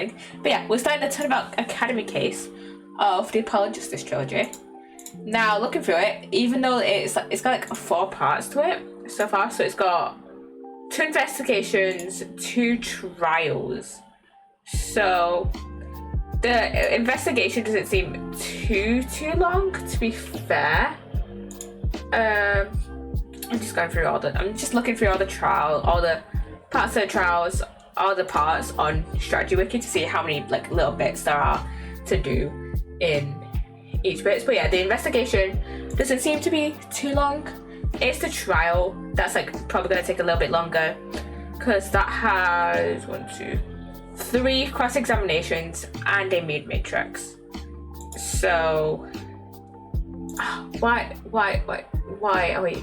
morning. But yeah, we're starting the Turnabout Academy case of the Apollo Justice Trilogy. Now, looking through it, even though it's got like 4 parts to it so far, so it's got 2 investigations, 2 trials. So the investigation doesn't seem too long, to be fair. I'm just going through I'm just looking through all the parts of the trials, all the parts on Strategy Wiki to see how many like little bits there are to do in each bit. But yeah, the investigation doesn't seem to be too long. It's the trial that's like probably gonna take a little bit longer, because that has 3 cross-examinations and a mood matrix. So why are we?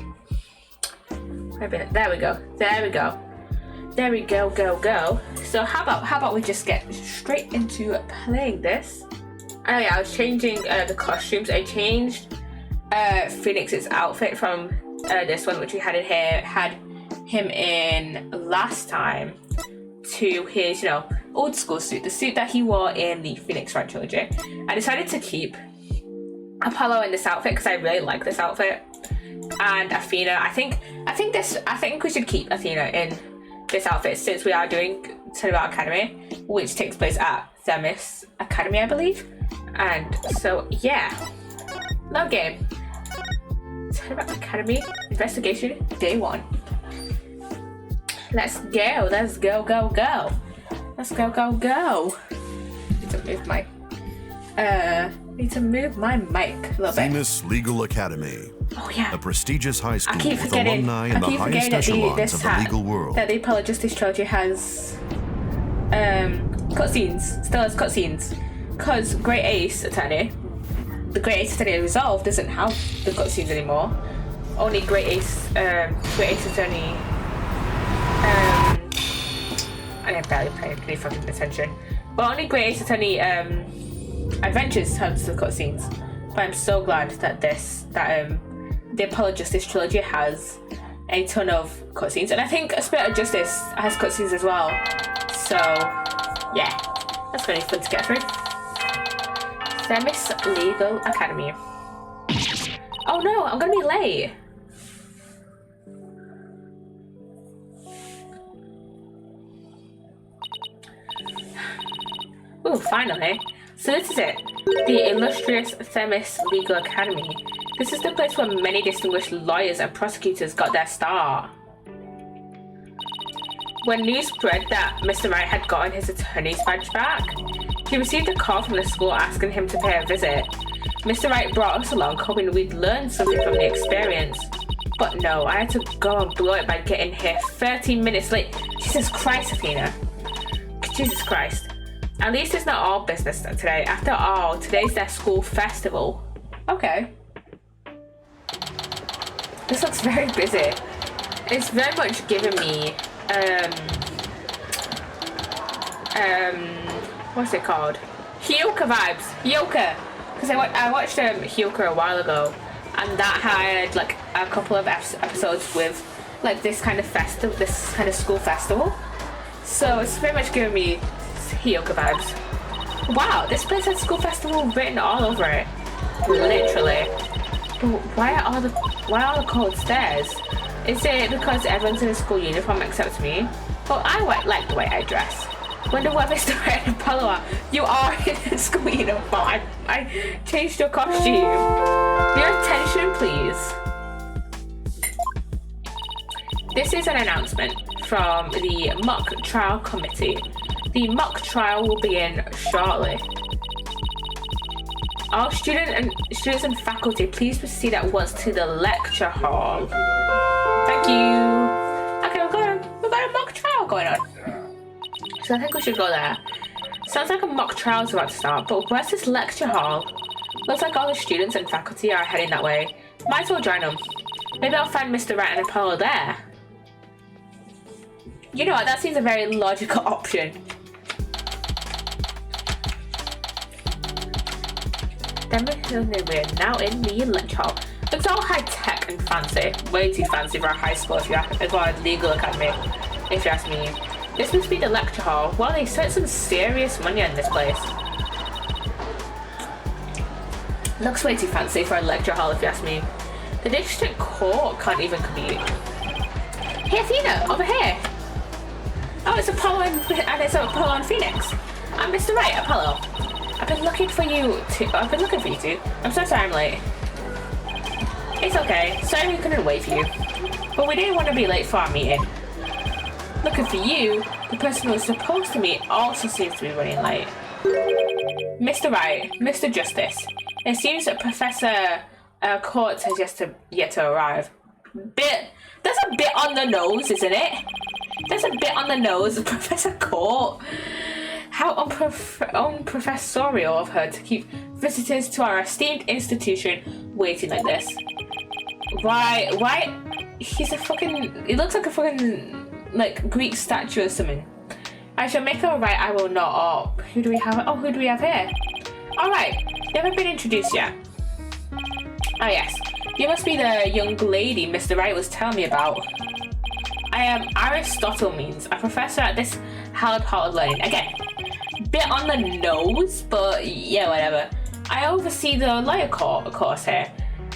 There we go. So how about we just get straight into playing this? Oh yeah, I was changing the costumes. I changed Phoenix's outfit from this one, which we had him in last time, to his old school suit, the suit that he wore in the Phoenix Wright trilogy. I decided to keep Apollo in this outfit because I really like this outfit, and Athena. I think we should keep Athena in this outfit, since we are doing Turnabout Academy, which takes place at Themis Academy, I believe. And so yeah, love game. Turnabout Academy investigation day 1. Let's go. Let's go. Need to move my mic a little bit. Themis Legal Academy. Oh yeah. A prestigious high school with alumni in the highest echelons of the legal world. That the Apollo Justice Trilogy has cutscenes. Still has cutscenes. Because the Great Ace Attorney Resolve doesn't have the cutscenes anymore. Only Great Ace Attorney. I didn't barely pay any fucking attention. But only Great Ace Attorney Adventures has the cutscenes. But I'm so glad that the Apollo Justice Trilogy has a ton of cutscenes, and I think A Spirit of Justice has cutscenes as well. So yeah, that's really fun to get through. Themis Legal Academy. Oh no, I'm gonna be late. Ooh, finally. So this is it. The illustrious Themis Legal Academy. This is the place where many distinguished lawyers and prosecutors got their start. When news spread that Mr. Wright had gotten his attorney's badge back, he received a call from the school asking him to pay a visit. Mr. Wright brought us along hoping we'd learn something from the experience. But no, I had to go and blow it by getting here 13 minutes late. Jesus Christ, Athena. Jesus Christ. At least it's not all business today. After all, today's their school festival. Okay. This looks very busy. It's very much giving me, what's it called? Hyoka vibes. Hyoka. Because I watched Hyoka a while ago, and that had like a couple of episodes with like this kind of school festival. So it's very much giving me Hyoka vibes. Wow, this place has school festival written all over it. Literally. But why are all the cold stairs? Is it because everyone's in a school uniform except me? Well, I like the way I dress. Wonder what Mr. Wright and Apollo are. You are in a school uniform. I changed your costume. Your attention, please. This is an announcement from the mock trial committee. The mock trial will begin shortly. All students and faculty, please proceed at once to the lecture hall. Thank you. Okay, we've got a mock trial going on. So I think we should go there. Sounds like a mock trial's about to start, but where's this lecture hall? Looks like all the students and faculty are heading that way. Might as well join them. Maybe I'll find Mr. Wright and Apollo there. You know what, that seems a very logical option. We're now in the lecture hall. It's all high tech and fancy. Way too fancy for a high school for a legal academy, if you ask me. This must be the lecture hall. Well, they spent some serious money on this place. Looks way too fancy for a lecture hall, if you ask me. The district court can't even compete. Hey, Athena, over here. Oh, it's Apollo and Phoenix. I'm Mr. Wright, Apollo. I've been looking for you too. I'm so sorry I'm late. It's okay. Sorry we couldn't wait for you. But we didn't want to be late for our meeting. Looking for you, the person who was supposed to meet also seems to be running late. Mr. Wright, Mr. Justice. It seems that Professor Court has yet to arrive. That's a bit on the nose, isn't it? That's a bit on the nose, Professor Court. How unprofessorial of her to keep visitors to our esteemed institution waiting like this. Why? He looks like a fucking, like, Greek statue or something. I shall make her right, I will not. Oh, who do we have here? Alright, never been introduced yet. Oh yes, you must be the young lady Mr. Wright was telling me about. I am Aristotle Means, a professor at this Howard Hall of Learning. Again, bit on the nose, but yeah, whatever. I oversee the lawyer course here.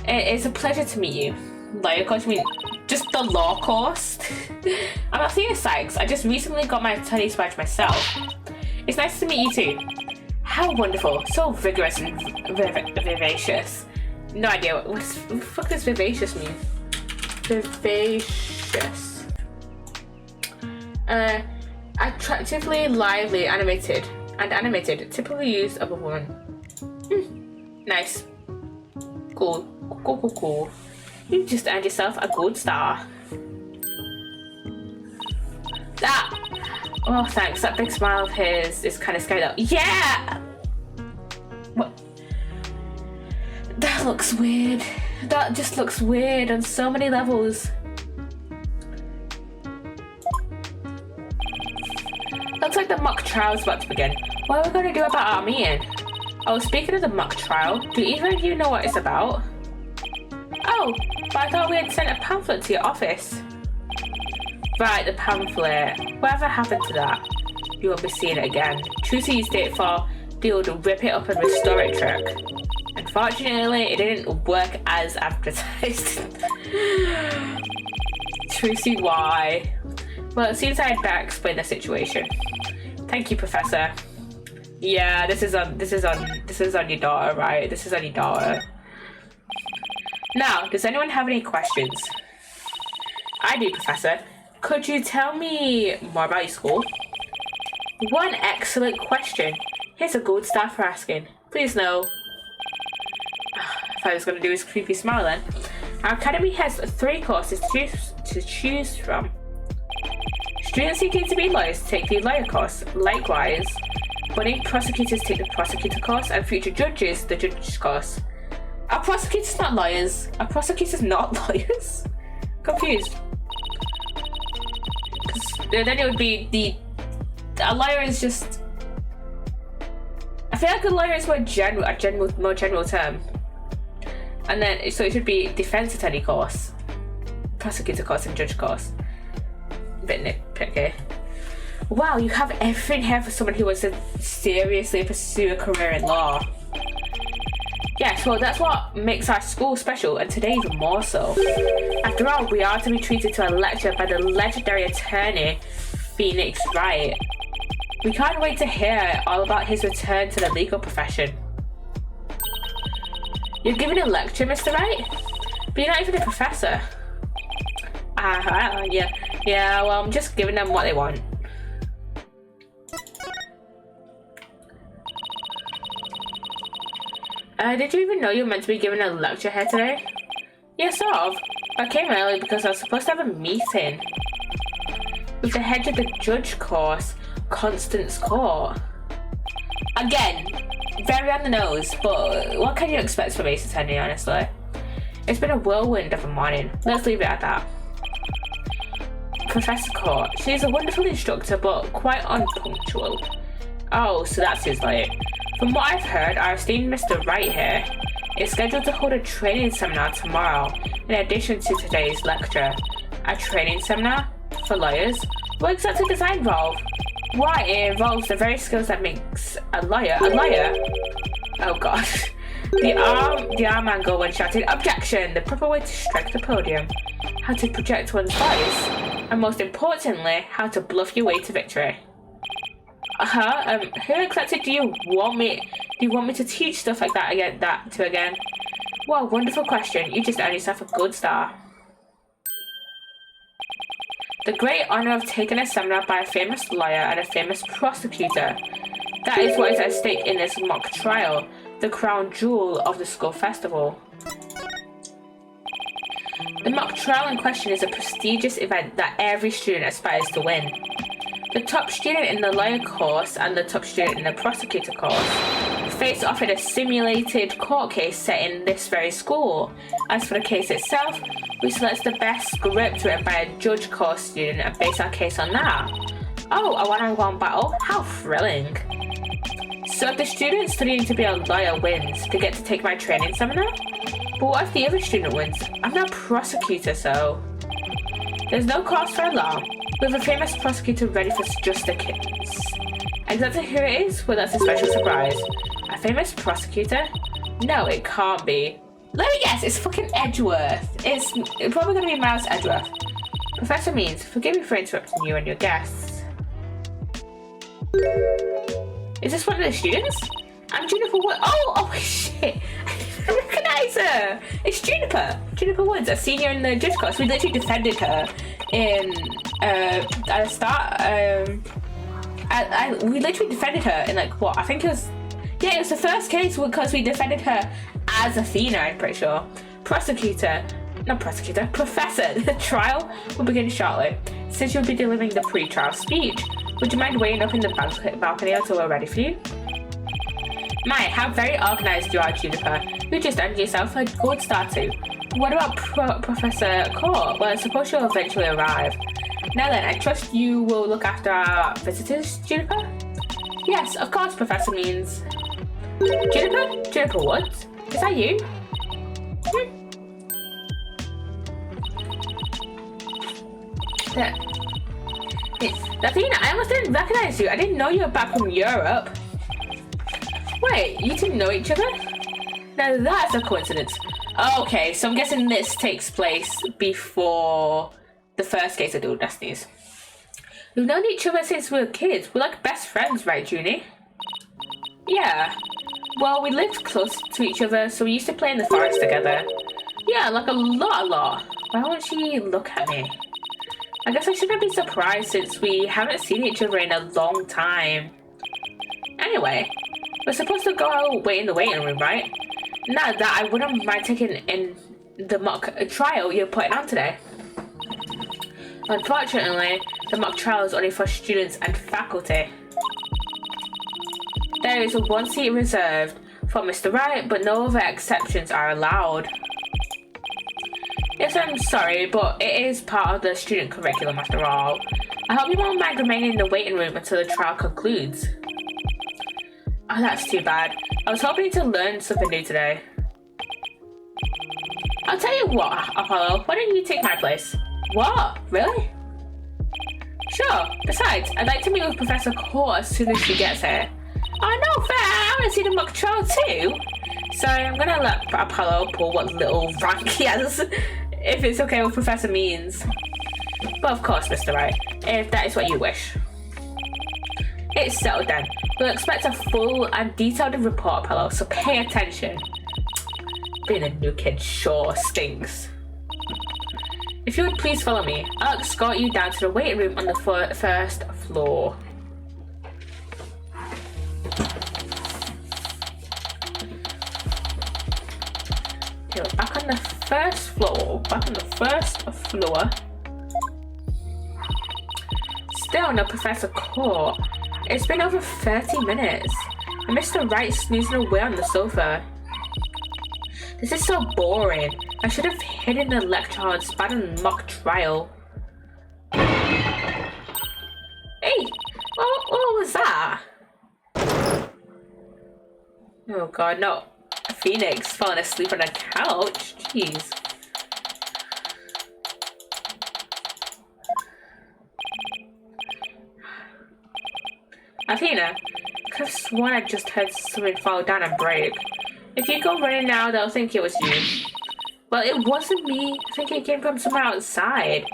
It's a pleasure to meet you. Lawyer course, you mean just the law course? I'm Athena Sykes. I just recently got my attorney's badge myself. It's nice to meet you too. How wonderful. So vigorous and vivacious. No idea. What the fuck does vivacious mean? Vivacious. Attractively, lively, animated, typically used of a woman. Nice. Cool. You just earned yourself a gold star. Oh, thanks. That big smile of his is kind of scary though. Yeah! What? That looks weird. That just looks weird on so many levels. Looks like the mock trial's about to begin. What are we going to do about our meeting? Oh, speaking of the mock trial, do either of you know what it's about? Oh, but I thought we had sent a pamphlet to your office. Right, the pamphlet. Whatever happened to that? You won't be seeing it again. Trucy used it for the old rip it up and restore it trick. Unfortunately, it didn't work as advertised. Trucy, why? Well, it seems I'd better explain the situation. Thank you, Professor. Yeah, this is on your daughter, right? This is on your daughter. Now, does anyone have any questions? I do, Professor. Could you tell me more about your school? One excellent question. Here's a gold star for asking. Please no. I thought I was going to do his creepy smile then. Our academy has 3 courses to choose from. Students seeking to be lawyers take the lawyer course. Likewise, budding prosecutors take the prosecutor course, and future judges the judge course. Are prosecutors not lawyers? Are prosecutors not lawyers? Confused. Then it would be a lawyer is just. I feel like a lawyer is more general term. And then so it should be defense attorney course, prosecutor course, and judge course. A bit nitpicky. Wow, you have everything here for someone who wants to seriously pursue a career in law. Yes, well, that's what makes our school special, and today even more so. After all, we are to be treated to a lecture by the legendary attorney, Phoenix Wright. We can't wait to hear all about his return to the legal profession. You're giving a lecture, Mr. Wright? But you're not even a professor. Yeah, well, I'm just giving them what they want. Did you even know you were meant to be giving a lecture here today? Yeah, sort of. I came early because I was supposed to have a meeting with the head of the judge course, Constance Court. Again, very on the nose, but what can you expect from Ace Attorney, honestly? It's been a whirlwind of a morning. Let's leave it at that. Professor Court. She's a wonderful instructor, but quite unpunctual. Oh, so that's his like. From what I've heard, our esteemed Mr. Wright here is scheduled to hold a training seminar tomorrow, in addition to today's lecture. A training seminar? For lawyers? What exactly does that involve? Why, it involves the very skills that makes a liar a liar. Oh gosh. The arm angle when shouting objection, the proper way to strike the podium, how to project one's voice, and most importantly, how to bluff your way to victory. Who exactly do you want me to teach stuff like that again? Wow, wonderful question. You just earned yourself a good star. The great honor of taking a seminar by a famous lawyer and a famous prosecutor. That is what is at stake in this mock trial, the crown jewel of the school festival. The mock trial in question is a prestigious event that every student aspires to win. The top student in the lawyer course and the top student in the prosecutor course face off in a simulated court case set in this very school. As for the case itself, we select the best script written by a judge course student and base our case on that. Oh, a one-on-one battle? How thrilling. So if the student studying to be a lawyer wins, they get to take my training seminar? But what if the other student wins? I'm not a prosecutor, so... There's no cause for alarm. We have a famous prosecutor ready for just the kids. Exactly who it is? Well, that's a special surprise. A famous prosecutor? No, it can't be. Let me guess, it's fucking Edgeworth. It's probably gonna be Miles Edgeworth. Professor Means, forgive me for interrupting you and your guests. Is this one of the students? I'm Juniper Woods. Oh shit. I recognize her. It's Juniper. Juniper Woods, a senior in the judge course. We literally defended her in at the start. We literally defended her in like what? I think it was the first case because we defended her as Athena, I'm pretty sure. Professor. The trial will begin shortly. Since you'll be delivering the pre-trial speech, would you mind waiting up in the balcony until we're ready for you? My, how very organised you are, Juniper. You just earned yourself a good star too. What about Professor Court? Well, I suppose she'll eventually arrive. Now then, I trust you will look after our visitors, Juniper? Yes, of course, Professor Means. Juniper? Juniper Woods? Is that you? Yeah. Athena, I almost didn't recognise you. I didn't know you were back from Europe. Wait, you two know each other? Now that's a coincidence. Okay, so I'm guessing this takes place before the first case of Dual Destinies. We've known each other since we were kids. We're like best friends, right, Junie? Yeah. Well, we lived close to each other, so we used to play in the forest together. Yeah, like a lot. Why won't she look at me? I guess I shouldn't be surprised since we haven't seen each other in a long time. Anyway, we're supposed to go wait in the waiting room, right? Now that I wouldn't mind taking in the mock trial you're putting on today. Unfortunately, the mock trial is only for students and faculty. There is one seat reserved for Mr. Wright, but no other exceptions are allowed. Yes, I'm sorry, but it is part of the student curriculum after all. I hope you won't mind remaining in the waiting room until the trial concludes. Oh, that's too bad. I was hoping to learn something new today. I'll tell you what, Apollo, why don't you take my place? What? Really? Sure. Besides, I'd like to meet with Professor Court as soon as she gets here. Oh, no fair! I want to see the mock trial too! So I'm gonna let Apollo pull what little rank he has, if it's okay with Professor Means. But of course, Mr. Wright, if that is what you wish. It's settled then. We'll expect a full and detailed report, Apollo, so pay attention. Being a new kid sure stinks. If you would please follow me, I'll escort you down to the waiting room on the first floor. Okay, we're back on the first floor. Still no Professor Court. It's been over 30 minutes, and Mr. Wright snoozing away on the sofa. This is so boring. I should have hidden the lecture hall and spied on the mock trial. Hey, what was that? Oh god, no. A phoenix falling asleep on a couch. Jeez. Athena, I could have sworn I just heard something fall down and break. If you go running now, they'll think it was you. Well, it wasn't me. I think it came from somewhere outside.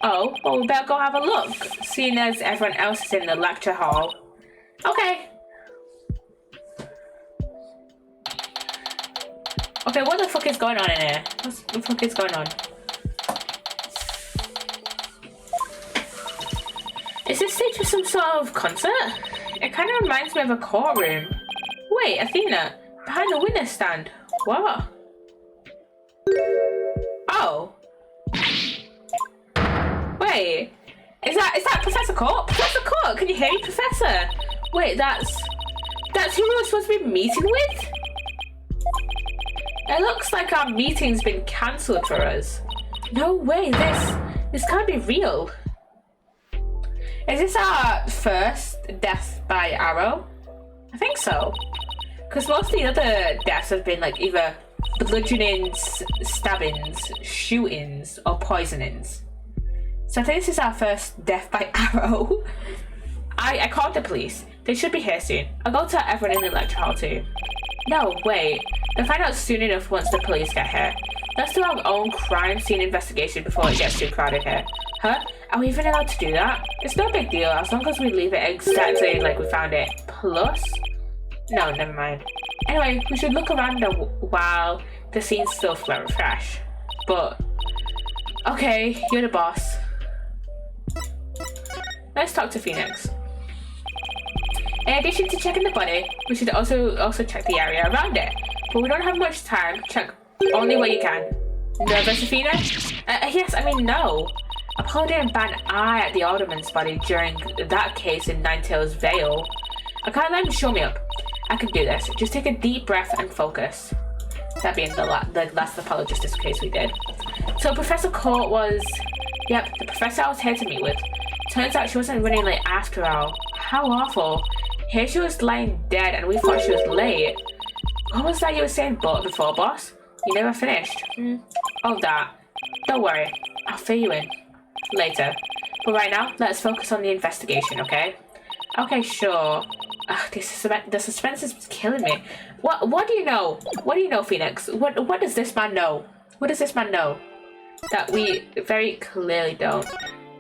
Oh, well, we better go have a look, seeing as everyone else is in the lecture hall. Okay. Okay, what the fuck is going on in here? What the fuck is going on? Is this stage for some sort of concert? It kind of reminds me of a courtroom. Wait, Athena, behind the witness stand. What? Oh. Wait. Is that Professor Court? Professor Court, can you hear me, Professor? Wait, that's who we were supposed to be meeting with? It looks like our meeting's been cancelled for us. No way, this can't be real. Is this our first death by arrow? I think so. Because most of the other deaths have been like either bludgeonings, stabbings, shootings, or poisonings. So I think this is our first death by arrow. I called the police. They should be here soon. I'll go tell everyone in the lecture hall too. No, wait. They'll find out soon enough once the police get here. Let's do our own crime scene investigation before it gets too crowded here. Huh? Are we even allowed to do that? It's no big deal as long as we leave it exactly like we found it. Plus? No, never mind. Anyway, we should look around while the scene's still fresh. But, okay, you're the boss. Let's talk to Phoenix. In addition to checking the body, we should also check the area around it. But we don't have much time. Check only what you can. Nervous, Athena? Yes, I mean no. I pulled in an eye at the alderman's body during that case in Ninetales Vale. I can't let him show me up. I can do this. Just take a deep breath and focus. That being the last apologist case we did. So Professor Court was... Yep, the professor I was here to meet with. Turns out she wasn't running late after all. How awful. Here she was lying dead and we thought she was late. What was that you were saying before, boss? You never finished. Oh, that. Don't worry. I'll fill you in. Later. But right now, let's focus on the investigation, okay? Okay, sure. The suspense is killing me. What do you know? What do you know, Phoenix? What does this man know? What does this man know? That we very clearly don't.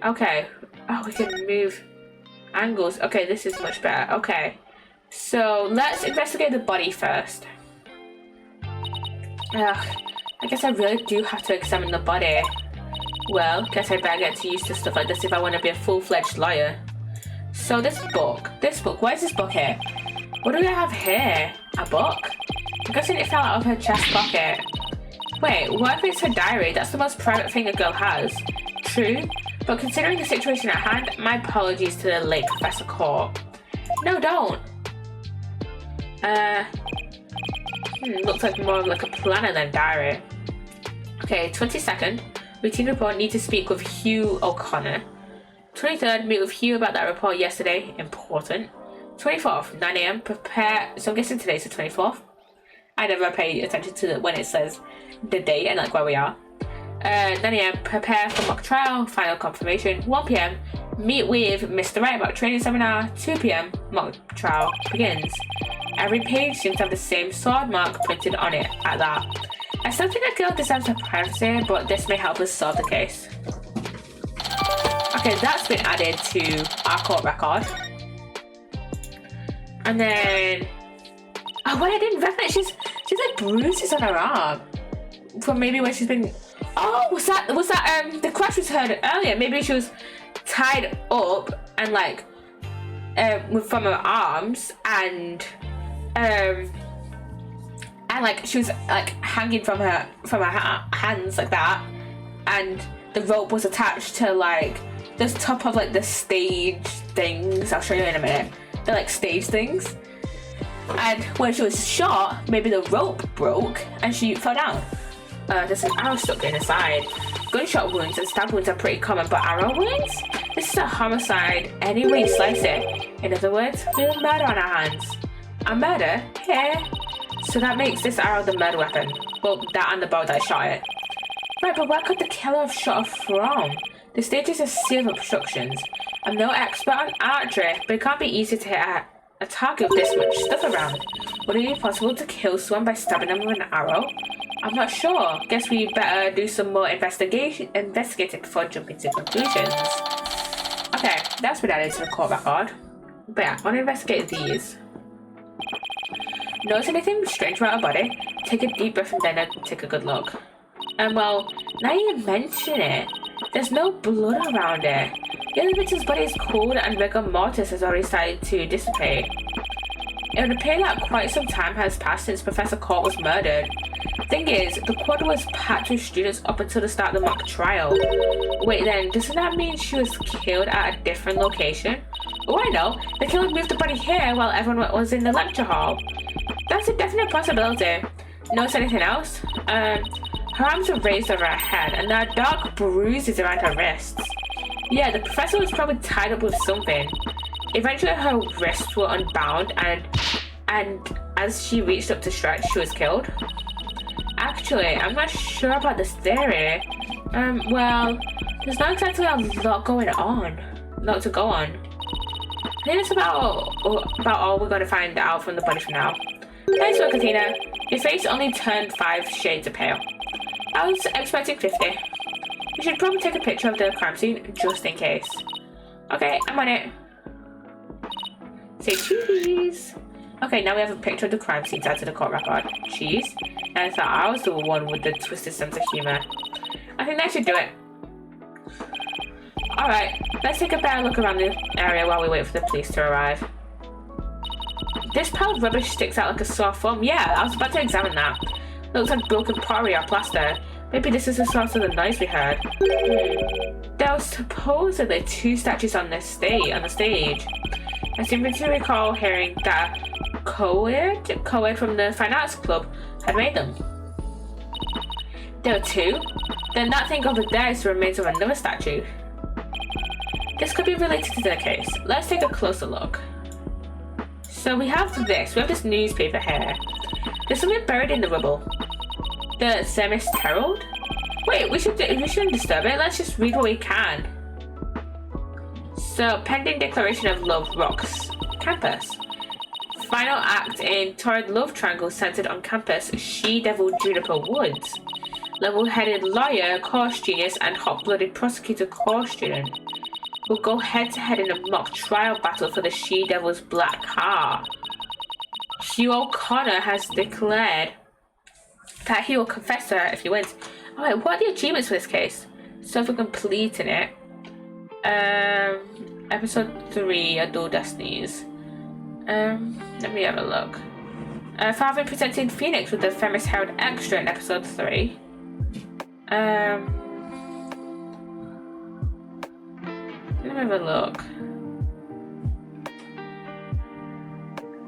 Okay. Oh, we can move angles. Okay, this is much better. Okay. So, let's investigate the body first. I guess I really do have to examine the body. Well, guess I better get to use to stuff like this if I want to be a full-fledged lawyer. So this book, why is this book here? What do we have here? A book? I'm guessing it fell out of her chest pocket. Wait, what if it's her diary? That's the most private thing a girl has. True, but considering the situation at hand, my apologies to the late Professor Court. No, don't. Looks like more of like a planner than diary. Okay, 22nd. Routine report, need to speak with Hugh O'Connor. 23rd, meet with Hugh about that report yesterday. Important. 24th, 9 AM, prepare. So I'm guessing today's the 24th. I never pay attention to when it says the date and like where we are. 9 AM, prepare for mock trial, final confirmation. 1 PM, meet with Mr. Wright about training seminar. 2 PM, mock trial begins. Every page seems to have the same sword mark printed on it at that. I still think a girl deserves her privacy, but this may help us solve the case. Okay, that's been added to our court record. And then... Oh, wait, I didn't recognize. She's like bruises on her arm. From maybe when she's been... Oh, was that the crash was heard earlier. Maybe she was tied up and like... from her arms and like she was like hanging from her hands like that, and the rope was attached to like the top of like the stage things. I'll show you in a minute. They're like stage things, and when she was shot, maybe the rope broke and she fell down. There's an arrow stuck in the side. Gunshot wounds and stab wounds are pretty common, but arrow wounds? This is a homicide any way you slice it. In other words, we have a murder on our hands. A murder? Yeah. So that makes this arrow the murder weapon. Well, that and the bow that shot it. Right, but where could the killer have shot her from? The stage is a series of obstructions. I'm no expert on archery, but it can't be easy to hit a target with this much stuff around. Would it be possible to kill someone by stabbing them with an arrow? I'm not sure. Guess we better do some more investigating before jumping to conclusions. Okay, that's what added to the court record. But yeah, I want to investigate these. Notice anything strange about our body? Take a deep breath and then take a good look. Well, now you mention it, there's no blood around it. The other victim's body is cold and rigor mortis has already started to dissipate. It would appear that quite some time has passed since Professor Court was murdered. Thing is, the quad was packed with students up until the start of the mock trial. Wait then, doesn't that mean she was killed at a different location? Oh, I know. The killer moved the body here while everyone was in the lecture hall. That's a definite possibility. Notice anything else? Her arms are raised over her head, and there are dark bruises around her wrists. Yeah, the professor was probably tied up with something. Eventually, her wrists were unbound, and as she reached up to stretch, she was killed. Actually, I'm not sure about this theory. Well, there's not exactly a lot going on. Not to go on. I think that's about all we're going to find out from the body for now. Nice work, Athena. Your face only turned 5 shades of pale. I was expecting 50. You should probably take a picture of the crime scene just in case. Okay, I'm on it. Say cheese. Okay, now we have a picture of the crime scene added to the court record. Cheese. And I thought I was the one with the twisted sense of humor. I think that should do it. Alright, let's take a better look around the area while we wait for the police to arrive. This pile of rubbish sticks out like a sore thumb. Yeah, I was about to examine that. Looks like broken pottery or plaster. Maybe this is the source of the noise we heard. There were supposedly 2 statues on the stage. I seem to recall hearing that Coed from the Fine Arts Club had made them. There were 2? Then that thing over there is the remains of another statue. This could be related to the case. Let's take a closer look. So we have this newspaper here. There's something buried in the rubble. The Semist Herald? Wait, we shouldn't disturb it. Let's just read what we can. So, pending declaration of love rocks campus. Final act in torrid love triangle centered on campus, she-devil Juniper Woods. Level-headed lawyer, course genius, and hot-blooded prosecutor course student will go head-to-head in a mock trial battle for the she-devil's black heart. Hugh O'Connor has declared that he will confess to her if he wins. Alright, what are the achievements for this case? So for completing it, episode 3, Adore Destinies. Let me have a look. For having presented Phoenix with the Feminist Herald Extra in episode 3. Let me have a look.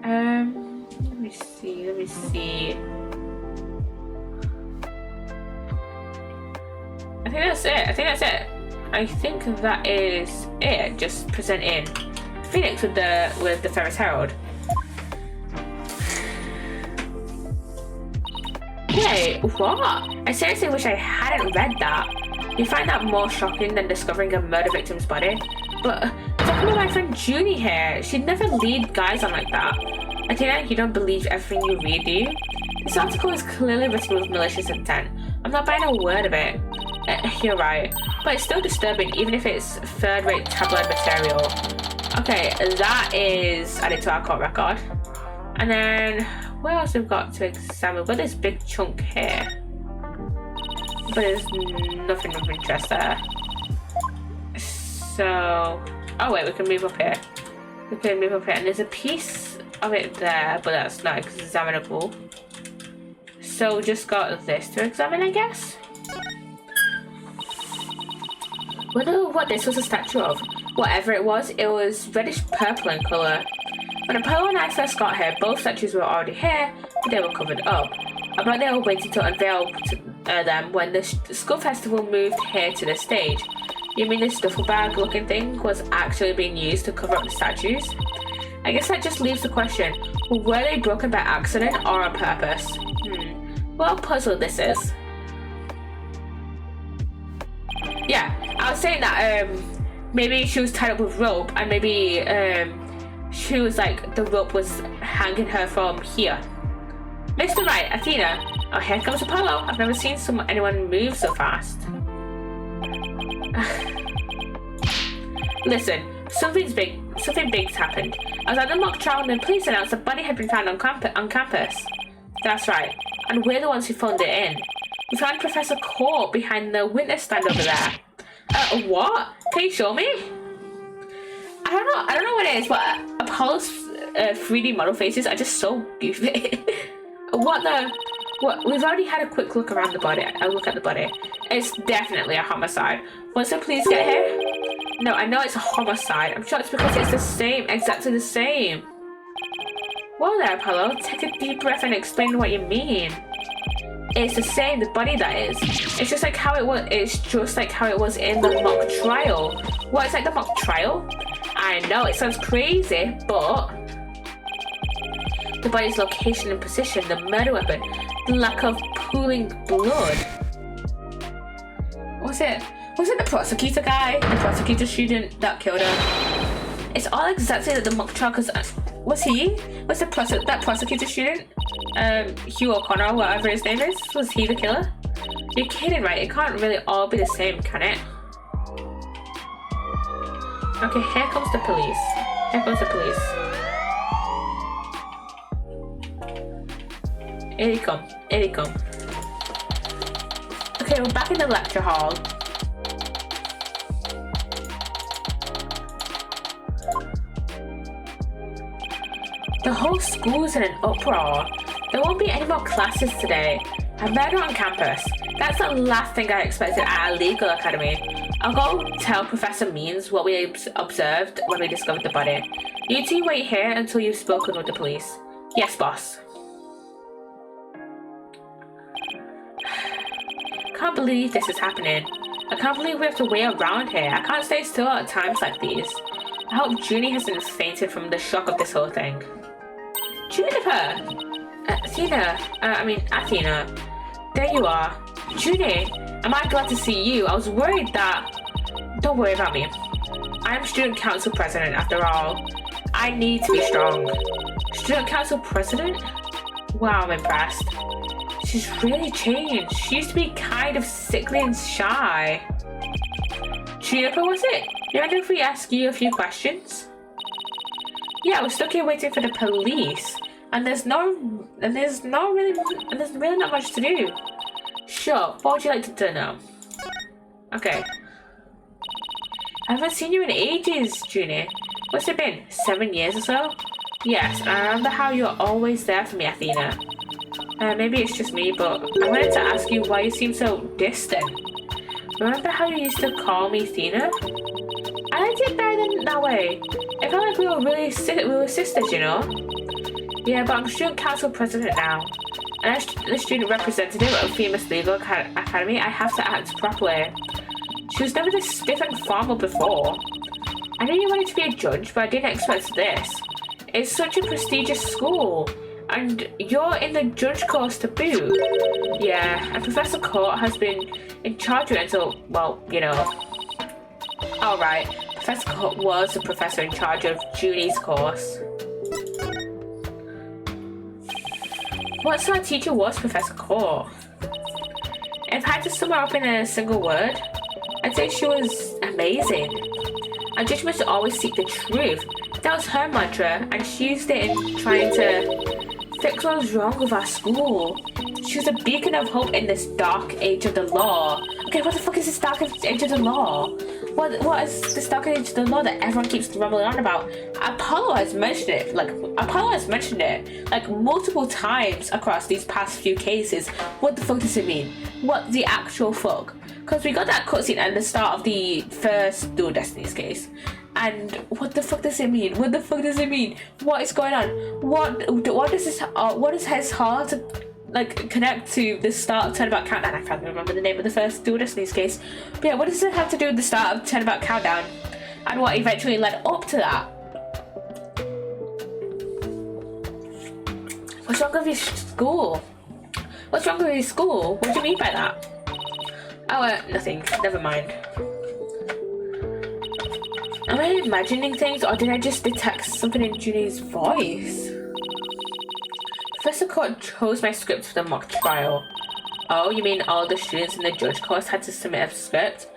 Let me see. I think that's it. I think that is it. Just presenting Phoenix with the Ferris Herald. Wait, what? I seriously wish I hadn't read that. You find that more shocking than discovering a murder victim's body? But talking to my friend Junie here, she'd never lead guys on like that. Athena, you don't believe everything you read, do you? This article is clearly written with malicious intent. I'm not buying a word of it. You're right, but it's still disturbing even if it's third-rate tabloid material. Okay, that is added to our court record. And then, what else we've got to examine? We've got this big chunk here. But there's nothing of interest there. So, oh wait, we can move up here. And there's a piece of it there, but that's not examinable. So we just got this to examine, I guess. Wonder what this was a statue of. Whatever it was reddish purple in colour. When Apollo and I first got here, both statues were already here, but they were covered up. I bet they were waiting to unveil them when the Skull Festival moved here to the stage. You mean this duffel bag looking thing was actually being used to cover up the statues? I guess that just leaves the question, were they broken by accident or on purpose? What a puzzle this is. Yeah, I was saying that Maybe she was tied up with rope, and maybe she was like, the rope was hanging her from here. Mr. Right, Athena. Oh, here comes Apollo. I've never seen anyone move so fast. Listen, something big's happened. I was at the mock trial and the police announced a body had been found on campus. That's right, and we're the ones who phoned it in. We found Professor Court behind the witness stand over there. What? Can you show me? I don't know what it is, but Apollo's 3D model faces are just so goofy. What? We've already had a quick look around the body. A look at the body. It's definitely a homicide. Once the police get here? No, I know it's a homicide. I'm sure it's because it's the same, exactly the same. Well there, Apollo. Take a deep breath and explain what you mean. It's the same, the body that is. It's just like how it was. It's just like how it was in the mock trial. What, it's like the mock trial? I know it sounds crazy, but the body's location and position, the murder weapon, the lack of pooling blood. Was it the prosecutor guy, the prosecutor student that killed her? It's all exactly like the mock trial. Cause was that prosecutor student? Hugh O'Connor, whatever his name is, was he the killer? You're kidding, right? It can't really all be the same, can it? Okay, here comes the police. Here comes the police. Here they come. Here they come. Okay, we're back in the lecture hall. The whole school's in an uproar. There won't be any more classes today. A murder on campus. That's the last thing I expected at a legal academy. I'll go tell Professor Means what we observed when we discovered the body. You two wait here until you've spoken with the police. Yes, boss. I can't believe this is happening. I can't believe we have to wait around here. I can't stay still at times like these. I hope Junie hasn't fainted from the shock of this whole thing. Juniper! Athena. There you are. Junie, am I glad to see you? I was worried that... Don't worry about me. I am student council president after all. I need to be strong. Student council president? Wow, I'm impressed. She's really changed. She used to be kind of sickly and shy. Juniper, was it? You mind if we ask you a few questions? Yeah, we're stuck here waiting for the police. And there's really not much to do. Sure, what would you like to know? Okay. I haven't seen you in ages, Junie. What's it been? 7 years or so? Yes, and I remember how you're always there for me, Athena. Maybe it's just me, but I wanted to ask you why you seem so distant. Remember how you used to call me Athena? I liked it better than that way. It felt like we were sisters, you know? Yeah, but I'm student council president now. And as the student representative of Famous Legal Academy, I have to act properly. She was never this stiff and formal before. I knew you wanted to be a judge, but I didn't expect this. It's such a prestigious school. And you're in the judge course to boot. Yeah, and Professor Court has been in charge of it until, well, you know. Alright, Professor Court was the professor in charge of Junie's course. What sort of teacher was Professor Court? If I had to sum her up in a single word, I'd say she was amazing. A judge must always seek the truth. That was her mantra, and she used it in trying to fix what was wrong with our school. She was a beacon of hope in this dark age of the law. Okay, what the fuck is this dark age of the law? What is this dark age of the law that everyone keeps rumbling on about? Apollo has mentioned it like multiple times across these past few cases. What the fuck does it mean? What the actual fuck? Because we got that cutscene at the start of the first Dual Destinies case. And what the fuck does it mean? What the fuck does it mean? What is going on? What does his heart like connect to the start of Turnabout Countdown? I can't remember the name of the first Dual Destinies case. But yeah, what does it have to do with the start of Turnabout Countdown? And what eventually led up to that? What's wrong with your school? What's wrong with your school? What do you mean by that? Oh, nothing. Never mind. Am I imagining things, or did I just detect something in Junie's voice? Professor Court chose my script for the mock trial. Oh, you mean all the students in the judge course had to submit a script?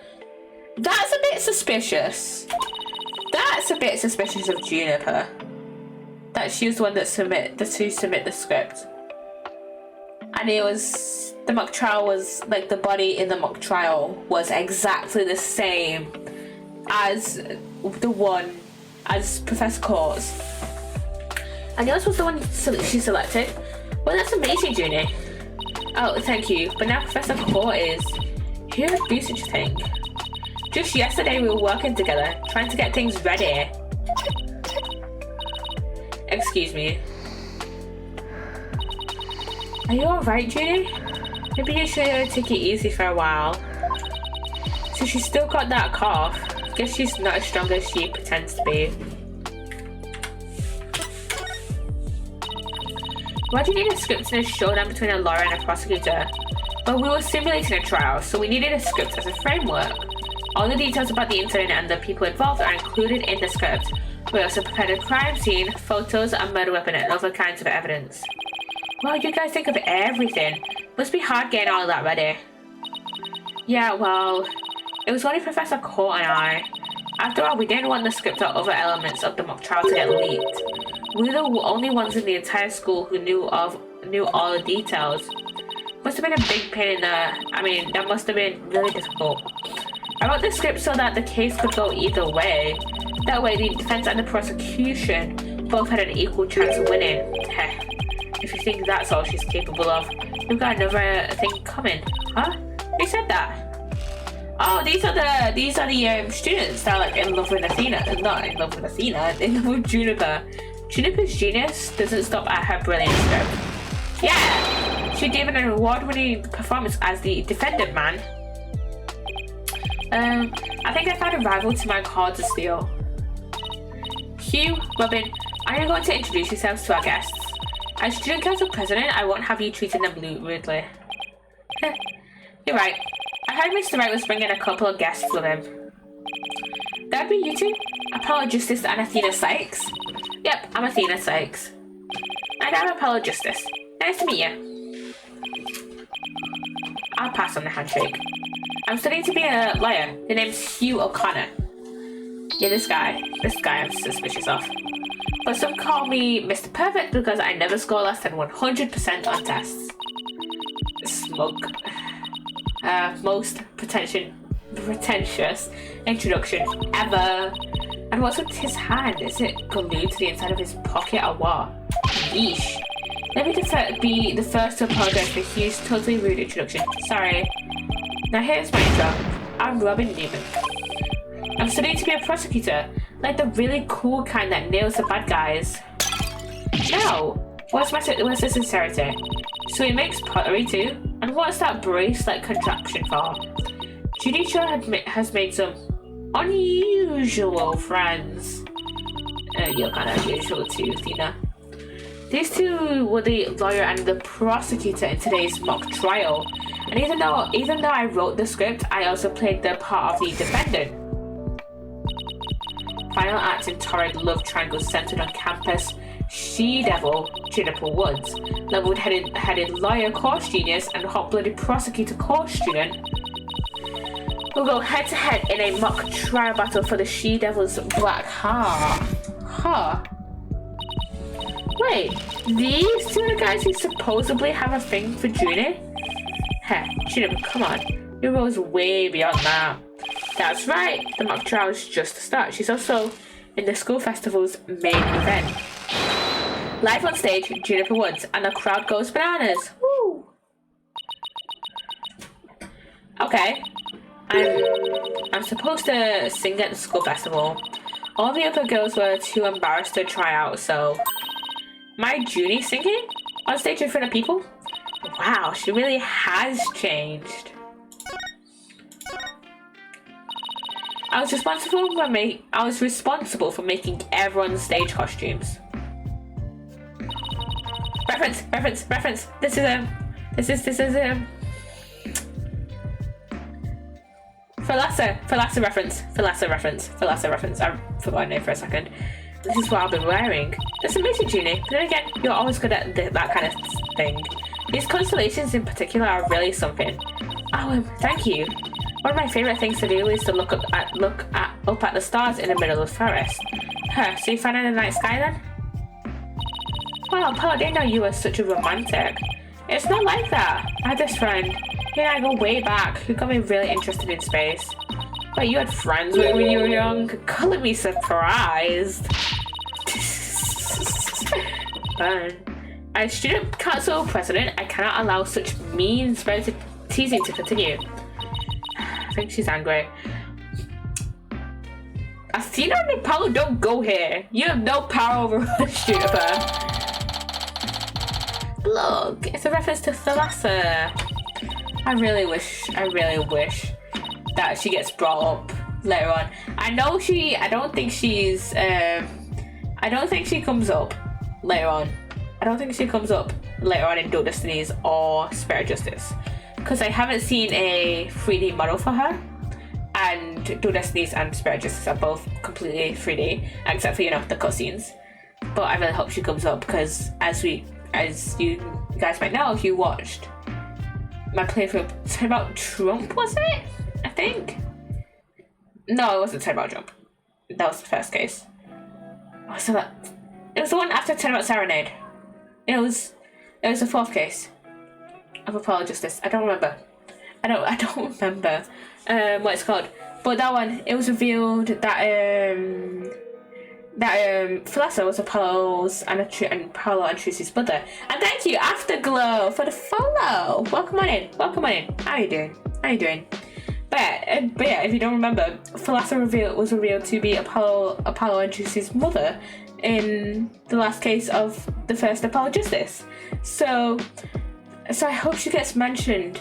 That's a bit suspicious. That's a bit suspicious of Juniper. That she was the one that submit the script. And it was, the mock trial was, like, the body in the mock trial was exactly the same as the one, as Professor Court's. And yours was the one she selected. Well, that's amazing, Junie. Oh, thank you. But now Professor Court is. Who would do such a thing? Just yesterday we were working together, trying to get things ready. Excuse me. Are you alright, Junie? Maybe you should take it easy for a while. So she's still got that cough. Guess she's not as strong as she pretends to be. Why do you need a script in a showdown between a lawyer and a prosecutor? Well, we were simulating a trial, so we needed a script as a framework. All the details about the incident and the people involved are included in the script. We also prepared a crime scene, photos, a murder weapon, and other kinds of evidence. Wow, you guys think of everything. Must be hard getting all of that ready. Yeah, well, it was only Professor Court and I. After all, we didn't want the script or other elements of the mock trial to get leaked. We were the only ones in the entire school who knew all the details. Must have been a big pain in the... I mean, that must have been really difficult. I wrote the script so that the case could go either way. That way, the defense and the prosecution both had an equal chance of winning. If you think that's all she's capable of, we've got another thing coming. Huh? Who said that? Oh, these are the students that are like in love with Athena. Not in love with Athena, in love with Juniper. Juniper's genius doesn't stop at her brilliant script. Yeah! She gave an award-winning performance as the defendant man. I think I found a rival to my hard to steal. Hugh, Robin, are you going to introduce yourselves to our guests? As student council president, I won't have you treating them rudely. You're right. I heard Mr. Wright was bringing a couple of guests with him. That'd be you two? Apollo Justice and Athena Sykes? Yep, I'm Athena Sykes. And I'm Apollo Justice. Nice to meet you. I'll pass on the handshake. I'm studying to be a lawyer. The name's Hugh O'Connor. Yeah, this guy I'm suspicious of. But some call me Mr. Perfect because I never score less than 100% on tests. Smug. Most pretentious introduction ever. And what's with his hand? Is it glued to the inside of his pocket or what? Yeesh. Let me be the first to apologize for Hugh's totally rude introduction. Sorry. Now here's my intro. I'm Robin Newman. I'm studying to be a prosecutor, like the really cool kind that nails the bad guys. No! Where's the sincerity? So he makes pottery too? And what's that bracelet contraption for? Judy sure has made some unusual friends. You're kind of unusual too, Tina. These two were the lawyer and the prosecutor in today's mock trial. And even though I wrote the script, I also played the part of the defendant. Final act in torrid love triangle centered on campus she-devil Juniper Woods, level-headed lawyer course genius and hot-blooded prosecutor course student will go head-to-head in a mock trial battle for the she-devil's black heart. Huh. Wait, these two are the guys who supposedly have a thing for Junie? Heh, Juniper, come on. Your role's way beyond that. That's right, the mock trial is just the start. She's also in the school festival's main event. Live on stage, Juniper Woods, and the crowd goes bananas. Woo! Okay. I'm supposed to sing at the school festival. All the other girls were too embarrassed to try out, so... My Junie singing? On stage in front of people? Wow, she really has changed. I was responsible for making everyone's stage costumes. Reference. This is Thalassa reference. I forgot her name for a second. This is what I've been wearing. That's amazing, Junie. But then again, you're always good at that kind of thing. These constellations in particular are really something. Oh, thank you. One of my favorite things to do is to look up at the stars in the middle of the forest. Huh, so you found it in the night sky then? Wow, Paul, I didn't know you were such a romantic. It's not like that. I had this friend, he and I go way back, who got me really interested in space. But you had friends when you were young? Color me surprised. Fun. As student council president, I cannot allow such mean-spirited teasing to continue. I think she's angry. Athena and Apollo don't go here. You have no power over Juniper. Look, it's a reference to Thalassa. I really wish that she gets brought up later on. I don't think she comes up later on. I don't think she comes up later on in Dual Destinies or Spirit Justice, because I haven't seen a 3D model for her, and Dual Destinies and Spirit Justice are both completely 3D except for, you know, the cutscenes. But I really hope she comes up, because as you guys might know if you watched my playthrough about Trump, was it? I think. No, it wasn't about Trump. That was the first case. Oh, so it was the one after about Serenade. It was the fourth case of Apollo Justice. I don't remember. I don't remember what it's called. But that one, it was revealed that Thalassa was Apollo's and Apollo and Trucy's brother. And thank you, Afterglow, for the follow. Welcome on in. How you doing? But yeah, if you don't remember, Thalassa was revealed to be Apollo and Trucy's mother in the last case of the first Apollo Justice. So I hope she gets mentioned.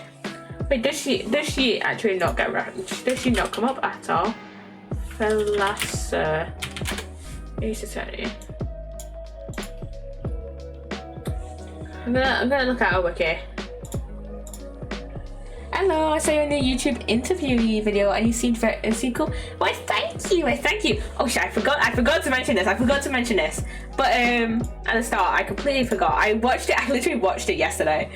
Wait, does she actually not get referenced? Does she not come up at all? Thalassa Ace Attorney. I'm gonna look at her wiki. Hello, I saw you in the YouTube interview video and you seemed cool. Why, thank you. Oh shit, I forgot to mention this. But at the start, I completely forgot. I literally watched it yesterday.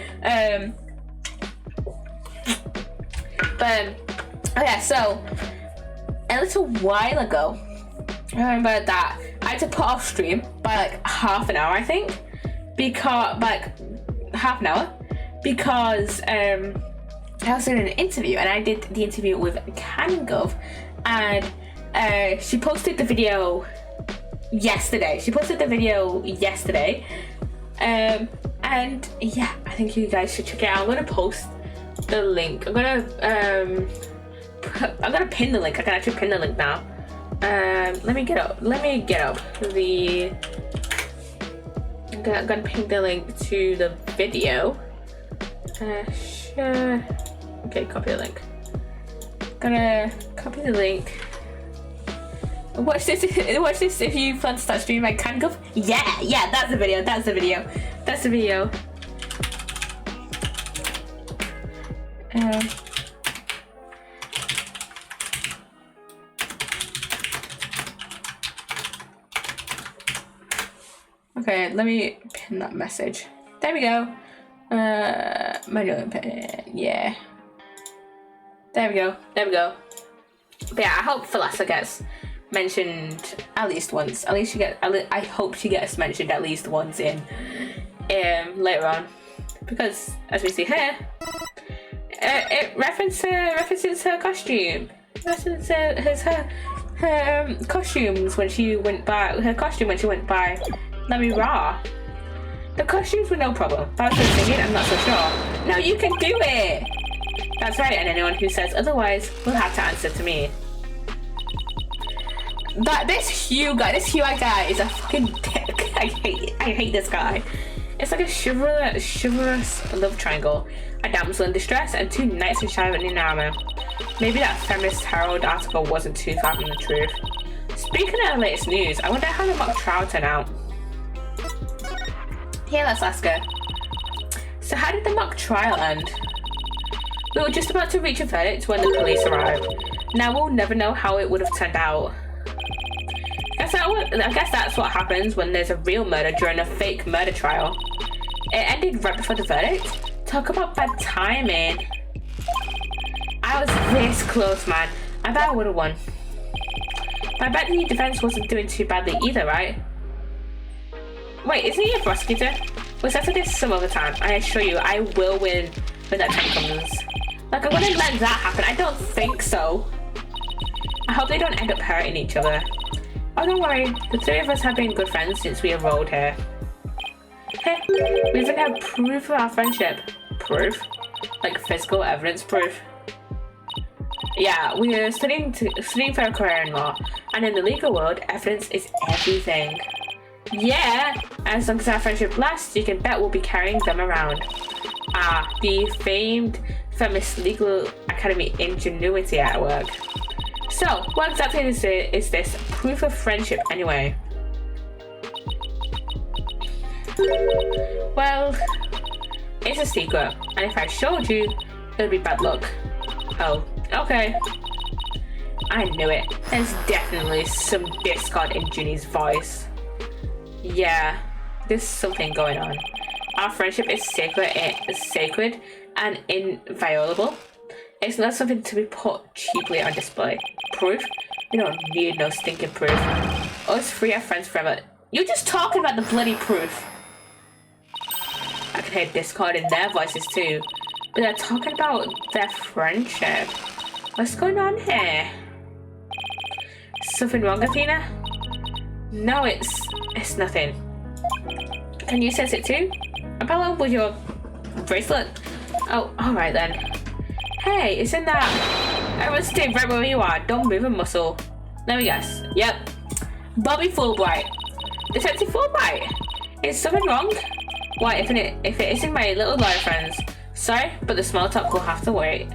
So a little while ago, I remember that I had to put off stream by like half an hour, I think. Because I was in an interview, and I did the interview with Kangov, and she posted the video yesterday. And yeah, I think you guys should check it out. I'm gonna post the link. I'm gonna pin the link. I can actually pin the link now. Let me get up the. I'm gonna pin the link to the video. Sure. Okay, copy the link. Gonna copy the link. Watch this if you plan to start streaming. I can go. Yeah, that's the video. Okay, let me pin that message. There we go. Manual pin. Yeah. There we go. But yeah, I hope Thalassa gets mentioned at least once. I hope she gets mentioned at least once in later on, because as we see here, it references her costume. Her costumes when she went by. Her costume when she went by Lemmy Ra. The costumes were no problem. But as for singing, I'm not so sure. No, you can do it! That's right, and anyone who says otherwise will have to answer to me. This Hugh guy is a fucking dick. I hate this guy. It's like a chivalrous love triangle, a damsel in distress, and two knights in shining armor. Maybe that feminist Herald article wasn't too far from the truth. Speaking of the latest news, I wonder how the mock trial turned out. Yeah, let's ask her. So how did the mock trial end? We were just about to reach a verdict when the police arrived. Now we'll never know how it would have turned out. I guess that's what happens when there's a real murder during a fake murder trial. It ended right before the verdict. Talk about bad timing. I was this close, man. I bet I would have won. But I bet the defense wasn't doing too badly either, right? Wait, isn't he a prosecutor? We'll settle this some other time. I assure you, I will win when that time comes. Like, I wouldn't let that happen. I don't think so. I hope they don't end up hurting each other. Oh, don't worry. The three of us have been good friends since we enrolled here. Hey, we even have proof of our friendship. Proof? Like physical evidence proof? Yeah, we are studying for a career in law. And in the legal world, evidence is everything. Yeah, as long as our friendship lasts, you can bet we'll be carrying them around. Ah, the famed famous legal academy ingenuity at work. So, what exactly is this proof of friendship anyway? Well, it's a secret, and if I showed you, it would be bad luck. Oh, okay. I knew it. There's definitely some discord in Junie's voice. Yeah, there's something going on. Our friendship is sacred and inviolable. It's not something to be put cheaply on display. Proof? We don't need no stinking proof. Us three are friends forever. You're just talking about the bloody proof. I can hear discord in their voices too. But they're talking about their friendship. What's going on here? Something wrong, Athena? No, it's nothing. Can you sense it too? Apollo, with your bracelet? Oh, alright then. Hey, it's in that. Everyone stay right where you are. Don't move a muscle. Let me guess. Yep. Bobby Fulbright. Detective Fulbright. Is something wrong? Why, if it isn't my little lawyer friends. Sorry, but the small talk will have to wait.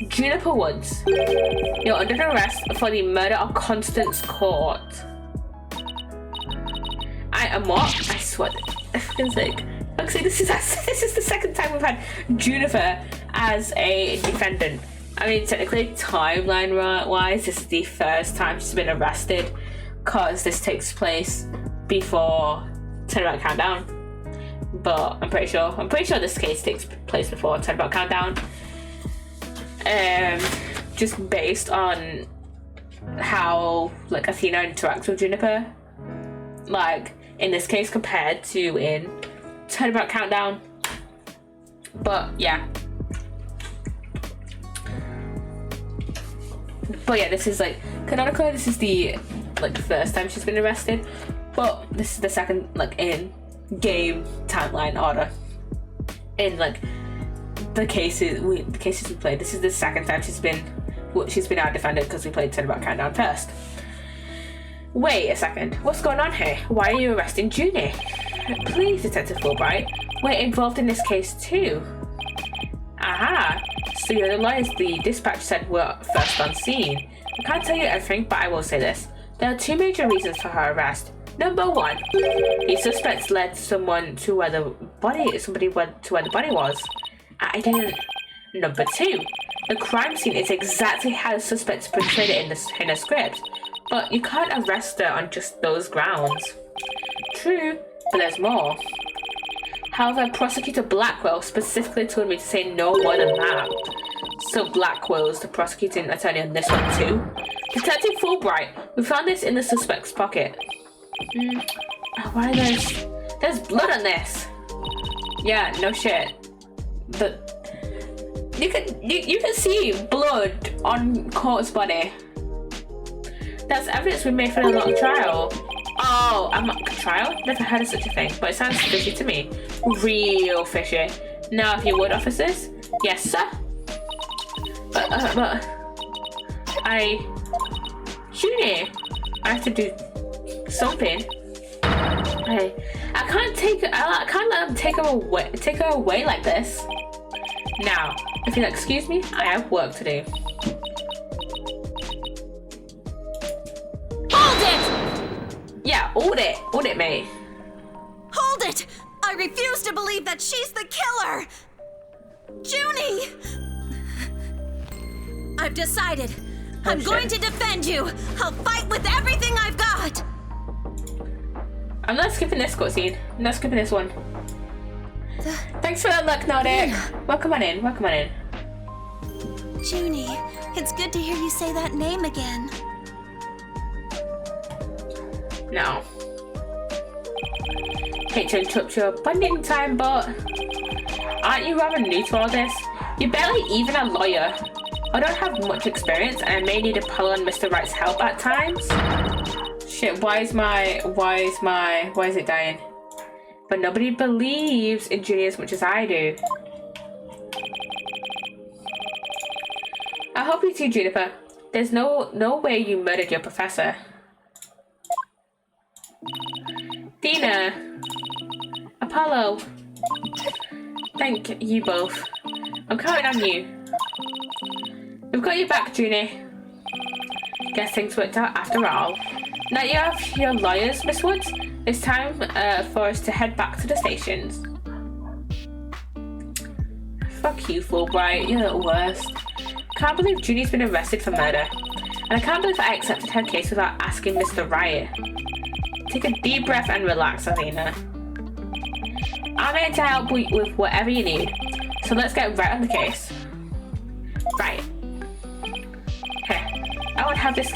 Juniper Woods. You're under arrest for the murder of Constance Court. I am what? I swear. For goodness sake. Actually, this is the second time we've had Juniper as a defendant. I mean, technically, timeline-wise, this is the first time she's been arrested, because this takes place before Turnabout Countdown. But I'm pretty sure this case takes place before Turnabout Countdown. Just based on how like Athena interacts with Juniper, like in this case compared to in Turnabout Countdown. But yeah. This is like canonically this is the like first time she's been arrested, but this is the second like in game timeline order. In like the cases we played, this is the second time she's been our defendant because we played Turnabout Countdown first. Wait a second, what's going on here? Why are you arresting Junie? Please, Detective Fulbright, we're involved in this case too. Aha, so you're the lawyers the dispatch said were first on scene. I can't tell you everything, but I will say this. There are two major reasons for her arrest. Number one, the suspects led somebody to where the body was. I didn't. Number two, the crime scene is exactly how the suspects portrayed it in the script, but you can't arrest her on just those grounds. True, but there's more. However, Prosecutor Blackwell specifically told me to say no more than that. So Blackwell's the prosecuting attorney on this one too. Detective Fulbright, we found this in the suspect's pocket. Why there's blood on this? Yeah, no shit. But you can see blood on Court's body. That's evidence we made for the long trial. Oh, I'm not trial? Never heard of such a thing, but it sounds fishy to me. Real fishy. Now, if you would, officers. Yes, sir. But Junie, I have to do something. I can't let them take her away like this. Now, if you'll excuse me, I have work to do. Hold it! Yeah, hold it, mate. Hold it! I refuse to believe that she's the killer! Junie! I've decided. I'm going to defend you. I'll fight with everything I've got. I'm not skipping this cutscene. I'm not skipping this one. Thanks for that luck, Nordic. Welcome on in. Welcome on in. Junie, it's good to hear you say that name again. No. Hate to interrupt your bonding time, but aren't you rather new to all this? You're barely even a lawyer. I don't have much experience and I may need Apollo and Mr. Wright's help at times. Shit, why is it dying? But nobody believes in Junie as much as I do. I hope you do, Juniper. There's no way you murdered your professor. Dina, Apollo, thank you both. I'm counting on you. We've got your back, Junie. Guess things worked out after all. Now you have your lawyers, Miss Woods. It's time for us to head back to the stations. Fuck you, Fulbright. You're the worst. Can't believe Junie's been arrested for murder. And I can't believe I accepted her case without asking Mr. Wright. Take a deep breath and relax, Athena. I'm here to help with whatever you need. So let's get right on the case. Right. Here. I won't have this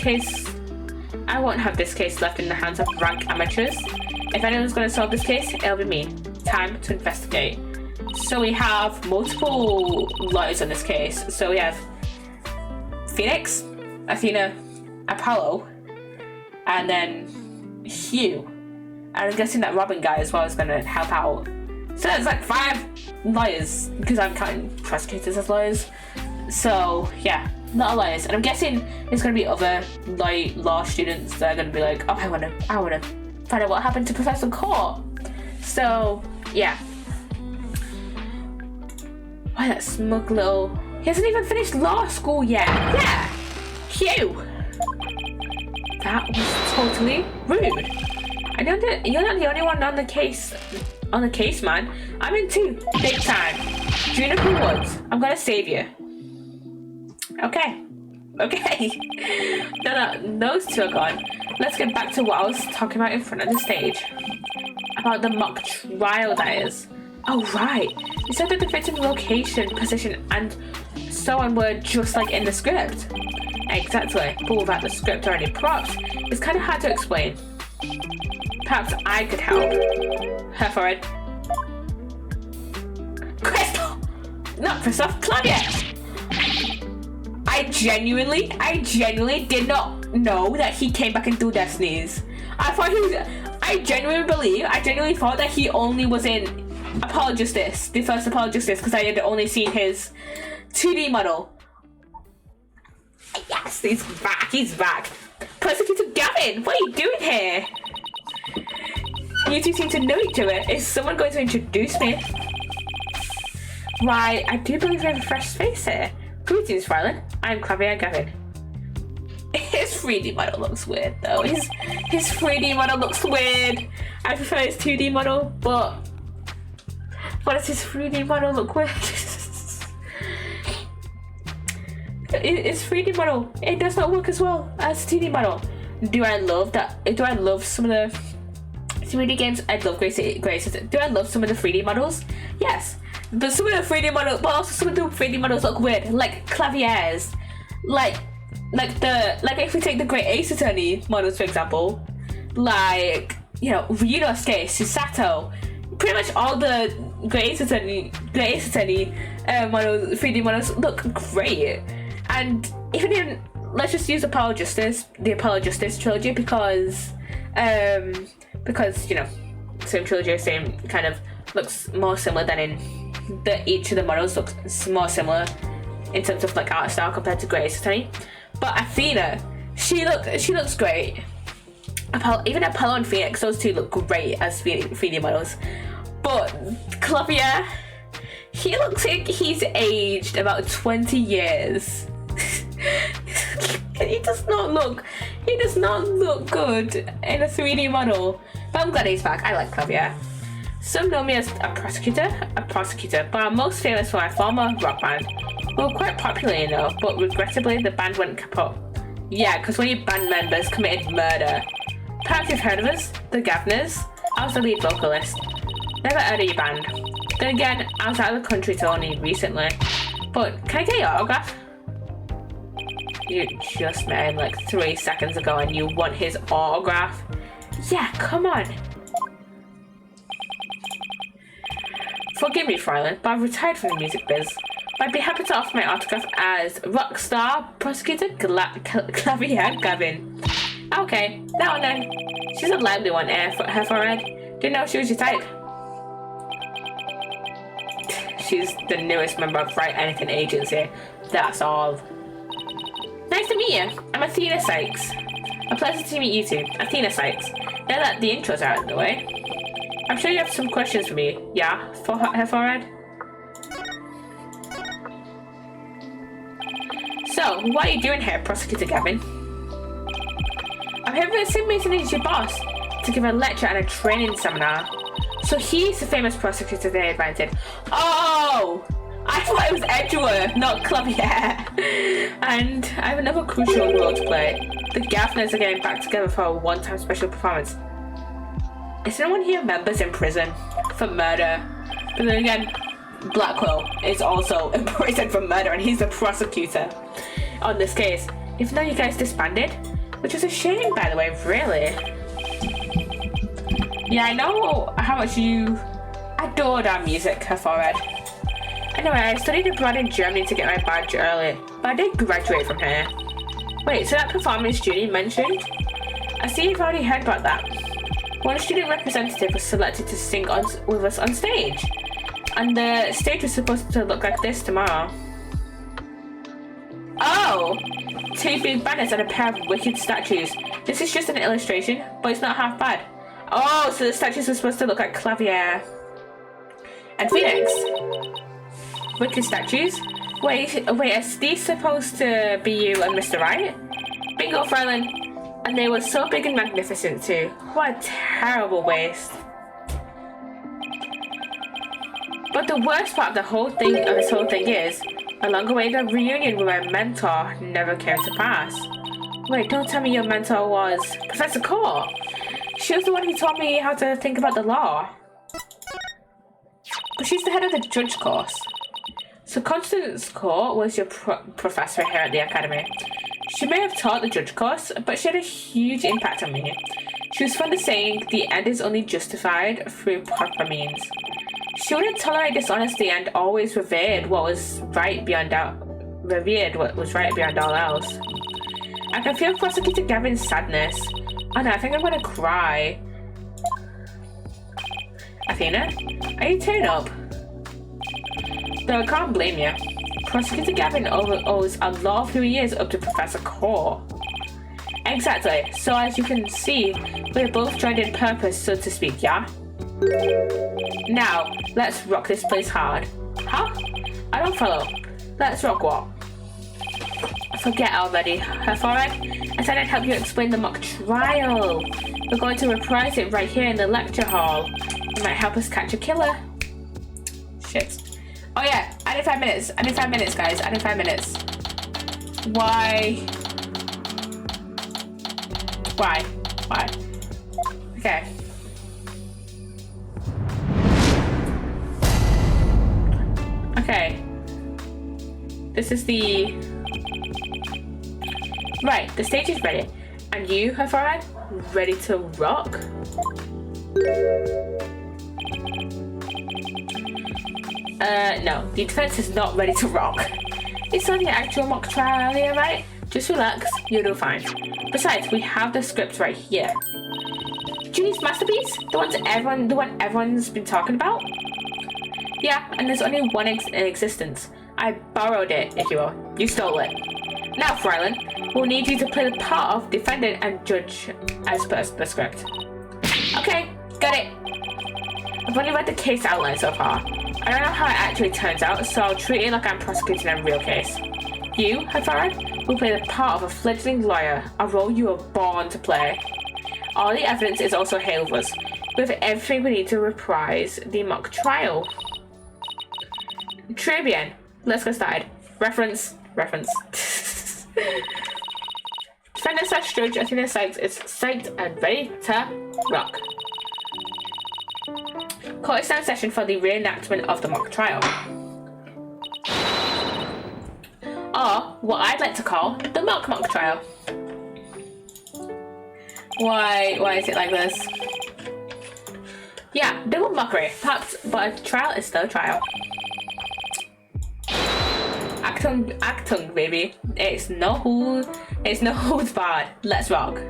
case left in the hands of rank amateurs. If anyone's going to solve this case, it'll be me. Time to investigate. So we have multiple lawyers on this case. So we have Phoenix, Athena, Apollo, and then Hugh. And I'm guessing that Robin guy as well is going to help out. So it's like 5 lawyers, because I'm counting prosecutors as lawyers. So yeah, a lot of lawyers. And I'm guessing there's going to be other law students that are going to be like, oh, I want to find out what happened to Professor Court. So yeah. Why that smug little... He hasn't even finished law school yet. Yeah, Hugh. That was totally rude. I know that you're not the only one on the case, man. I'm in too, big time. Juniper Woods, I'm gonna save you. Okay. No, those two are gone. Let's get back to what I was talking about in front of the stage. About the mock trial, that is. Oh, right. You said that the victim location, position, and so on were just like in the script. Exactly. But without the script or any props, it's kind of hard to explain. Perhaps I could help. Her forehead. Crystal! Not Christoph, Claudia! I genuinely did not know that he came back into Destiny's. I genuinely thought that he only was in Apollo Justice, the first Apollo Justice, because I had only seen his 2D model. Yes, he's back. Prosecutor Gavin, what are you doing here? You two seem to know each other. Is someone going to introduce me? Why, I do believe I have a fresh face here. Greetings, Fryland. I'm Clavier Gavin. His 3D model looks weird, though. His 3D model looks weird. I prefer his 2D model, but why does his 3D model look weird? His 3D model, it does not work as well as 2D model. Do I love some of the 3D games? I love Grace. Do I love some of the 3D models? Yes. But some of the 3D models, but also some of the 3D models look weird, like Clavier's, like if we take the Great Ace Attorney models for example, like Ryunosuke, Susato, pretty much all the Great Ace Attorney models, 3D models look great, and even in let's just use the Apollo Justice trilogy because same trilogy, same kind of looks more similar than in each of the models looks more similar in terms of like art style compared to Great Ace Attorney. But Athena, she looks great. Even Apollo and Phoenix, those two look great as 3D models. But Clavier, he looks like he's aged about 20 years. He does not look good in a 3D model. But I'm glad he's back. I like Clavier. Some know me as a prosecutor, but I'm most famous for my former rock band. We were quite popular, but regrettably the band went kaput. Yeah, because one of your band members committed murder. Perhaps you've heard of us, the Gavners. I was the lead vocalist. Never heard of your band. Then again, I was out of the country till only recently. But can I get your autograph? You just met him like 3 seconds ago and you want his autograph? Yeah, come on. Forgive me, Fräulein, but I've retired from the music biz. I'd be happy to offer my autograph as rock star prosecutor Clavier Gavin. Okay, that one then. She's a lively one, her forehead. Didn't know she was your type. She's the newest member of Write Anything Agency. That's all. Nice to meet you. I'm Athena Sykes. A pleasure to meet you too, Athena Sykes. Now that the intros are out of the way, I'm sure you have some questions for me. Yeah, for her forehead. So, what are you doing here, Prosecutor Gavin? I'm here with Sid Mason, is your boss, to give a lecture and a training seminar. So he's the famous prosecutor they invited. Oh! I thought it was Edgeworth, not Clavier. And I have another crucial role to play. The Gavners are getting back together for a one-time special performance. Is anyone here members in prison for murder? But then again, Blackwell is also in prison for murder and he's the prosecutor on this case. Even though you guys disbanded, which is a shame, by the way, really. Yeah, I know how much you adored our music, her forehead. Anyway, I studied abroad in Germany to get my badge early, but I did graduate from here. Wait, so that performance Judy mentioned? I see you've already heard about that. One student representative was selected to sing with us on stage. And the stage was supposed to look like this tomorrow. Oh! 2 big banners and a pair of wicked statues. This is just an illustration, but it's not half bad. Oh, so the statues were supposed to look like Clavier and Phoenix. Wicked statues? Wait, is these supposed to be you and Mr. Wright? Bingo, Fräulein. And they were so big and magnificent too. What a terrible waste. But the worst part of this whole thing is, along the way, the reunion with my mentor never came to pass. Wait, don't tell me your mentor was Professor Core. She was the one who taught me how to think about the law. But she's the head of the judge course. So Constance Core was your professor here at the academy. She may have taught the judge course, but she had a huge impact on me. She was fond of saying, the end is only justified through proper means. She wouldn't tolerate dishonesty and always revered what was right beyond all else. I can feel Prosecutor Gavin's sadness. Oh no, I think I'm gonna cry. Athena, are you tearing up? Though I can't blame you. Prosecutor Gavin owes a lot of who he is up to Professor Core. Exactly, so as you can see, we're both joined in purpose, so to speak, yeah? Now, let's rock this place hard. Huh? I don't follow. Let's rock what? Forget already, her forehead. I said I'd help you explain the mock trial. We're going to reprise it right here in the lecture hall. It might help us catch a killer. Shit. Oh yeah, I need 5 minutes. I need 5 minutes, guys. I need 5 minutes. Why? Why? Okay. Okay. This is the... Right, the stage is ready. And you, her forehead, ready to rock? No, the defense is not ready to rock. It's only an actual mock trial here, right? Just relax, you'll do fine. Besides, we have the script right here. Junie's masterpiece? The one everyone's been talking about? Yeah, and there's only one in existence. I borrowed it, if you will. You stole it. Now, Fräulein, we'll need you to play the part of defendant and judge as per the script. Okay, got it. I've only read the case outline so far. I don't know how it actually turns out, so I'll treat it like I'm prosecuting a real case. You, her forehead, will play the part of a fledgling lawyer, a role you were born to play. All the evidence is also here with us. We have everything we need to reprise the mock trial. Très bien. Let's get started. Reference. Defender / judge Athena Sykes is psyched and ready to rock. Court is now in session for the reenactment of the mock trial. Or what I'd like to call the mock trial. Why is it like this? Yeah, double mockery, perhaps, but a trial is still a trial. Actung, baby. It's no holds barred. Let's rock.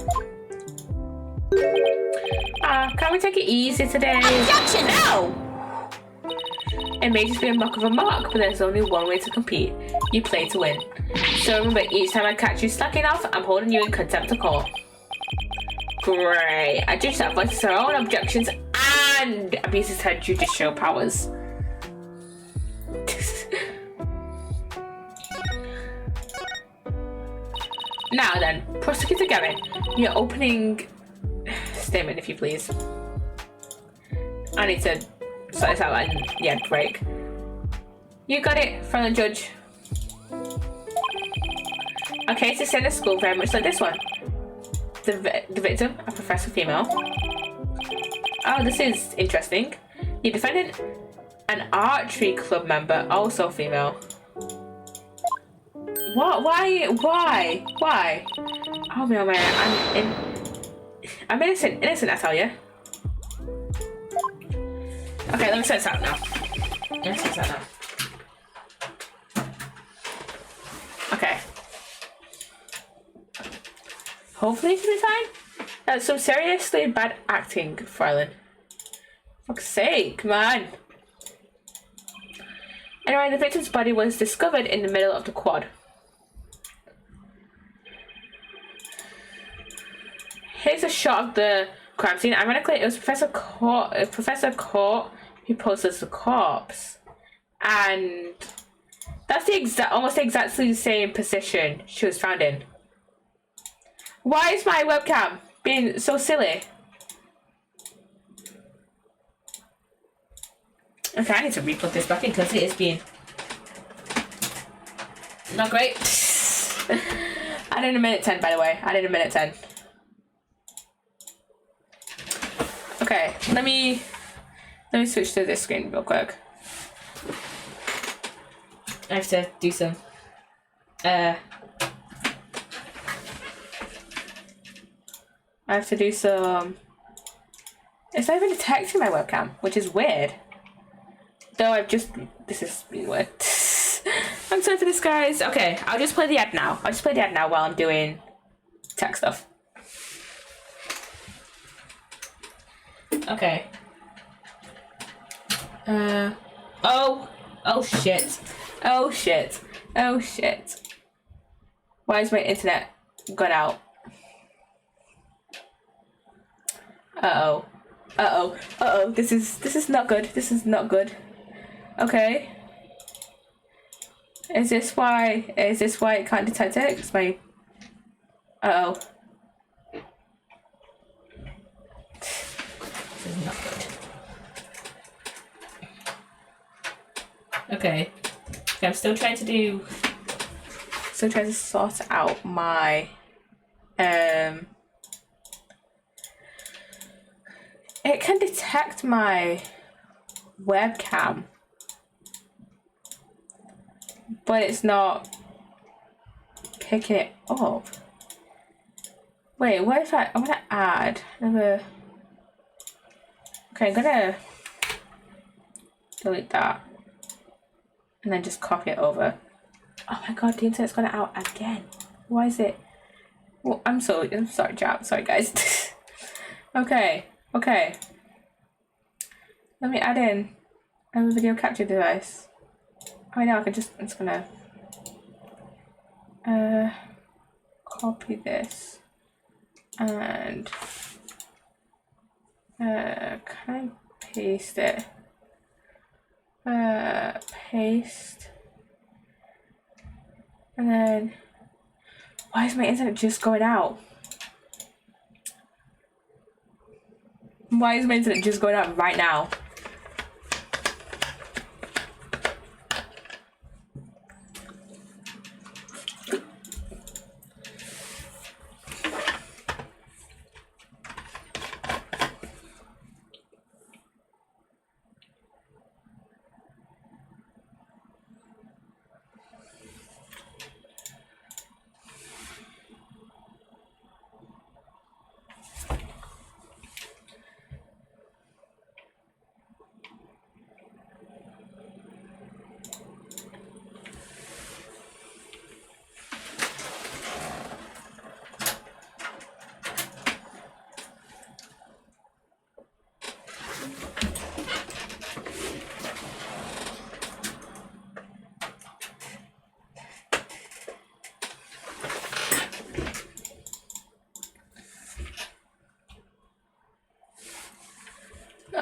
Can we take it easy today? Objection! No! It may just be a mock of a mock, but there's only one way to compete. You play to win. So remember, each time I catch you slacking off, I'm holding you in contempt of court. Great. A judge that voices her own objections and abuses her judicial powers. Now then, Prosecutor Gavin, your opening statement, if you please. I need to sort this out and yeah, break. You got it, fellow judge. Our case is in a school very much like this one. The victim, a professor female. Oh, this is interesting. You defended an archery club member, also female. What? Why? Oh man, I'm innocent, I tell you. Okay, let me set this out now. Okay. Hopefully it can be fine. That's some seriously bad acting, Fräulein. Fuck's sake, man. Anyway, the victim's body was discovered in the middle of the quad. Here's a shot of the crime scene. Ironically, it was Professor Court who poses the corpse, and that's the almost exactly the same position she was found in. Why is my webcam being so silly? Okay, I need to re-put this back in because it is being not great. I did a minute 10, by the way. I did a minute 10. Okay, let me switch to this screen real quick. I have to do some it's not even detecting my webcam, which is weird. Though this is weird. I'm sorry for this, guys. Okay, I'll just play the ad now. While I'm doing tech stuff. Okay. Oh shit. Why is my internet gone out? Uh-oh. This is not good. Okay. Is this why it can't detect it? It's my... Uh-oh. This is not good. Okay. I'm still trying to sort out my... It can detect my webcam, but it's not picking it up. Wait, what if I'm gonna add another... Okay, I'm gonna delete that and then just copy it over. Oh my god, the internet's gone out again. Why is it? Well, I'm sorry, chat. Sorry, guys. Okay. Let me add in a video capture device. Oh no, I'm just gonna copy this and can I paste it? Paste, and then why is my internet just going out? Why is my internet just going out right now?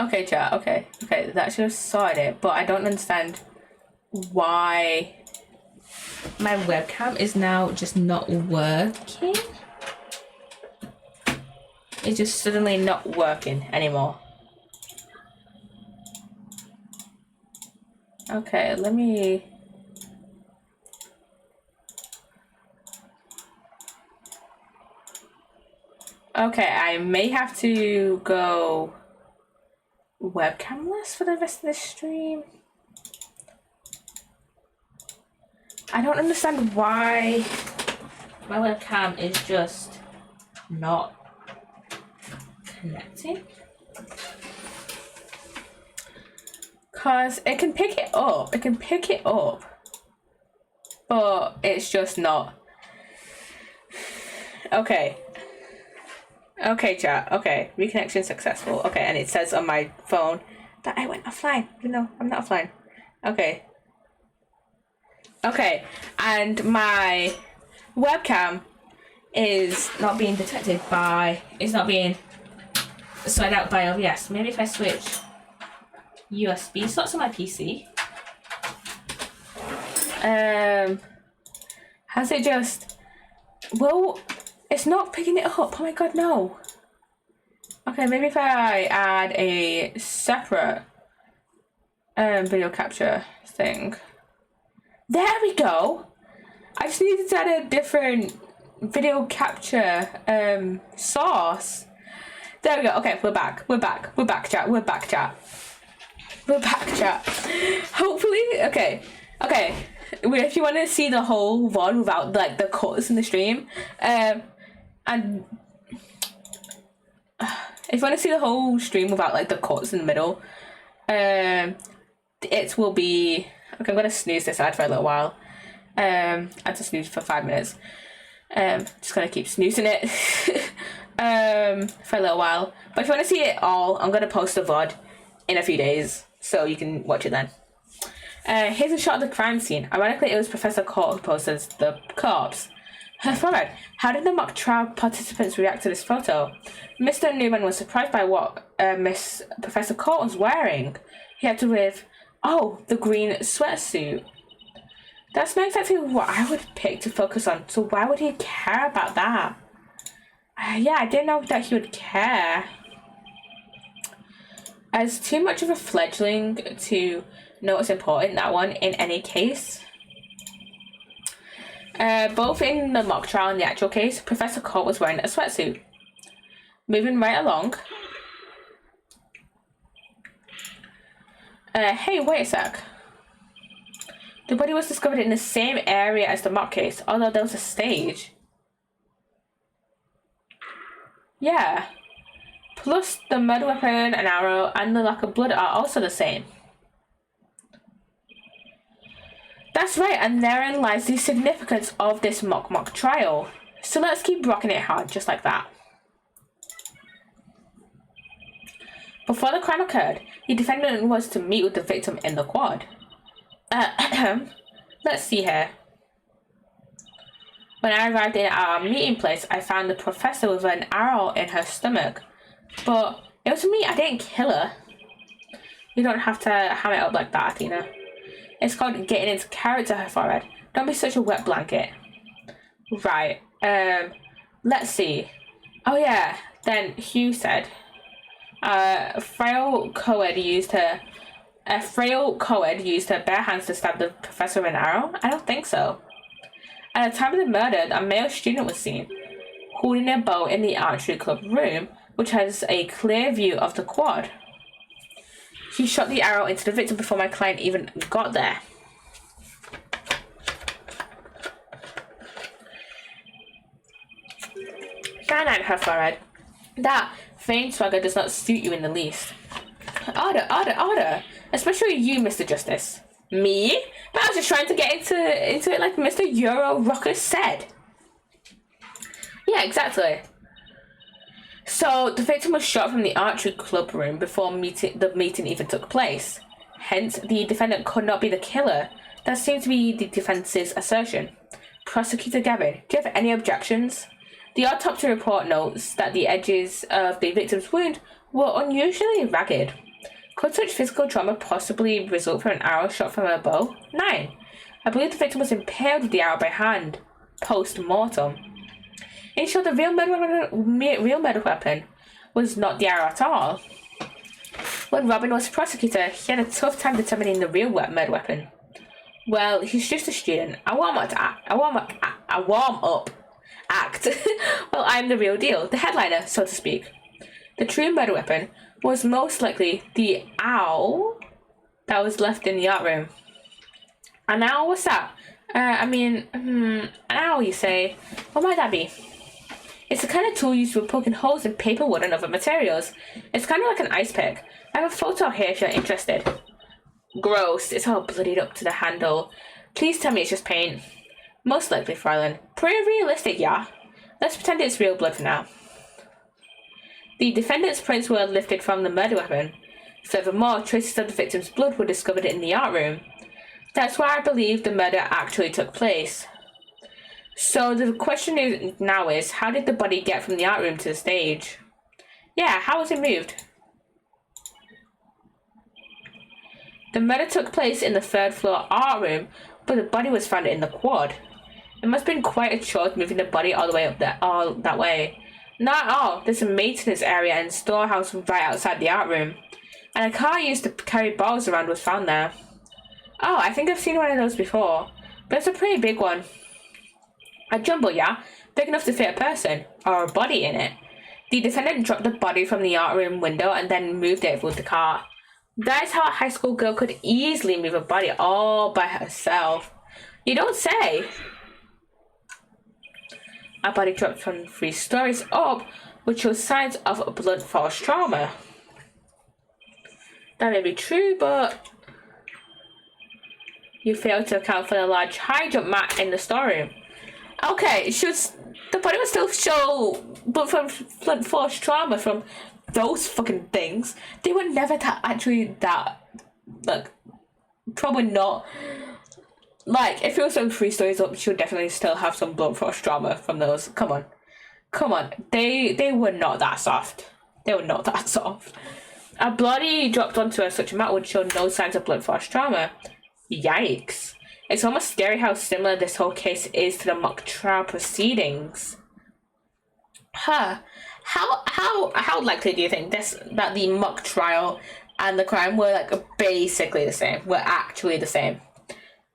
Okay, chat. Okay. That should have sorted it, but I don't understand why my webcam is now just not working. It's just suddenly not working anymore. Okay, let me... Okay, I may have to go webcamless for the rest of the stream. I don't understand why my webcam is just not connecting. Cause it can pick it up, but it's just not. Okay, chat. Okay, reconnection successful. Okay, and it says on my phone that I went offline. No, I'm not offline. Okay, and my webcam is not being detected by. It's not being sorted out by OBS. Maybe if I switch USB slots on my PC. Has it just... Well, it's not picking it up. Oh my god, no. Okay, maybe if I add a separate video capture thing. There we go. I just needed to add a different video capture source. There we go. Okay, we're back, chat. Hopefully, okay. If you want to see the whole VOD without like the cuts in the stream, and if you want to see the whole stream without like the cuts in the middle, it will be... Okay, I'm gonna snooze this ad for a little while. I had to snooze for 5 minutes. Just gonna keep snoozing it for a little while. But if you want to see it all, I'm gonna post a VOD in a few days, so you can watch it then. Here's a shot of the crime scene. Ironically, it was Professor Court who posted the corpse. Her forehead. How did the mock trial participants react to this photo? Mr. Newman was surprised by what Miss Professor Court was wearing. He had to with, the green sweatsuit. That's not exactly what I would pick to focus on, so why would he care about that? Yeah, I didn't know that he would care. As too much of a fledgling to know what's important, that one, in any case. Both in the mock trial and the actual case, Professor Court was wearing a sweatsuit. Moving right along. Hey, wait a sec. The body was discovered in the same area as the mock case, although there was a stage. Yeah. Plus, the murder weapon, an arrow, and the lack of blood are also the same. That's right, and therein lies the significance of this mock trial. So let's keep rocking it hard, just like that. Before the crime occurred, the defendant was to meet with the victim in the quad. Let's see here. When I arrived in our meeting place, I found the professor with an arrow in her stomach. But it was me, I didn't kill her. You don't have to ham it up like that, Athena. It's called getting into character, her forehead. Don't be such a wet blanket. Right, let's see. Oh yeah, then Hugh said, a frail co-ed used her bare hands to stab the professor with an arrow? I don't think so. At the time of the murder, a male student was seen holding a bow in the archery club room, which has a clear view of the quad. He shot the arrow into the victim before my client even got there. Cyanide, her forehead. That vain swagger does not suit you in the least. Order. Especially you, Mr. Justice. Me? But I was just trying to get into it like Mr. Euro Rocker said. Yeah, exactly. So, the victim was shot from the archery club room before the meeting even took place. Hence, the defendant could not be the killer. That seemed to be the defence's assertion. Prosecutor Gavin, do you have any objections? The autopsy report notes that the edges of the victim's wound were unusually ragged. Could such physical trauma possibly result from an arrow shot from a bow? 9. I believe the victim was impaled with the arrow by hand, post-mortem. In short, the real murder weapon was not the arrow at all. When Robin was a prosecutor, he had a tough time determining the real murder weapon. Well, he's just a student. A warm-up act. Well, I'm the real deal, the headliner, so to speak. The true murder weapon was most likely the owl that was left in the art room. An owl? What's that? An owl, you say? What might that be? It's the kind of tool used for poking holes in paper, wood, and other materials. It's kind of like an ice pick. I have a photo here if you're interested. Gross. It's all bloodied up to the handle. Please tell me it's just paint. Most likely, Fräulein. Pretty realistic, yeah. Let's pretend it's real blood for now. The defendant's prints were lifted from the murder weapon. Furthermore, traces of the victim's blood were discovered in the art room. That's why I believe the murder actually took place. So the question now is, how did the body get from the art room to the stage? Yeah, how was it moved? The murder took place in the 3rd floor art room, but the body was found in the quad. It must have been quite a chore moving the body all the way up there, all that way. Not at all. There's a maintenance area and storehouse right outside the art room, and a car used to carry bottles around was found there. Oh, I think I've seen one of those before, but it's a pretty big one. A jumbo, yeah? Big enough to fit a person, or a body in it. The defendant dropped the body from the art room window and then moved it with the car. That is how a high school girl could easily move a body all by herself. You don't say! A body dropped from 3 stories up, which shows signs of blunt force trauma. That may be true, but you failed to account for the large high jump mat in the storeroom. Okay, the body would still show blunt force trauma from those fucking things. They were never probably not. Like, if it was from 3 stories up, she would definitely still have some blunt force trauma from those. Come on. They were not that soft. A body dropped onto such a mat would show no signs of blunt force trauma. Yikes. It's almost scary how similar this whole case is to the mock trial proceedings. How likely do you think that the mock trial and the crime were basically the same? Were actually the same?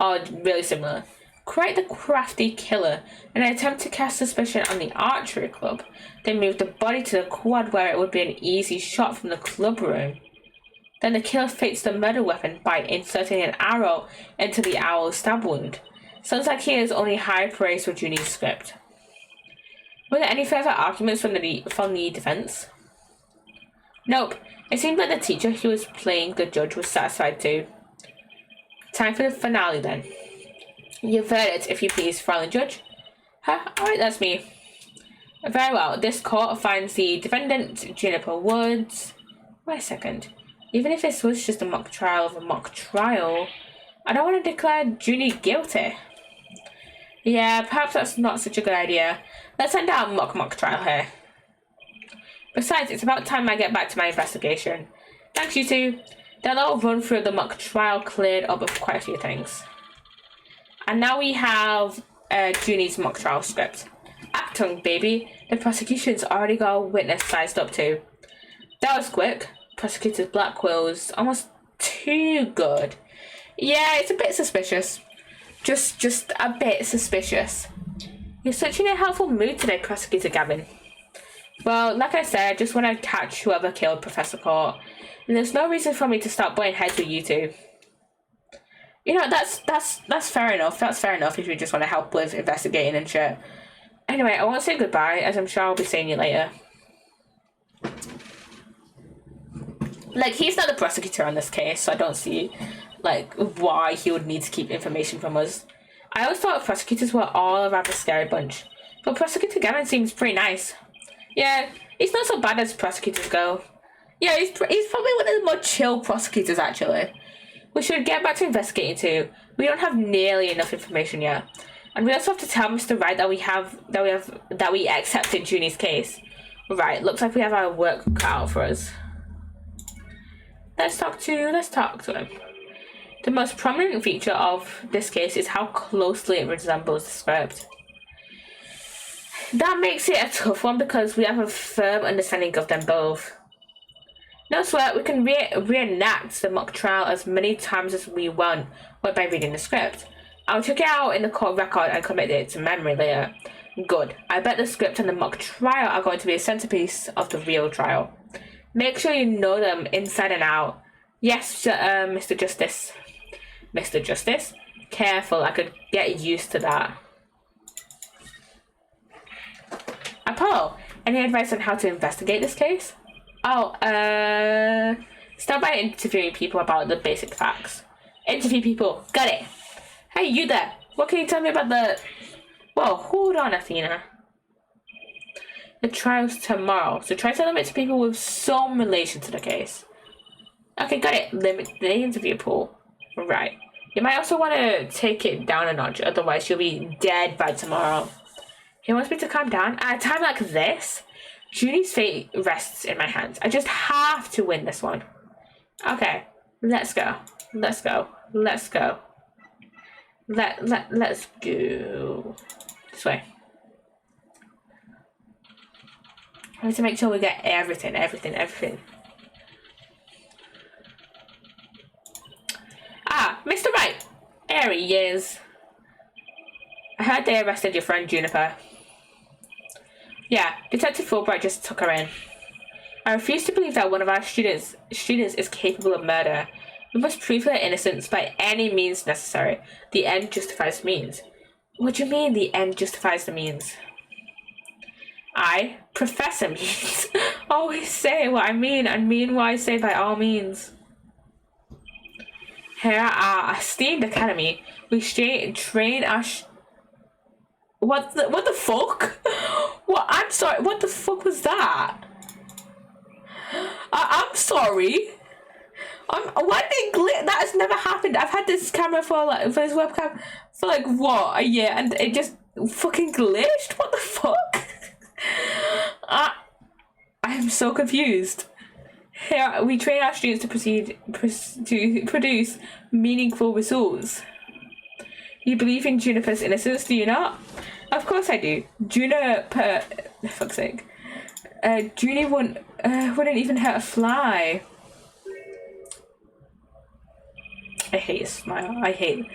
Or really similar? Quite the crafty killer. In an attempt to cast suspicion on the archery club, they moved the body to the quad where it would be an easy shot from the club room. Then the killer fakes the murder weapon by inserting an arrow into the owl's stab wound. Sounds like he has only high praise for Junie's script. Were there any further arguments from the defense? Nope. It seemed like the teacher who was playing the judge was satisfied too. Time for the finale then. Your verdict, if you please, Fräulein Judge. Alright, that's me. Very well. This court finds the defendant, Juniper Woods. Wait a second. Even if this was just a mock trial of a mock trial, I don't want to declare Junie guilty. Yeah, perhaps that's not such a good idea. Let's end our mock trial here. Besides, it's about time I get back to my investigation. Thanks, you two. That little run through the mock trial cleared up of quite a few things. And now we have Junie's mock trial script. Actung, baby. The prosecution's already got a witness sized up too. That was quick. Prosecutor's black quills almost too good. Yeah, it's a bit suspicious. Just a bit suspicious. You're such in a helpful mood today, Prosecutor Gavin. Well, like I said, I just want to catch whoever killed Professor Court. And there's no reason for me to start butting heads with you two. You know, that's fair enough. That's fair enough if you just want to help with investigating and shit. Anyway, I won't say goodbye, as I'm sure I'll be seeing you later. Like, he's not the prosecutor on this case, so I don't see, why he would need to keep information from us. I always thought prosecutors were all a rather scary bunch. But Prosecutor Gavin seems pretty nice. Yeah, he's not so bad as prosecutors go. Yeah, he's probably one of the more chill prosecutors, actually. We should get back to investigating too. We don't have nearly enough information yet. And we also have to tell Mr. Wright that we accepted Junie's case. Right, looks like we have our work cut out for us. Let's talk to him. The most prominent feature of this case is how closely it resembles the script. That makes it a tough one because we have a firm understanding of them both. No sweat, we can reenact the mock trial as many times as we want by reading the script. I'll check it out in the court record and commit it to memory later. Good. I bet the script and the mock trial are going to be a centerpiece of the real trial. Make sure you know them inside and out. Yes, Mr. Justice. Mr. Justice? Careful, I could get used to that. Apollo, any advice on how to investigate this case? Oh, start by interviewing people about the basic facts. Interview people. Got it. Hey, you there. What can you tell me about the... Whoa, hold on, Athena. The trial's tomorrow, so try to limit to people with some relation to the case. Okay, got it. Limit the interview pool. Right. You might also want to take it down a notch, otherwise you'll be dead by tomorrow. He wants me to calm down? At a time like this, Junie's fate rests in my hands. I just have to win this one. Okay, let's go. Let's go. Let's go. Let's go. This way. I need to make sure we get everything. Ah, Mr. Wright. There he is. I heard they arrested your friend Juniper. Yeah, Detective Fulbright just took her in. I refuse to believe that one of our students is capable of murder. We must prove her innocence by any means necessary. The end justifies the means. What do you mean the end justifies the means? I, Professor Means, always say what I mean and mean what I say by all means. Here at our esteemed academy, we train our... What the fuck? What? I'm sorry. What the fuck was that? I'm sorry. Why did it glitch? That has never happened. I've had this camera for this webcam for like what, a year, and it just fucking glitched. What the fuck? I am so confused. Here we train our students to produce meaningful results. You believe in Juniper's innocence, do you not? Of course I do. Juniper, for fuck's sake. Junie wouldn't even hurt a fly. I hate his smile. I hate.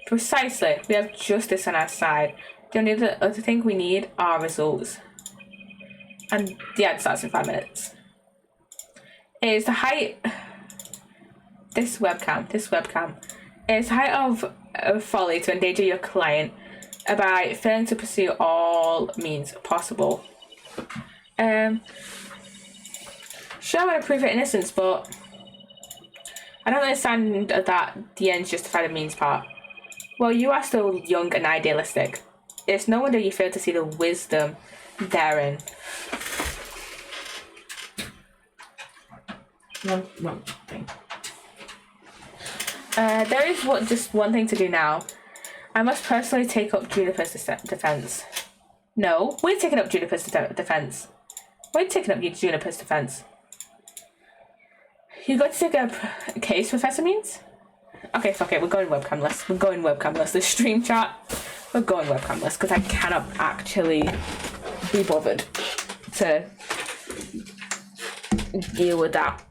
Precisely. We have justice on our side. The only other thing we need are results. And the ad starts in 5 minutes. It is the height. This webcam. It is the height of folly to endanger your client by failing to pursue all means possible. Sure, I want to prove her innocence, but I don't understand that the ends justify the means part. Well, you are still young and idealistic. It's no wonder you fail to see the wisdom therein. One thing. There is just one thing to do now. I must personally take up Juniper's defense. No, we're taking up Juniper's defense. We're taking up Juniper's defense. You got to take a case, Professor Means? Okay, fuck it. We're going webcamless. The stream chat. We're going webcamless because I cannot actually be bothered to deal with that.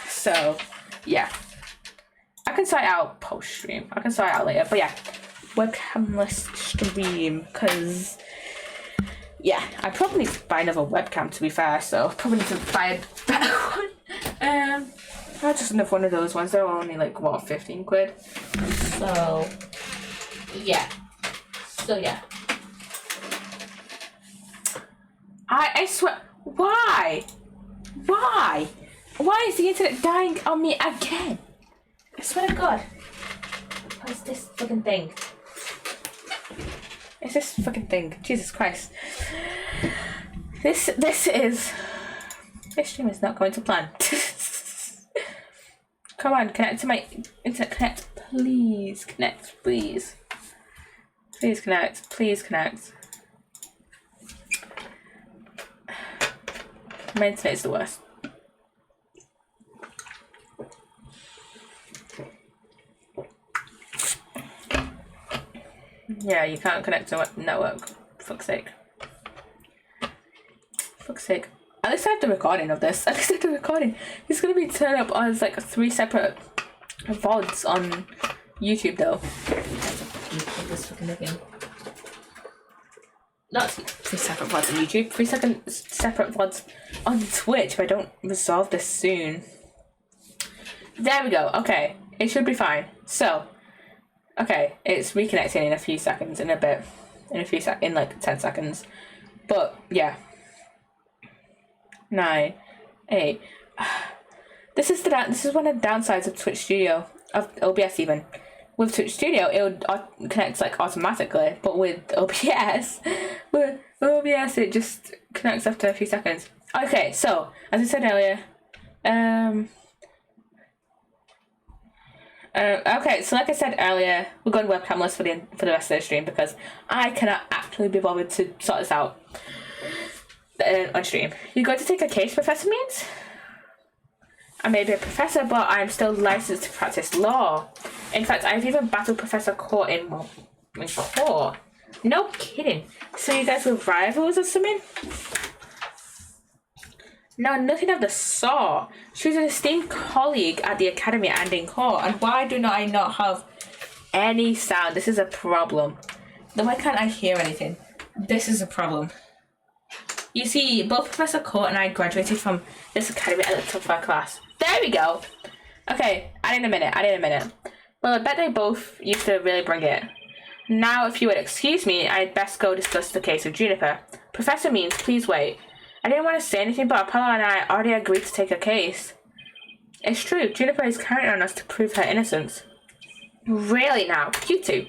So, yeah. I can sort it out post-stream. I can sort it out later. But yeah, webcamless stream because, yeah, I probably need to buy another webcam to be fair. So, probably need to buy a better one. Just another one of those ones. They're only like, what, 15 quid? So, yeah. I swear. Why? Why is the internet dying on me again? I swear to God. What is this fucking thing? It's this fucking thing. Jesus Christ. This stream is not going to plan. Come on, connect to my internet. Connect, please. Connect, please. Please connect. Please connect. My internet is the worst. Yeah, you can't connect to a network. Fuck's sake. Fuck's sake. At least I have the recording of this. At least I have the recording. It's gonna be turned up as like 3 separate VODs on YouTube though. This fucking again. Not 3 separate VODs on YouTube. 3 separate VODs on Twitch if I don't resolve this soon. There we go. Okay, it should be fine. So, okay, it's reconnecting in a few seconds, in a bit, in like 10 seconds. But yeah, 9, 8. This is one of the downsides of Twitch Studio, of OBS even. With Twitch Studio, it would connect like automatically, but with OBS, it just connects after a few seconds. Okay, so as I said earlier, okay, so like I said earlier, we're going webcamless for the rest of the stream because I cannot actually be bothered to sort this out on stream. You're going to take a case, Professor Means? I may be a professor, but I'm still licensed to practice law. In fact, I've even battled Professor Court in court. No kidding. So you guys were rivals or something? No, nothing of the sort. She was an esteemed colleague at the academy and in court. And why do I not have any sound? This is a problem. Then why can't I hear anything? This is a problem. You see, both Professor Court and I graduated from this academy at the top of our class. There we go. Okay, add in a minute. Well, I bet they both used to really bring it. Now, if you would excuse me, I'd best go discuss the case of Juniper. Professor Means, please wait. I didn't want to say anything, but Apollo and I already agreed to take a case. It's true, Juniper is counting on us to prove her innocence. Really now? You two?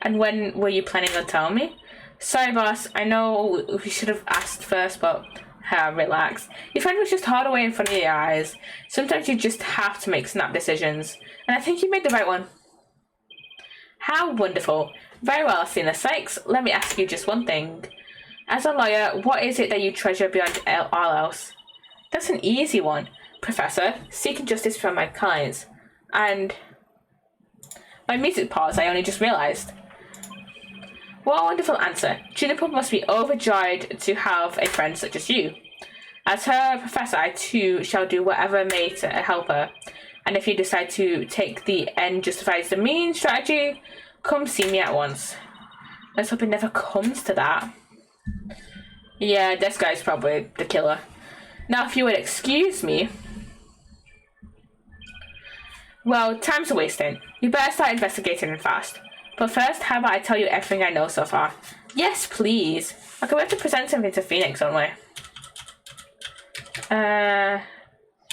And when were you planning on telling me? Sorry, boss. I know we should have asked first, but relax. Your friend was just hard away in front of your eyes. Sometimes you just have to make snap decisions. And I think you made the right one. How wonderful. Very well, Senior Sykes. Let me ask you just one thing. As a lawyer, what is it that you treasure beyond all else? That's an easy one. Professor, seeking justice from my clients. And my music pause, I only just realised. What a wonderful answer. Juniper must be overjoyed to have a friend such as you. As her professor, I too shall do whatever may to help her. And if you decide to take the end justifies the means strategy, come see me at once. Let's hope it never comes to that. Yeah, this guy's probably the killer. Now, if you would excuse me. Well, time's a wasting. You better start investigating and fast. But first, how about I tell you everything I know so far? Yes, please. Okay, we have to present something to Phoenix, don't we?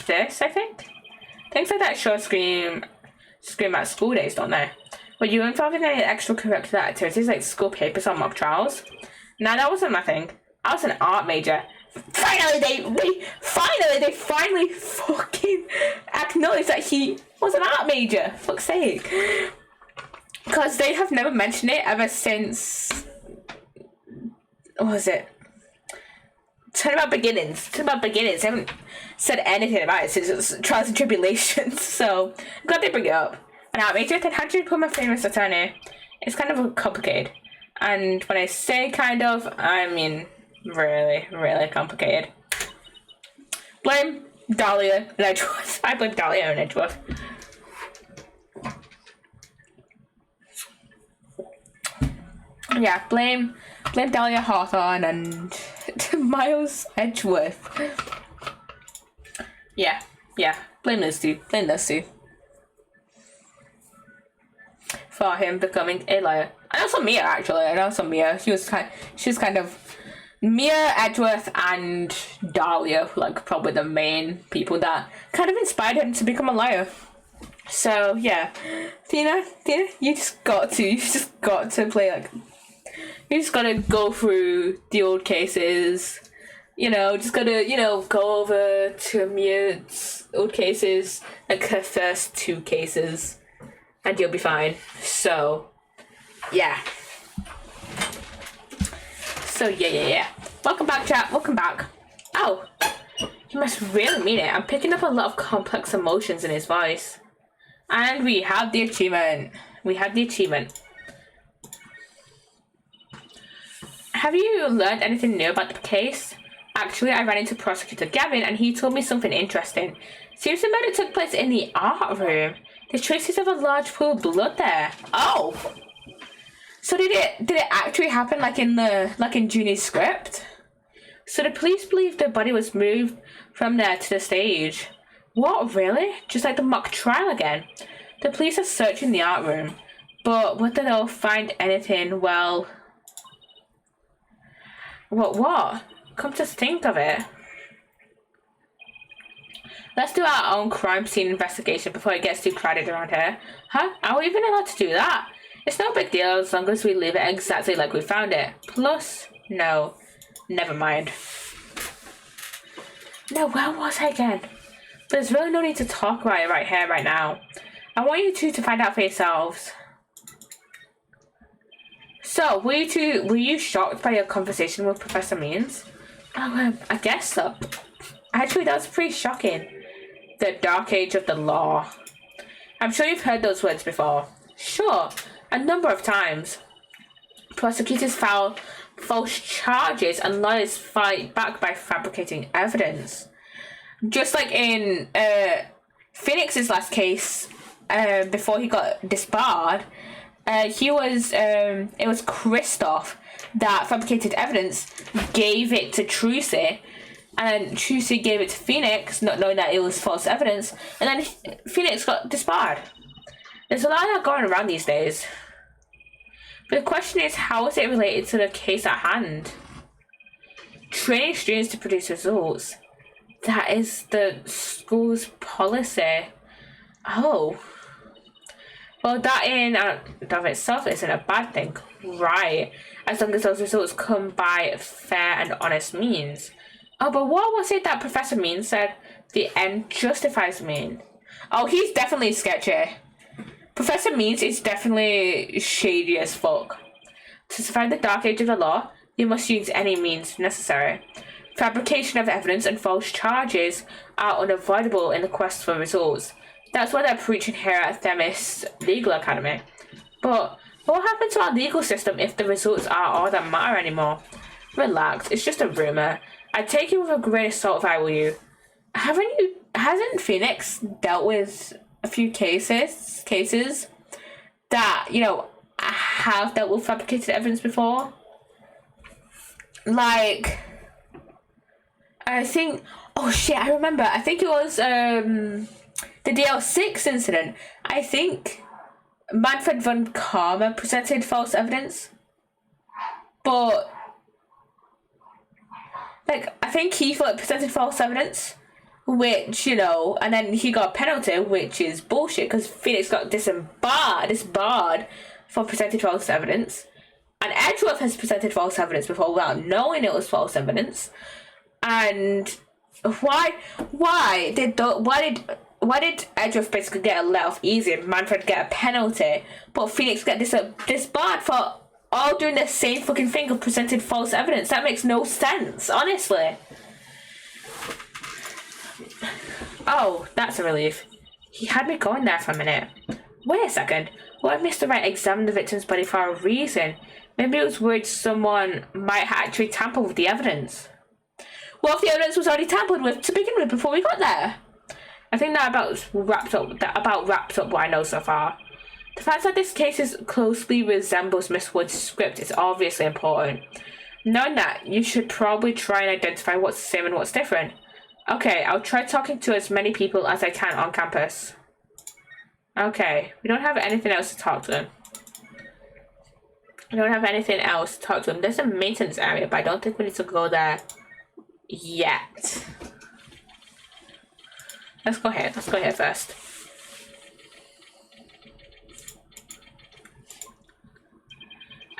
This, I think? Things like that sure scream at school days, don't they? Were you involved in any extracurricular activities like school papers or mock trials? No, that wasn't my thing. I was an art major. Finally, they finally fucking acknowledged that he was an art major. Fuck's sake. Because they have never mentioned it ever since. What was it? Turn About Beginnings. They haven't said anything about it since it was Trials and Tribulations. So I'm glad they bring it up. An art major, then how do you become a famous attorney? It's kind of complicated. And when I say kind of, I mean really, really complicated. Blame Dahlia and Edgeworth. I blame Dahlia and Edgeworth. Yeah, blame Dahlia Hawthorne and Miles Edgeworth. Yeah, blame those two. For him becoming a liar. And also Mia, actually. She was kind of Mia, Edgeworth, and Dahlia, like probably the main people that kind of inspired him to become a liar. So yeah, Tina, you just got to play like. You just gotta go through the old cases, just gotta, go over to Mia's old cases, like her first 2 cases, and you'll be fine. So, yeah. Welcome back, chat. Welcome back. Oh, he must really mean it. I'm picking up a lot of complex emotions in his voice. And we have the achievement. have you learned anything new about the case? Actually, I ran into Prosecutor Gavin and he told me something interesting. Seems the murder took place in the art room. There's traces of a large pool of blood there. Oh! So did it actually happen like in Junie's script? So the police believe the body was moved from there to the stage. What, really? Just like the mock trial again? The police are searching the art room, but whether they'll find anything, well... What? Come to think of it. Let's do our own crime scene investigation before it gets too crowded around here. Huh? Are we even allowed to do that? It's no big deal as long as we leave it exactly like we found it. Plus, no. Never mind. No, where was I again? There's really no need to talk about it right here, right now. I want you two to find out for yourselves. So, were you shocked by your conversation with Professor Means? Oh, I guess so. Actually, that was pretty shocking. The Dark Age of the Law. I'm sure you've heard those words before. Sure, a number of times. Prosecutors file false charges and lawyers fight back by fabricating evidence. Just like in Phoenix's last case, before he got disbarred, it was Christoph that fabricated evidence, gave it to Trucy, and Trucy gave it to Phoenix, not knowing that it was false evidence, and then Phoenix got disbarred. There's a lot of that going around these days. But the question is, how is it related to the case at hand? Training students to produce results. That is the school's policy. Oh. Well, that in and of itself isn't a bad thing, right? As long as those results come by fair and honest means. Oh, but what was it that Professor Means said? The end justifies the means. Oh, he's definitely sketchy. Professor Means is definitely shady as fuck. To survive the Dark Age of the Law, you must use any means necessary. Fabrication of evidence and false charges are unavoidable in the quest for results. That's what they're preaching here at Themis Legal Academy. But what happens to our legal system if the results are all that matter anymore? Relax, it's just a rumour. I take it with a grain of salt if I were you. Hasn't Phoenix dealt with a few cases that, you know, have dealt with fabricated evidence before? Like, I think, oh shit, I remember, I think it was the DL6 incident. I think Manfred von Karma presented false evidence, but like, I think he presented false evidence, which, you know, and then he got a penalty, which is bullshit, because Phoenix got disbarred for presenting false evidence, and Edgeworth has presented false evidence before without knowing it was false evidence. And why did Edgeworth basically get a let off easy and Manfred get a penalty, but Phoenix get disbarred for all doing the same fucking thing of presented false evidence? That makes no sense, honestly. Oh, that's a relief. He had me going there for a minute. Wait a second. What if Mr. Wright examined the victim's body for a reason? Maybe it was worried someone might actually tamper with the evidence. What if the evidence was already tampered with to begin with before we got there? I think that about wraps up what I know so far. The fact that this case closely resembles Miss Wood's script is obviously important. Knowing that, you should probably try and identify what's the same and what's different. Okay, I'll try talking to as many people as I can on campus. Okay, we don't have anything else to talk to them. There's a maintenance area, but I don't think we need to go there yet. Let's go here first.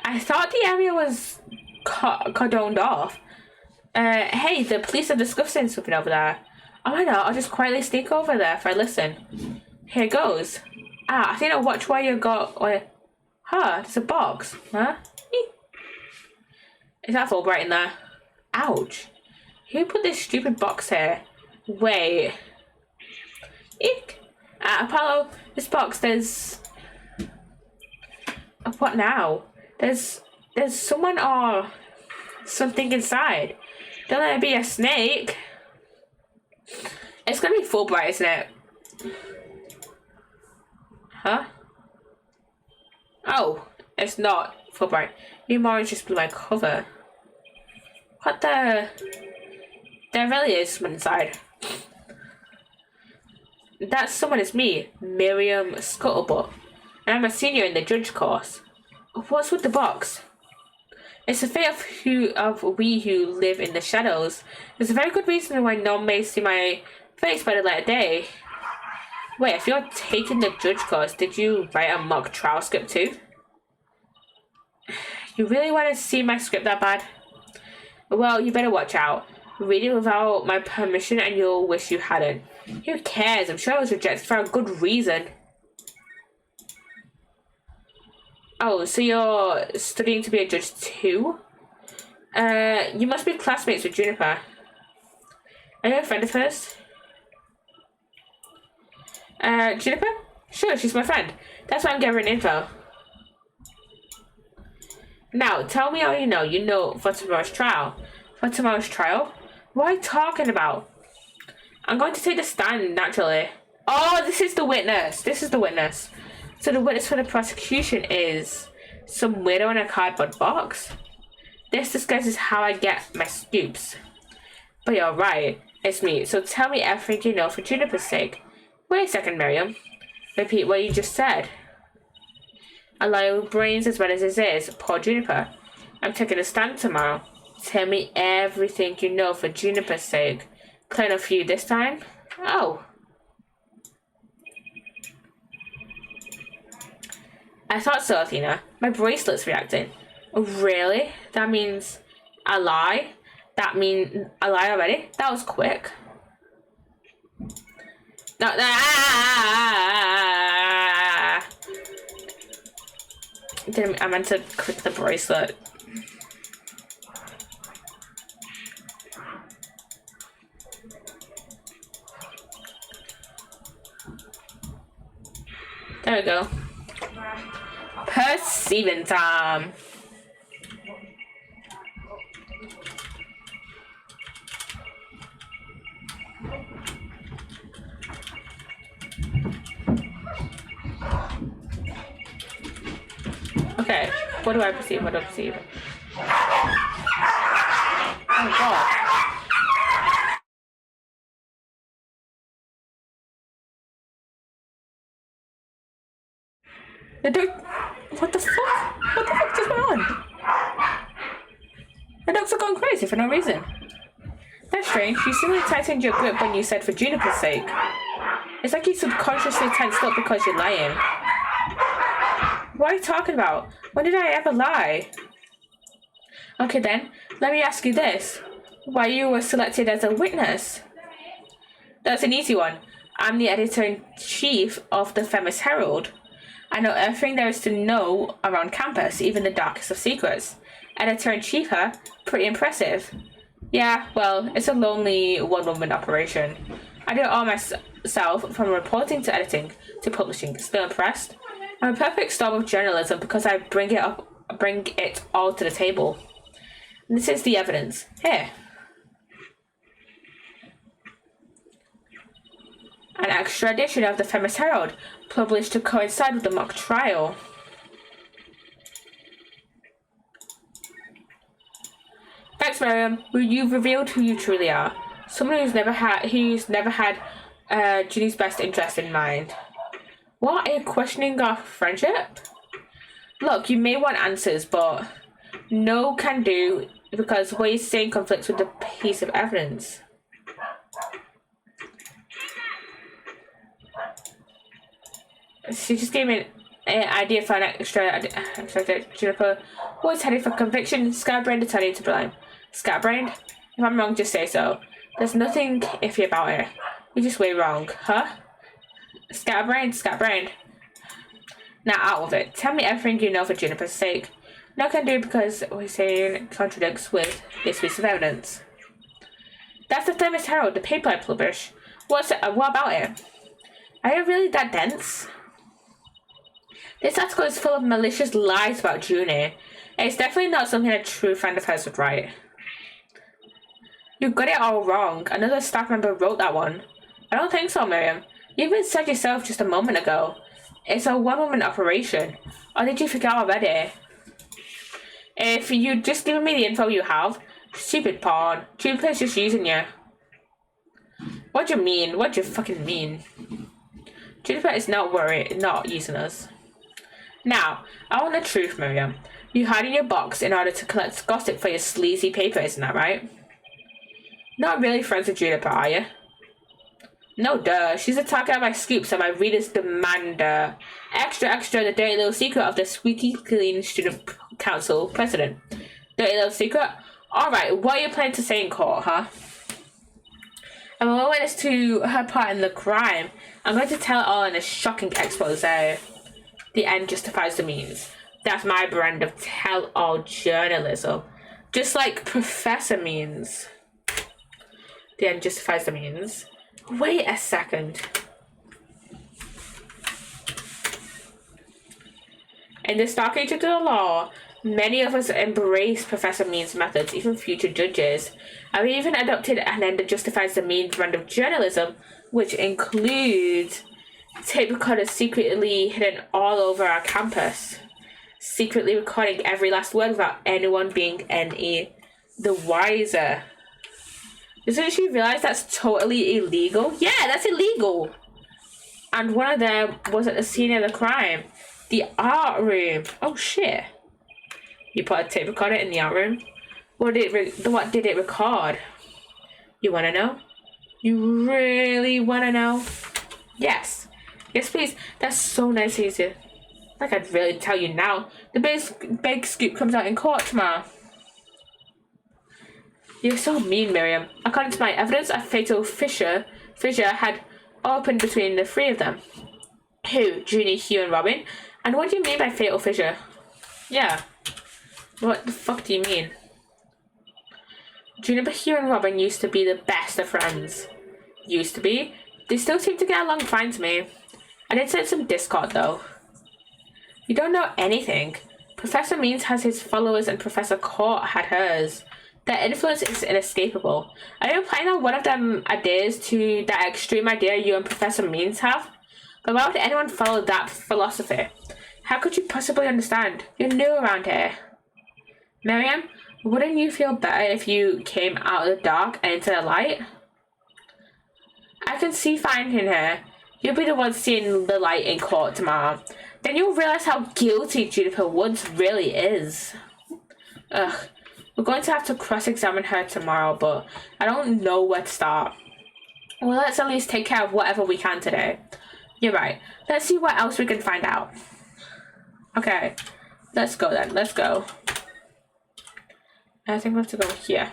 I thought the area was cordoned off. Hey, the police are discussing something over there. Oh, I know, I'll just quietly sneak over there if I listen. Here goes. I think I'll watch where you got. There's a box. Huh? Is that Fulbright in there? Ouch. Who put this stupid box here? Wait. Eek. Apollo, this box, there's... What now? There's someone or... something inside. Don't let it be a snake. It's gonna be Fulbright, isn't it? Huh? Oh, it's not Fulbright. New Orange just blew my cover. What the? There really is someone inside. That someone is me, Miriam Scuttlebutt, and I'm a senior in the judge course. What's with the box? It's the fate of we who live in the shadows. There's a very good reason why no one may see my face by the light of day. Wait, if you're taking the judge course, did you write a mock trial script too? You really want to see my script that bad? Well, you better watch out. Read it without my permission and you'll wish you hadn't. Who cares? I'm sure I was rejected for a good reason. Oh, so you're studying to be a judge too? You must be classmates with Juniper. Are you a friend of hers? Juniper? Sure, she's my friend. That's why I'm gathering info. Now, tell me all you know. You know for tomorrow's trial. For tomorrow's trial? What are you talking about? I'm going to take the stand, naturally. Oh, this is the witness. This is the witness. So the witness for the prosecution is some weirdo in a cardboard box. This disguises how I get my scoops. But you're right. It's me. So tell me everything you know for Juniper's sake. Wait a second, Miriam. Repeat what you just said. A liar with brains as well as his ears. Poor Juniper. I'm taking a stand tomorrow. Tell me everything you know for Juniper's sake. Clear enough for you this time? Oh. I thought so, Athena. My bracelet's reacting. Really? That means a lie? That means a lie already? That was quick. No, I meant to click the bracelet. There we go. Perceiving time. Okay, what do I perceive? What do I perceive? Oh god. The dog. What the fuck? What the fuck just went on? The dogs are going crazy for no reason. That's strange. You seemingly tightened your grip when you said for Juniper's sake. It's like you subconsciously tensed up because you're lying. What are you talking about? When did I ever lie? Okay then, let me ask you this. Why you were selected as a witness? That's an easy one. I'm the editor-in-chief of the Famous Herald. I know everything there is to know around campus, even the darkest of secrets. Editor-in-chief, huh? Pretty impressive. Yeah, well, it's a lonely one-woman operation. I do it all myself, from reporting to editing to publishing. Still impressed? I'm a perfect storm of journalism because I bring it all to the table. And this is the evidence. Here. An extra edition of the Famous Herald, published to coincide with the mock trial. Thanks, Miriam. You've revealed who you truly are. Someone who's never had Ginny's best interest in mind. What? Are you questioning our friendship? Look, you may want answers, but no can do because what you're saying conflicts with the piece of evidence. She just gave me an idea for an extra Juniper. Always headed for conviction, scatterbrained attorney to blame. Scatterbrained? If I'm wrong, just say so. There's nothing iffy about it. You're just way wrong, huh? Scatterbrained, scatterbrained. Now out of it. Tell me everything you know for Juniper's sake. No can do because what you're saying contradicts with this piece of evidence. That's the Famous Herald, the paper I publish. What about it? Are you really that dense? This article is full of malicious lies about Junie. It's definitely not something a true friend of hers would write. You got it all wrong. Another staff member wrote that one. I don't think so, Miriam. You even said yourself just a moment ago. It's a one-woman operation. Or did you forget already? If you'd just given me the info you have, stupid pawn. Juniper's just using you. What do you mean? What do you fucking mean? Juniper is not using us. Now, I want the truth, Miriam. You hide in your box in order to collect gossip for your sleazy paper, isn't that right? Not really friends with Juniper, are you? No, duh. She's the target of my scoops and my readers demand her. Extra, extra, the dirty little secret of the squeaky clean student council president. Dirty little secret? Alright, what are you planning to say in court, huh? I'm a witness to her part in the crime. I'm going to tell it all in a shocking expose. The end justifies the means. That's my brand of tell-all journalism. Just like Professor means. The end justifies the means. Wait a second. In the stark age of the law, many of us embrace Professor Mean's methods, even future judges. And we even adopted an end that justifies the mean brand of journalism, which includes tape recorders secretly hidden all over our campus. Secretly recording every last word without anyone being any the wiser. Doesn't she realize that's totally illegal? Yeah, that's illegal. And one of them was at the scene of the crime. The art room. Oh shit. You put a tape recorder in the art room? What did it record? You wanna know? You really wanna know? Yes. Yes, please. That's so nice of you to. Like I'd really tell you now. The big scoop comes out in court tomorrow. You're so mean, Miriam. According to my evidence, a fatal fissure had opened between the three of them. Who? Junie, Hugh, and Robin? And what do you mean by fatal fissure? Yeah. What the fuck do you mean? Juniper, Hugh, and Robin used to be the best of friends. Used to be? They still seem to get along fine to me. I did sense some discord, though. You don't know anything. Professor Means has his followers and Professor Court had hers. Their influence is inescapable. Are you implying that one of them adheres to that extreme idea you and Professor Means have? But why would anyone follow that philosophy? How could you possibly understand? You're new around here. Miriam, wouldn't you feel better if you came out of the dark and into the light? I can see fine in here. You'll be the one seeing the light in court tomorrow. Then you'll realize how guilty Juniper Woods really is. Ugh. We're going to have to cross-examine her tomorrow, but I don't know where to start. Well, let's at least take care of whatever we can today. You're right. Let's see what else we can find out. Okay. Let's go then. Let's go. I think we have to go here.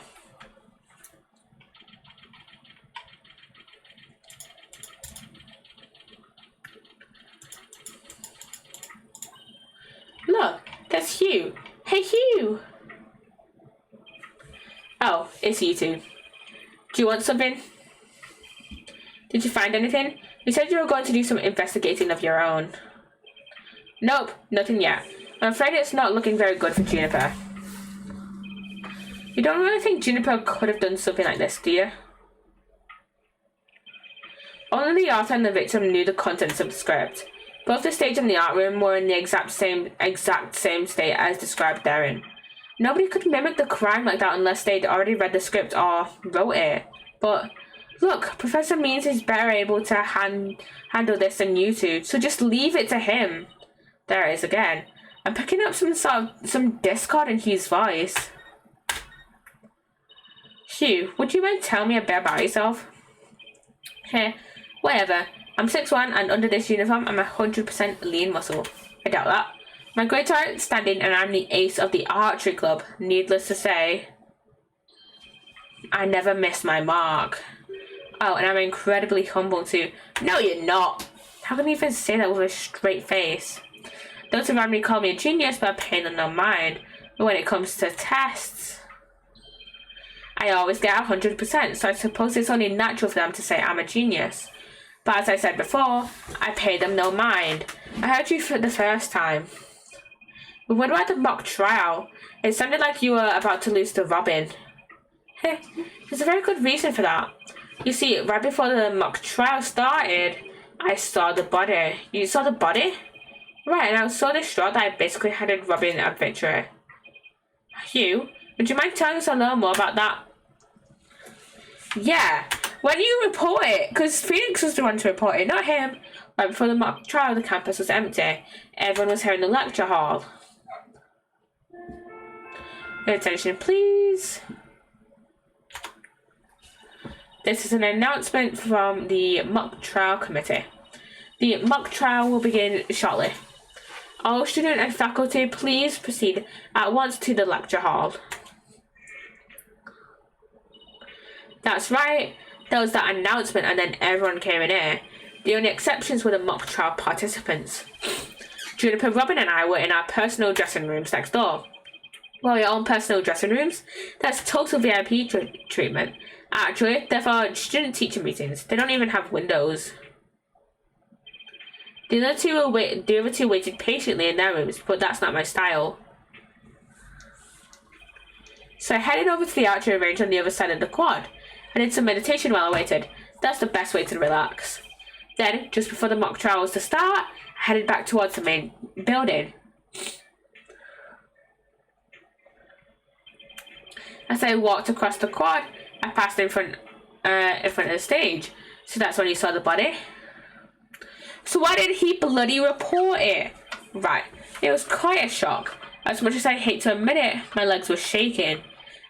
Look, that's Hugh. Hey, Hugh! Oh, it's you two. Do you want something? Did you find anything? You said you were going to do some investigating of your own. Nope, nothing yet. I'm afraid it's not looking very good for Juniper. You don't really think Juniper could have done something like this, do you? Only the author and the victim knew the contents of the script. Both the stage and the art room were in the exact same state as described therein. Nobody could mimic the crime like that unless they'd already read the script or wrote it. But look, Professor Means is better able to handle this than you two, so just leave it to him. There it is again. I'm picking up some discord in Hugh's voice. Hugh, would you mind telling me a bit about yourself? Heh, whatever. I'm 6'1" and under this uniform I'm 100% lean muscle. I doubt that. My grades are outstanding and I'm the ace of the archery club. Needless to say, I never miss my mark. Oh, and I'm incredibly humble too. No, you're not. How can you even say that with a straight face? Those around me call me a genius, but I'm paying them no mind. But when it comes to tests, I always get 100%, so I suppose it's only natural for them to say I'm a genius. But as I said before, I pay them no mind. I heard you for the first time. What about the mock trial? It sounded like you were about to lose to Robin. Hey, there's a very good reason for that. You see, right before the mock trial started, I saw the body. You saw the body? Right, and I was so distraught that I basically handed Robin a victory. Hugh, would you mind telling us a little more about that? Yeah, when do you report it? Because Phoenix was the one to report it, not him. Right before the mock trial, the campus was empty. Everyone was here in the lecture hall. Pay attention, please. This is an announcement from the mock trial committee. The mock trial will begin shortly. All students and faculty, please proceed at once to the lecture hall. That's right. There was that announcement and then everyone came in here. The only exceptions were the mock trial participants. Juniper, Robin and I were in our personal dressing rooms next door. Well, your own personal dressing rooms? That's total VIP treatment. Actually, they're for student-teacher meetings. They don't even have windows. The other two waited patiently in their rooms, but that's not my style. So I headed over to the archery range on the other side of the quad. I did some meditation while I waited. That's the best way to relax. Then, just before the mock trial was to start, I headed back towards the main building. As I walked across the quad, I passed in front of the stage. So that's when you saw the body. So why did he bloody report it? Right, it was quite a shock. As much as I hate to admit it, my legs were shaking.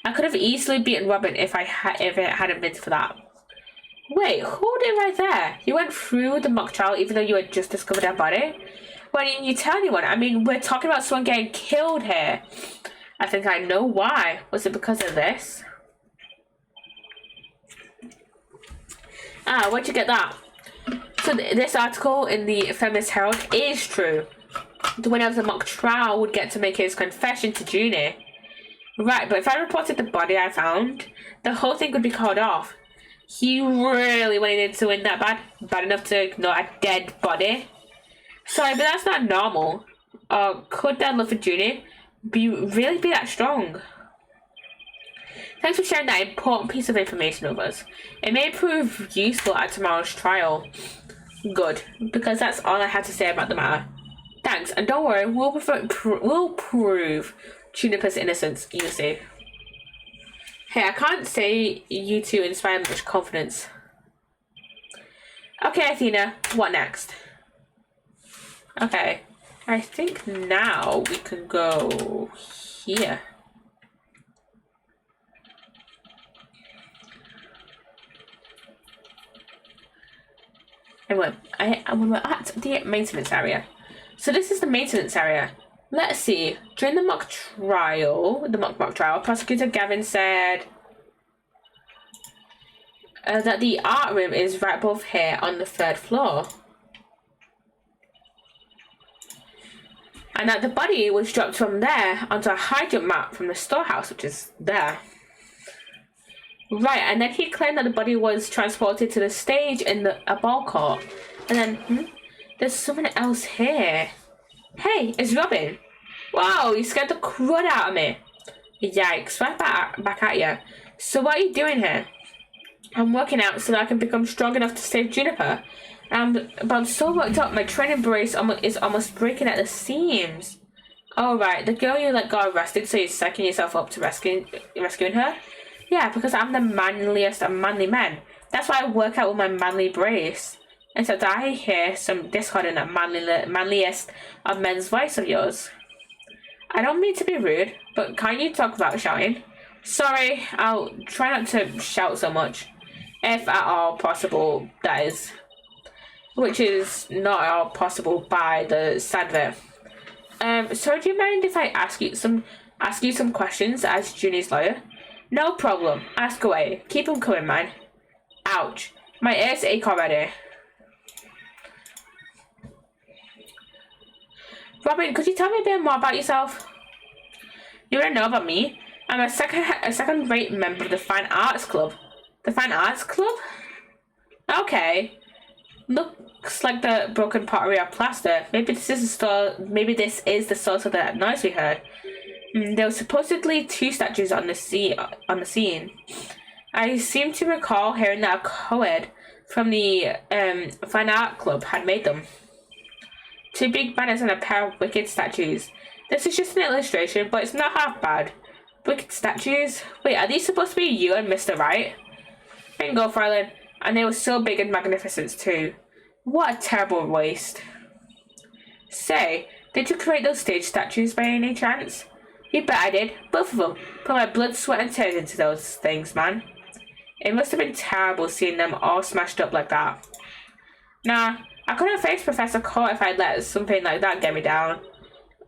I could have easily beaten Robin if it hadn't been for that. Wait, hold it right there. You went through the mock trial even though you had just discovered her body? Why didn't you tell anyone? I mean, we're talking about someone getting killed here. I think I know why. Was it because of this? Ah, where'd you get that? So this article in the Feminist Herald is true. The winner of the mock trial would get to make his confession to Junie. Right, but if I reported the body I found, the whole thing would be called off. He really wanted to win that bad enough to ignore a dead body. Sorry, but that's not normal. Could that love for Junie really be that strong? Thanks for sharing that important piece of information with us. It may prove useful at tomorrow's trial. Good, because that's all I had to say about the matter. Thanks, and don't worry, we'll prove Juniper's innocence, you see. Hey, I can't say you two inspire much confidence. Okay, Athena, what next? Okay, I think now we can go here. And when we're at the maintenance area. So this is the maintenance area. Let's see. During the mock trial, Prosecutor Gavin said that the art room is right above here on the 3rd floor. And that the body was dropped from there onto a high jump mat from the storehouse, which is there. Right, and then he claimed that the body was transported to the stage in a ball court. And then, there's someone else here. Hey, it's Robin. Wow, you scared the crud out of me. Yikes, right back at you. So what are you doing here? I'm working out so that I can become strong enough to save Juniper. But I'm so worked up, my training brace is almost breaking at the seams. Oh right, the girl you let got arrested, so you're psyching yourself up to rescuing her? Yeah, because I'm the manliest of manly men. That's why I work out with my manly brace. And so I hear some discord in that manliest of men's voice of yours. I don't mean to be rude, but can't you talk without shouting? Sorry, I'll try not to shout so much. If at all possible, that is. Which is not at all possible by the sad bit. So do you mind if I ask you some questions as Junie's lawyer? No problem. Ask away. Keep them coming, man. Ouch. My ears ache already. Robin, could you tell me a bit more about yourself? You want to know about me? I'm a second-rate member of the Fine Arts Club. The Fine Arts Club? Okay. looks like the broken pottery or plaster. Maybe this is the source of that noise we heard. There were supposedly 2 statues on the scene. I seem to recall hearing that a co-ed from the Fine Art Club had made them. 2 big banners and a pair of wicked statues. This is just an illustration, but it's not half bad. Wicked statues? Wait, are these supposed to be you and Mr. Right? Bingo, Fräulein. And they were so big and magnificent too. What a terrible waste. Say, did you create those stage statues by any chance? You bet I did. Both of them. Put my blood, sweat and tears into those things, man. It must have been terrible seeing them all smashed up like that. Nah, I couldn't face Professor Court if I'd let something like that get me down.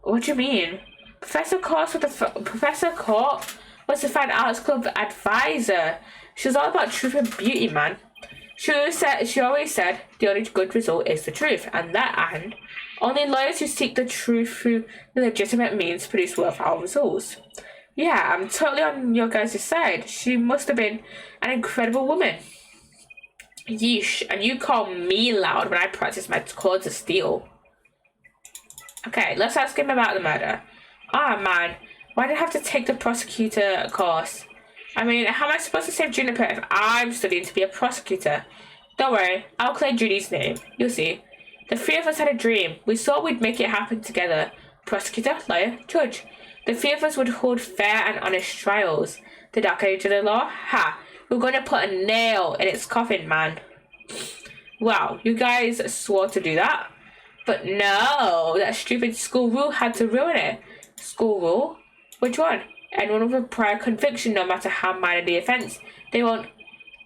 What do you mean? Professor Court was the Fine Arts Club advisor. She was all about truth and beauty, man. She always said the only good result is the truth, and only lawyers who seek the truth through the legitimate means produce worthwhile results. Yeah, I'm totally on your guys' side. She must have been an incredible woman. Yeesh, and you call me loud when I practice my codes of steel. Okay, let's ask him about the murder. Ah, man, why did I have to take the prosecutor course? I mean, how am I supposed to save Juniper if I'm studying to be a prosecutor? Don't worry, I'll clear Judy's name. You'll see. The 3 of us had a dream. We thought we'd make it happen together. Prosecutor, lawyer, judge. The 3 of us would hold fair and honest trials. The dark age of the law? Ha! We're going to put a nail in its coffin, man. Wow, you guys swore to do that? But no, that stupid school rule had to ruin it. School rule? Which one? Anyone with a prior conviction, no matter how minor the offence, they won't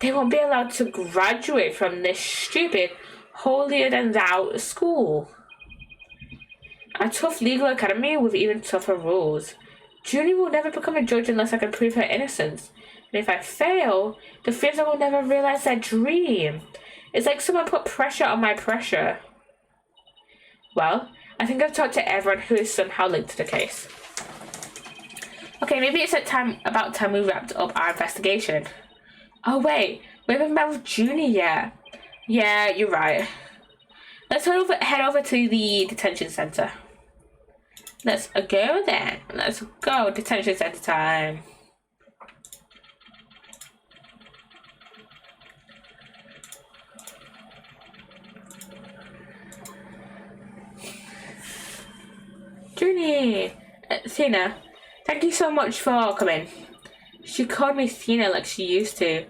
be allowed to graduate from this stupid, holier-than-thou school. A tough legal academy with even tougher rules. Julie will never become a judge unless I can prove her innocence. And if I fail, the 3 of them will never realise their dream. It's like someone put pressure on my pressure. Well, I think I've talked to everyone who is somehow linked to the case. Okay, maybe it's about time we wrapped up our investigation. Oh wait, we haven't met with Junie yet. Yeah, you're right. Let's head over to the detention center. Let's go then. Let's go, detention center time. Junie! Thena, thank you so much for coming. She called me Thena like she used to.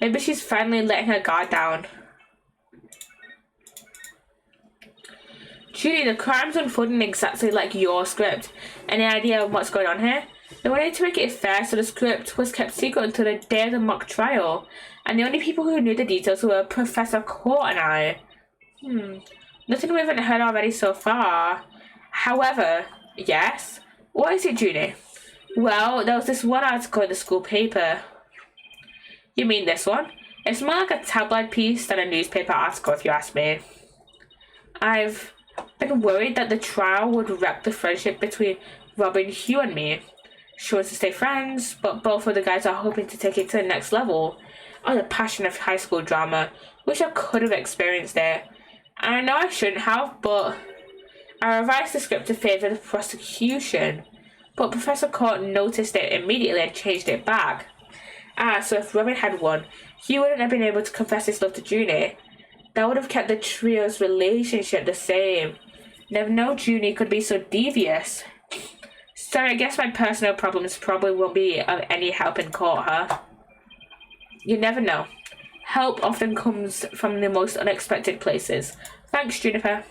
Maybe she's finally letting her guard down. Judy, the crime's unfolding exactly like your script. Any idea of what's going on here? They wanted to make it fair, so the script was kept secret until the day of the mock trial. And the only people who knew the details were Professor Court and I. Nothing we haven't heard already so far. However, yes? What is it, Junie? Well, there was this one article in the school paper. You mean this one? It's more like a tabloid piece than a newspaper article, if you ask me. I've been worried that the trial would wreck the friendship between Robin, Hugh, and me. She wants to stay friends, but both of the guys are hoping to take it to the next level. Oh, the passion of high school drama. Wish I could have experienced it. And I know I shouldn't have, but I revised the script to favour the prosecution. But Professor Court noticed it immediately and changed it back. So if Robin had won, Hugh wouldn't have been able to confess his love to Junie. That would have kept the trio's relationship the same. Never know Junie could be so devious. So I guess my personal problems probably won't be of any help in court, huh? You never know. Help often comes from the most unexpected places. Thanks, Juniper.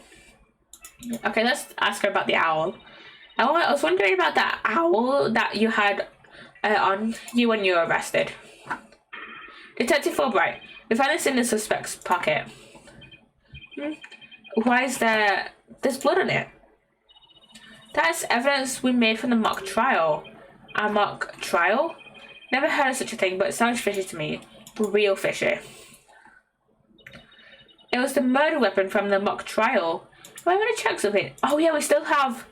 Okay, let's ask her about the owl. I was wondering about that owl that you had on you when you were arrested. Detective Fulbright, we found this in the suspect's pocket. Why is there's blood on it? That's evidence we made from the mock trial. A mock trial? Never heard of such a thing, but it sounds fishy to me. Real fishy. It was the murder weapon from the mock trial. I want to check something. Oh yeah, we still have.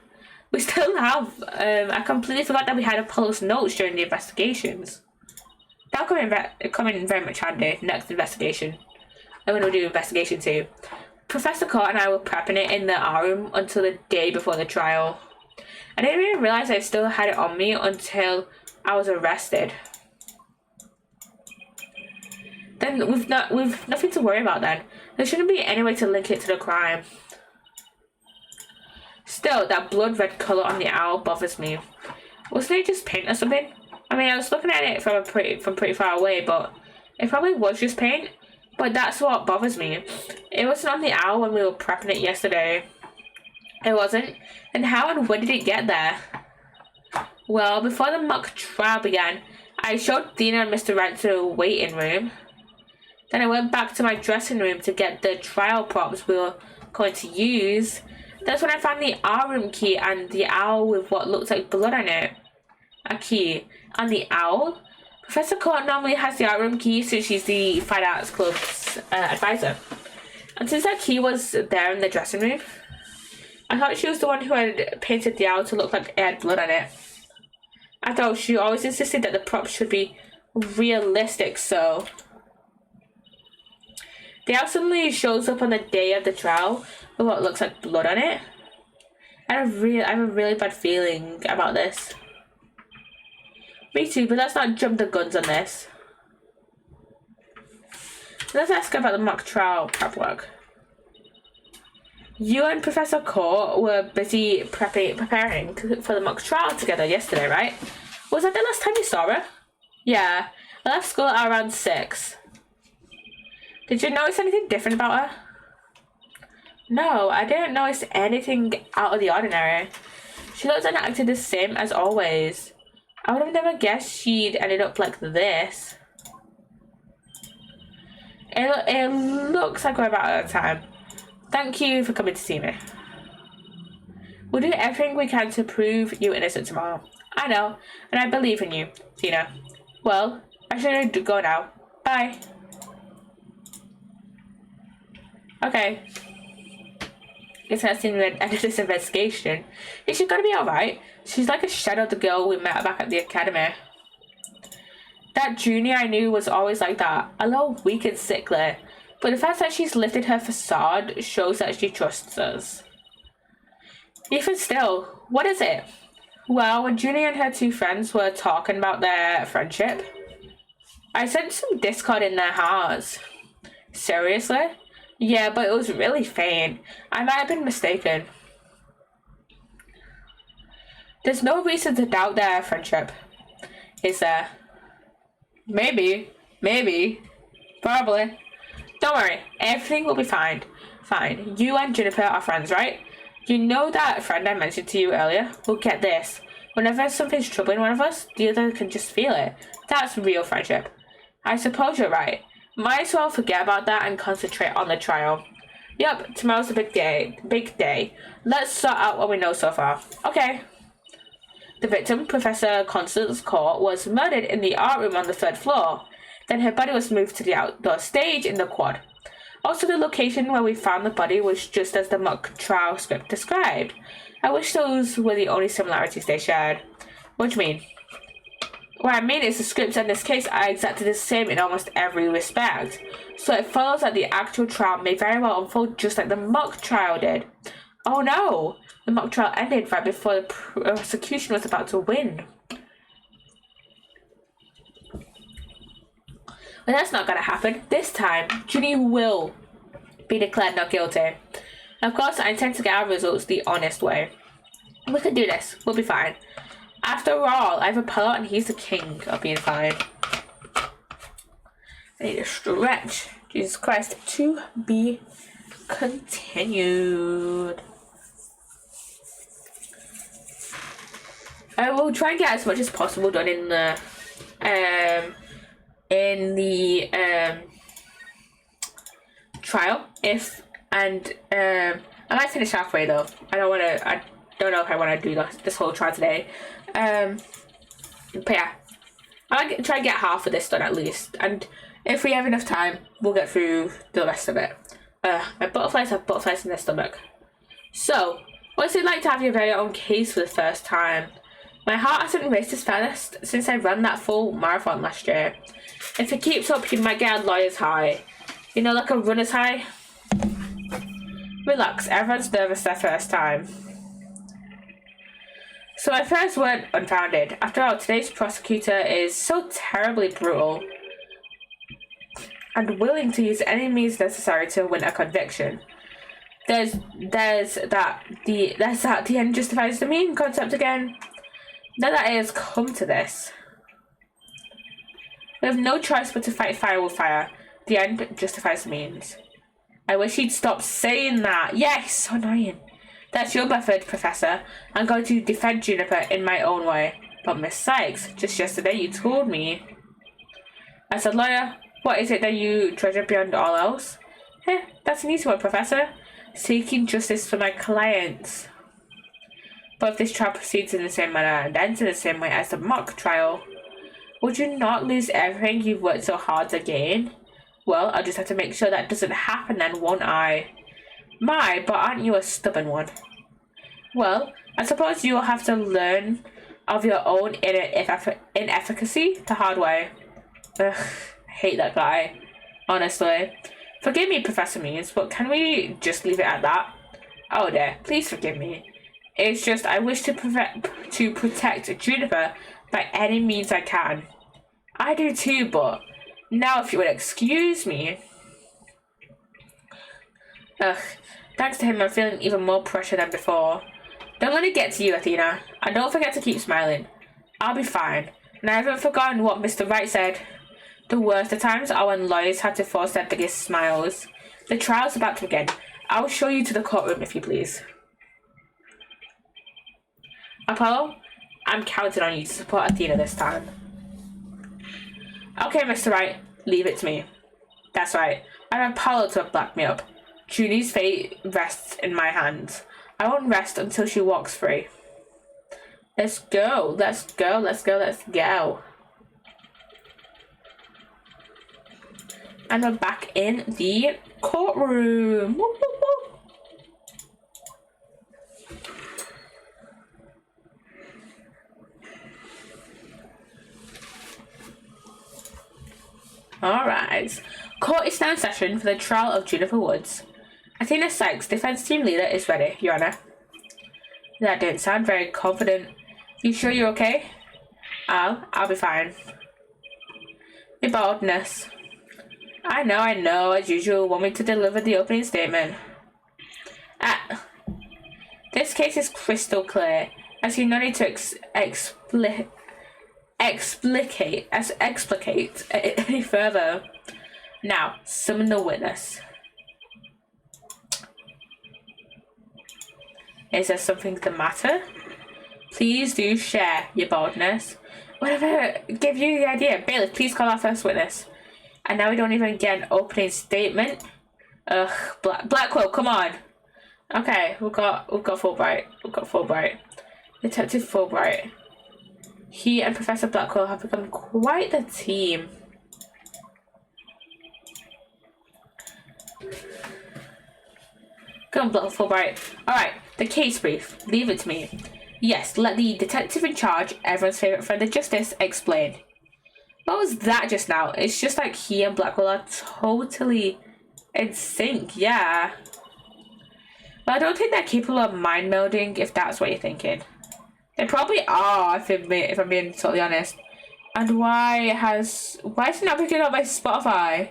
I completely forgot that we had Apollo's notes during the investigations. That'll come in very much handy next investigation. And when we do investigation 2. Professor Court and I were prepping it in the art room until the day before the trial. I didn't even realize I still had it on me until I was arrested. Then we've nothing to worry about then. There shouldn't be any way to link it to the crime. Still, that blood red colour on the owl bothers me. Wasn't it just paint or something? I mean, I was looking at it from pretty far away, but it probably was just paint. But that's what bothers me. It wasn't on the owl when we were prepping it yesterday. It wasn't. And how and when did it get there? Well, before the mock trial began, I showed Dina and Mr. Wright to the waiting room. Then I went back to my dressing room to get the trial props we were going to use. That's when I found the art room key and the owl with what looks like blood on it. A key. And the owl? Professor Court normally has the art room key since she's the Fine Arts Club's advisor. And since that key was there in the dressing room, I thought she was the one who had painted the owl to look like it had blood on it. After all, she always insisted that the props should be realistic, so... The owl suddenly shows up on the day of the trial with what looks like blood on it. I have a really bad feeling about this. Me too, but let's not jump the guns on this. Let's ask about the mock trial prep work. You and Professor Court were busy preparing for the mock trial together yesterday, right? Was that the last time you saw her? Yeah, I left school at around 6. Did you notice anything different about her? No, I didn't notice anything out of the ordinary. She looked and acted the same as always. I would have never guessed she'd ended up like this. It looks like we're about out of time. Thank you for coming to see me. We'll do everything we can to prove you innocent tomorrow. I know, and I believe in you, Tina. Well, I should go now. Bye. Okay. Guess that's the end of this investigation. Is she gonna be alright? She's like a shadow of the girl we met back at the academy. That junior I knew was always like that, a little weak and sickly. But the fact that she's lifted her facade shows that she trusts us. Even still, what is it? Well, when Junie and her 2 friends were talking about their friendship, I sensed some discord in their hearts. Seriously? Yeah, but it was really faint. I might have been mistaken. There's no reason to doubt their friendship, is there? Maybe. Probably. Don't worry, everything will be fine. Fine. You and Juniper are friends, right? You know that friend I mentioned to you earlier? Well, get this. Whenever something's troubling one of us, the other can just feel it. That's real friendship. I suppose you're right. Might as well forget about that and concentrate on the trial. Yep, tomorrow's a big day. Let's sort out what we know so far. Okay. The victim, Professor Constance Court, was murdered in the art room on the 3rd floor. Then her body was moved to the outdoor stage in the quad. Also, the location where we found the body was just as the mock trial script described. I wish those were the only similarities they shared. What do you mean? What I mean is the scripts in this case are exactly the same in almost every respect. So it follows that the actual trial may very well unfold just like the mock trial did. Oh no! The mock trial ended right before the prosecution was about to win. But that's not gonna happen. This time, Junie will be declared not guilty. Of course, I intend to get our results the honest way. We can do this. We'll be fine. After all, I have a pilot and he's the king of being fine. I need a stretch. Jesus Christ. To be continued. I will try and get as much as possible done in the trial. I might finish halfway though. I don't know if I want to do this whole trial today. But yeah, I'll try and get half of this done at least, and if we have enough time, we'll get through the rest of it. My butterflies have butterflies in their stomach. So, what's it like to have your very own case for the first time? My heart hasn't raced as fast since I ran that full marathon last year. If it keeps up, you might get a lawyer's high. You know, like a runner's high. Relax, everyone's nervous their first time. So my fears weren't unfounded. After all, today's prosecutor is so terribly brutal and willing to use any means necessary to win a conviction. There's that the end justifies the mean concept again. Now that it has come to this, we have no choice but to fight fire with fire. The end justifies the means. I wish he'd stop saying that. Yes, so annoying. That's your method, Professor. I'm going to defend Juniper in my own way. But Miss Sykes, just yesterday you told me. As a lawyer, what is it that you treasure beyond all else? That's an easy one, Professor. Seeking justice for my clients. But if this trial proceeds in the same manner and ends in the same way as the mock trial, would you not lose everything you've worked so hard to gain? Well, I'll just have to make sure that doesn't happen then, won't I? My, but aren't you a stubborn one? Well, I suppose you will have to learn of your own inefficacy the hard way. Ugh, I hate that guy, honestly. Forgive me, Professor Means, but can we just leave it at that? Oh dear, please forgive me. It's just I wish to protect Juniper by any means I can. I do too, but now if you would excuse me. Ugh, thanks to him I'm feeling even more pressure than before. Don't let it get to you, Athena. And don't forget to keep smiling. I'll be fine. And I haven't forgotten what Mr. Wright said. The worst of times are when lawyers have to force their biggest smiles. The trial's about to begin. I'll show you to the courtroom if you please. Apollo, I'm counting on you to support Athena this time. Okay, Mr. Wright, leave it to me. That's right. I have Apollo to back me up. Junie's fate rests in my hands. I won't rest until she walks free. Let's go, let's go, let's go, let's go. And we're back in the courtroom. Woo, woo, woo. Alright. Court is now in session for the trial of Juniper Woods. Athena Sykes, defense team leader, is ready, Your Honor. That didn't sound very confident. You sure you're okay? I'll be fine. Your boldness. I know, as usual, want me to deliver the opening statement. This case is crystal clear, as you no need to explicate any further. Now, summon the witness. Is there something the matter? Please do share your boldness. Whatever give you the idea. Bailiff, please call our first witness. And now we don't even get an opening statement. Ugh, Blackwell, come on. Okay, we've got Fulbright. Detective Fulbright. He and Professor Blackwell have become quite the team. Come on, Fulbright. Alright, the case brief. Leave it to me. Yes, let the detective in charge, everyone's favourite friend of justice, explain. What was that just now? It's just like he and Blackwell are totally in sync, yeah. But I don't think they're capable of mind melding, if that's what you're thinking. They probably are, if I'm being totally honest. And why is it not picking up my Spotify?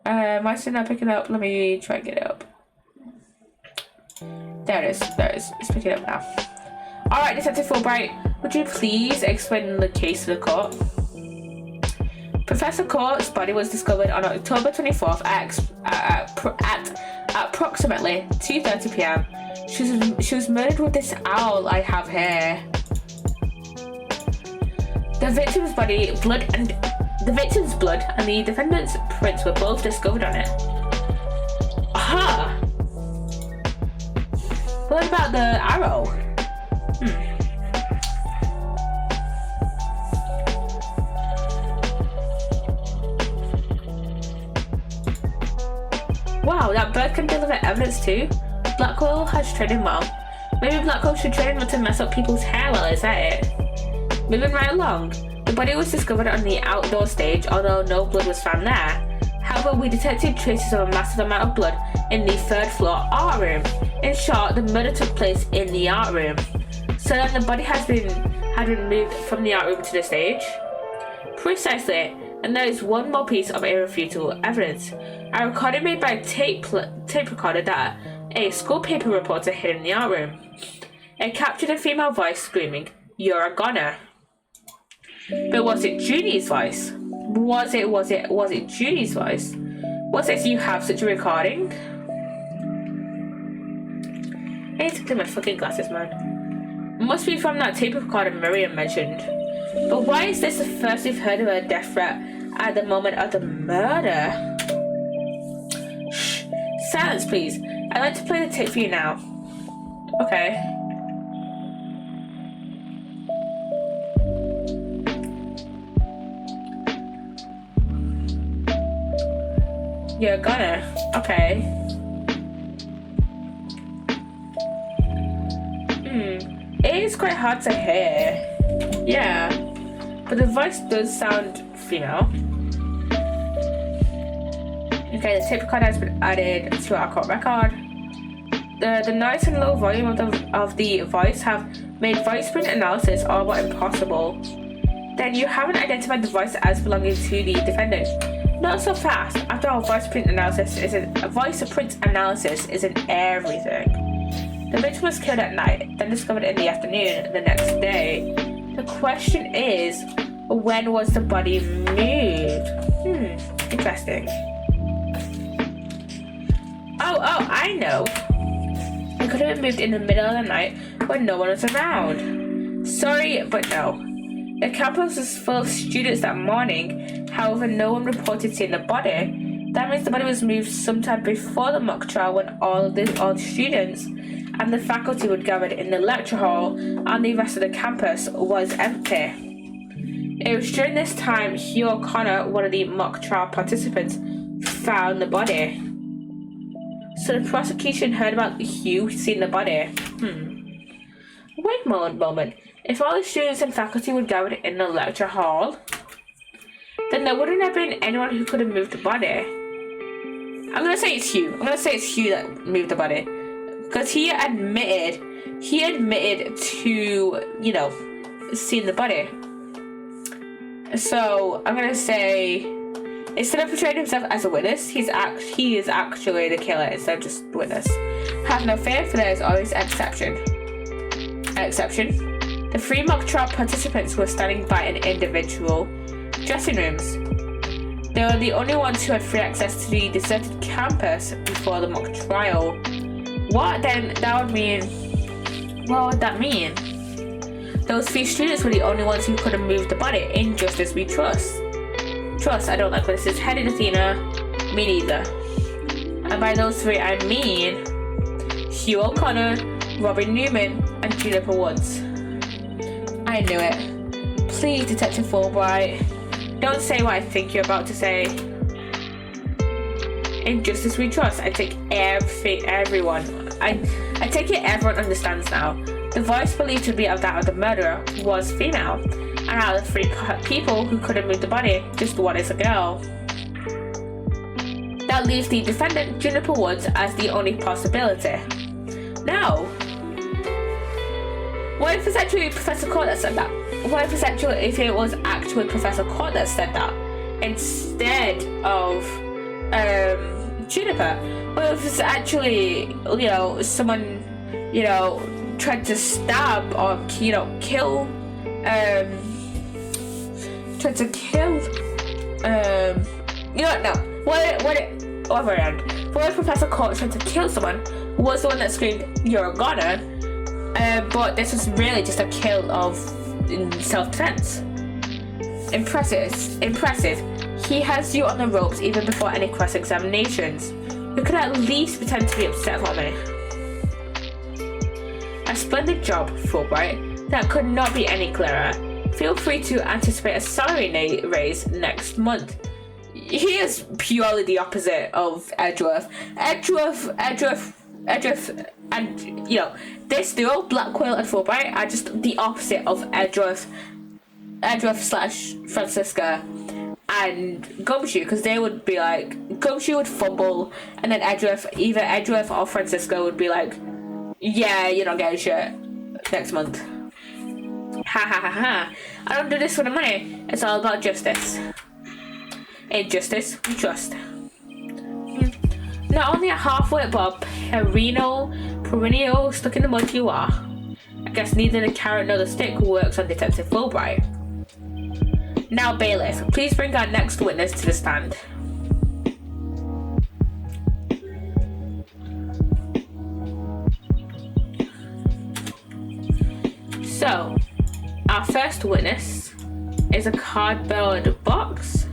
Why is it not picking up? Let me try and get it up. There it is. It's picking up now. Alright, Detective Fulbright, would you please explain the case to the court? Professor Court's body was discovered on October 24th at approximately 2:30 p.m. She was murdered with this owl I have here. The victim's blood and the defendant's prints were both discovered on it. Aha! What about the arrow? Wow, that bird can deliver evidence too. Blackwell has trained him well. Maybe Blackwell should train him not to mess up people's hair well, is that it? Moving right along. The body was discovered on the outdoor stage, although no blood was found there. However, we detected traces of a massive amount of blood in the third floor art room. In short, the murder took place in the art room. So then the body had been moved from the art room to the stage? Precisely, and there is one more piece of irrefutable evidence. A recording made by a tape recorder that a school paper reporter hid in the art room. It captured a female voice screaming, "You're a goner." But was it Junie's voice? Was it Junie's voice? What if you have such a recording? I need to clean my fucking glasses, man. Must be from that tape recorder Miriam mentioned. But why is this the first we've heard of a death threat at the moment of the murder? Shh. Silence, please. I'd like to play the tape for you now. Okay. You're gonna. Okay. It is quite hard to hear. Yeah. But the voice does sound female. Okay, the tape recorder has been added to our court record. The noise and low volume of the voice have made voice print analysis all but impossible. Then you haven't identified the voice as belonging to the defendant. Not so fast. After all, voice print analysis isn't everything. The victim was killed at night, then discovered in the afternoon the next day. The question is, when was the body moved? Interesting. Oh, I know. It could have been moved in the middle of the night when no one was around. Sorry, but no. The campus was full of students that morning, however no one reported seeing the body. That means the body was moved sometime before the mock trial when all the students and the faculty were gathered in the lecture hall and the rest of the campus was empty. It was during this time Hugh O'Connor, one of the mock trial participants, found the body. So the prosecution heard about Hugh seeing the body. Wait a moment. If all the students and faculty were gathered in the lecture hall, then there wouldn't have been anyone who could have moved the body. I'm gonna say it's Hugh. That moved the body. Because he admitted to, seeing the body. So I'm gonna say, instead of portraying himself as a witness, he is actually the killer instead of just the witness. Have no fear, for there is always an exception. The 3 mock trial participants were standing by in individual dressing rooms. They were the only ones who had free access to the deserted campus before the mock trial. What would that mean? Those 3 students were the only ones who could have moved the body, in justice we trust. I don't like this. It's Headed Athena, me neither. And by those 3 I mean Hugh O'Connor, Robin Newman, and Juniper Woods. I knew it. Please, Detective Fulbright, don't say what I think you're about to say. In justice we trust. I take everyone understands now. The voice believed to be of that of the murderer was female, and out of the 3 people who could have moved the body, just one is a girl. That leaves the defendant, Juniper Woods, as the only possibility. Now, what if it's actually Professor Court that said that? What if it was actually Professor Court that said that instead of Juniper? What if it's actually, someone, tried to stab or, kill, what if Professor Court tried to kill someone, was the one that screamed, "You're a goner," but this was really just a kill in self-defense. Impressive. He has you on the ropes even before any cross-examinations. You could at least pretend to be upset for me. A splendid job, Fulbright. That could not be any clearer. Feel free to anticipate a salary raise next month. He is purely the opposite of Edgeworth. Edgeworth, and the old Blackwell and Fulbright are just the opposite of Edgeworth / Francisca, and Gumshoe, because they would be like, Gumshoe would fumble, and then either Edgeworth or Francisco would be like, yeah, you're not getting shit next month. Ha ha ha ha. I don't do this for the money. It's all about justice. In justice, we trust. Not only a half-wit but perennial stuck in the mud you are. I guess neither the carrot nor the stick works on Detective Fulbright. Now, bailiff, please bring our next witness to the stand. So, our first witness is a cardboard box.